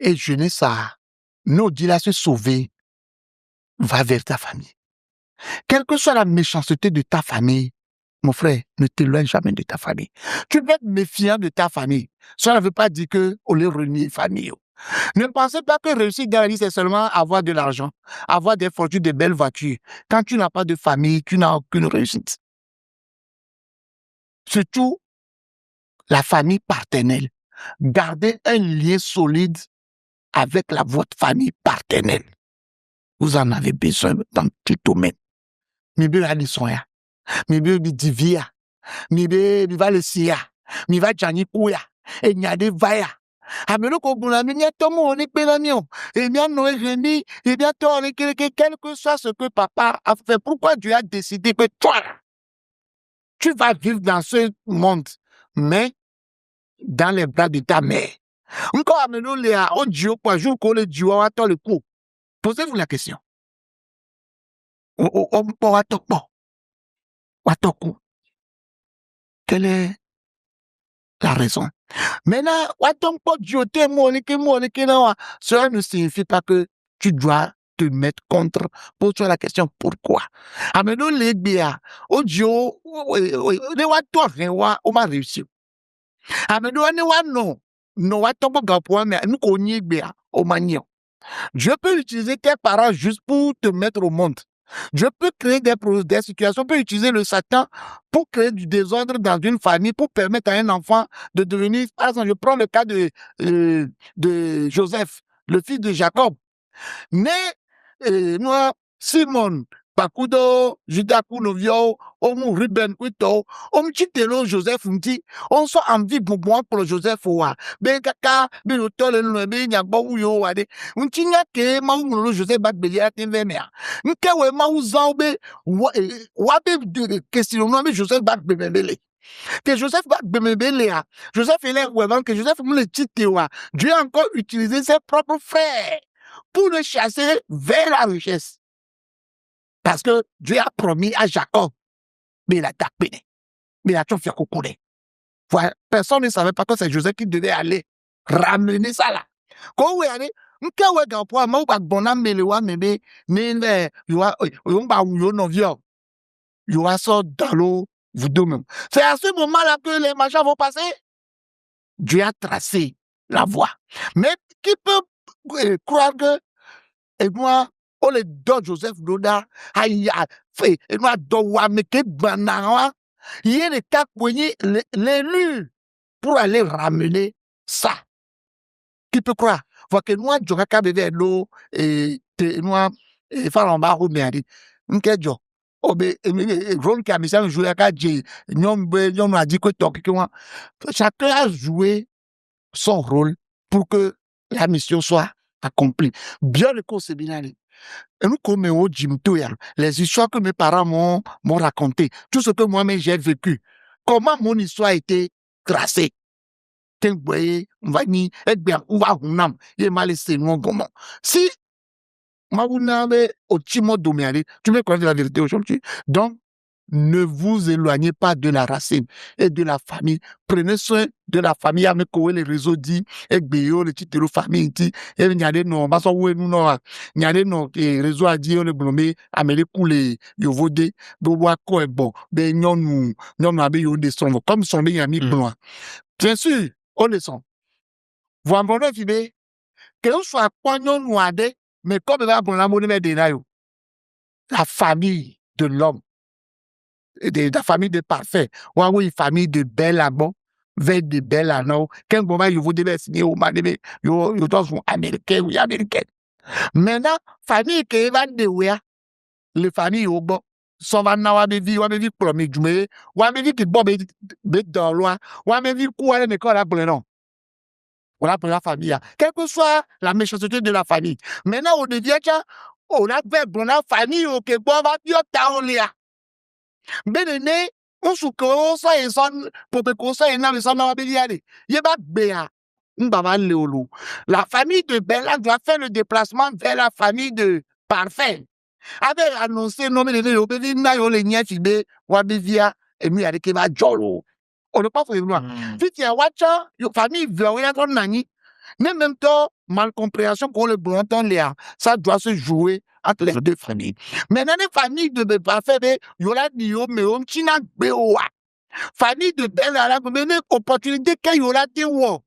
S3: Et je n'ai ça. Nous dit là se sauver. Va vers ta famille. Quelle que soit la méchanceté de ta famille, mon frère, ne t'éloigne jamais de ta famille. Tu peux être méfiant de ta famille. Ça ne veut pas dire que on les renie famille. Ne pensez pas que réussir dans la vie, c'est seulement avoir de l'argent, avoir des fortunes, des belles voitures. Quand tu n'as pas de famille, tu n'as aucune réussite. Surtout, la famille paternelle. Gardez un lien solide avec votre famille paternelle. Vous en avez besoin dans tout domaine. Mibe la lisoya, mibe bidivia, mibe bivalesia, miva jani kuya, et nyade vaya. Amelo ko buna mi tomo oni pelanio, et bien no eni, et bien toi on quel que soit ce que papa a fait, pourquoi Dieu a décidé que toi, tu vas vivre dans ce monde, mais dans les bras de ta mère. Encore amelo léa, on dit au point jour qu'on le dit à toi le coup. Posez-vous la question. Quelle est la raison? Maintenant, cela ne signifie pas que tu dois te mettre contre. Pose-toi la question pourquoi. Ameno lebia, odio, ne wa to rewa, o ma réussir. Ameno ne wa no wa tombo gapoa mais nous konye bia, o manio. Dieu peut utiliser tes parents juste pour te mettre au monde. Dieu peut créer des situations, peut utiliser le Satan pour créer du désordre dans une famille, pour permettre à un enfant de devenir... Par exemple, je prends le cas de Joseph, le fils de Jacob. Né, moi, Simon, Pakudo, Judaku, Novio, Omu, Ruben, Kuito, Omchitelo, Joseph, on soit en vie pour moi pour le Joseph, ben kaka, ben l'auteur, ben nyagbo, yo, wade, Unchinya ke, ma ou Joseph Bakbelia, Tinvemea, Nkewe, ma ou Zaube, wabe de question, mais Joseph Bakbebele. Que Joseph va bemebe Léa. Joseph il est vraiment que Joseph me le titre. Dieu a encore utilisé ses propres frères pour le chasser vers la richesse. Parce que Dieu a promis à Jacob, mais il a tapé. Mais il a tout fait coucouler. Voilà. Personne ne savait pas que c'est Joseph qui devait aller ramener ça là. Quand vous allez, m'ka ouais gampoa, ma ou pas bonam melewa mebe, ne yoa ba uyo non vieux. Yoa sort dans l'eau, vous deux même. C'est à ce moment-là que les machins vont passer. Dieu a tracé la voie. Mais qui peut croire que, et moi, on les donne Joseph Doda, aïe, fait, et moi, doua, mais que banana, il y a des cas pour l'élu pour aller ramener ça. Qui peut croire? Voir que nous, j'aurais qu'à beber l'eau, et nous, et faire en bas, mais allez, m'kedjo. Oh, mais, Ron qui a mis ça, joué à Kadji, nous a dit que chacun a joué son rôle pour que la mission soit accomplie. Bien le cours séminaire. Et nous, comme les histoires que mes parents m'ont racontées, tout ce que moi-même j'ai vécu, comment mon histoire a été tracée. Si, tu me connais la vérité aujourd'hui. Donc, ne vous éloignez pas de la racine et de la famille. Prenez soin de la famille. Avec les réseaux dit, et béo, les titres de famille, et il y a des noms, parce que nous, il y a des noms, et réseau a dit, le blomé, amélie coulé, yovodé, bois, quoi, bon, ben, non, abe, yo, descend, comme son bien ami blanc. Bien sûr, on descend. Vous en prenez, fibé, que nous soit poignon noadé, mais comme il va prendre la monnaie de la famille de l'homme, de la famille de parfait, ou une famille de belle amour, vers de belle amour, quel moment vous devez signer au manébé, vous êtes américain ou américaine. Maintenant, famille qui va de ouya, les familles au bon, sont va n'a pas vie, ou va vivre premier jumelé, ou va vivre qui bon, dans loi, ou va vivre quoi, mais quoi la bonne non. Voilà pour la famille. Quelle que soit la méchanceté de la famille. Maintenant, on devient on a fait bon la famille, ok, bon, va dire taolia. Bénéné, on se croit, ça et son, pour que ça et n'a pas n'a pas bien aller. Il va béa. La famille de Bella doit faire le déplacement vers la famille de Parfait. Avec annoncé, non, mais les obéis n'a yo les niais filbé, wabivia, et lui avec va jolo. On ne pas faire loin. Si tu as watcha, your famille veut rien ton nani. Mais même temps, malcompréhension pour le bon temps, ça doit se jouer entre les deux familles. Maintenant, les familles de Parfait, il y aura des hommes, mais on china beoa. Famille de Bella, la opportunité qu'il y aura des wots.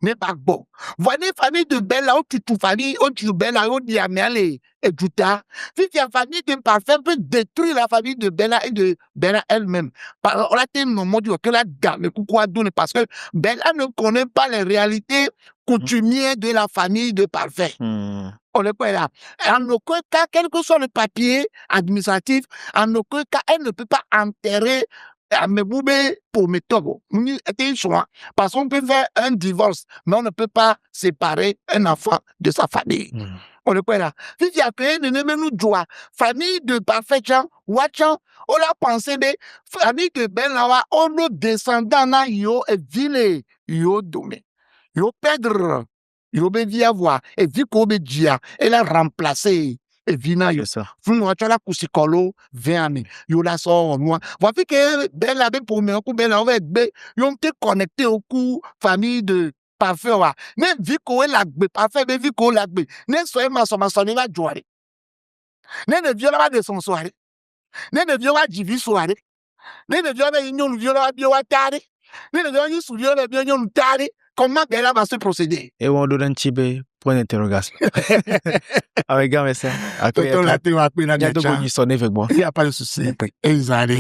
S3: N'est pas bon. Voyez famille de Bella, où tu famille, où tu Bella, où tu et Juta. Si tu as famille de Parfait, peut détruire la famille de Bella et de Bella elle-même. On a été non mot que la gamme, pourquoi donner parce que Bella ne connaît pas les réalités coutumières de la famille de Parfait. On est pas là. En aucun cas, quel que soit le papier administratif, en aucun cas, elle ne peut pas enterrer mais pour mes tobos, parce qu'on peut faire un divorce, mais on ne peut pas séparer un enfant de sa famille. On est quoi là? Si tu as créé une nous joie, famille de Parfait, watchant, on a pensé, mais famille de Benawa, on nous descendants, na yo et ville, yo domé, yo perdre, yo be via voir, et vi ko be dia, elle a remplacé. Et vina yo ça. Vous nous la cousikolo 20 ans. Yo la sort moi. Voici que Bella be pour me coup Bella on va être yo te connecté au coup famille de Parfait wa. Ne vi ko la gbe Parfait be vi ko la gbe. Ne so ma so va jouer. Ne de viola de son soirée. Ne de viola jivi soirée. Ne de viola union viola bio tare. Ne de viola sou viola bio union tare. Comment Bella va se procéder?
S2: Et on donne un chibe. Point d'interrogation. Avec grand merci.
S3: Il n'y a pas de souci. Exact.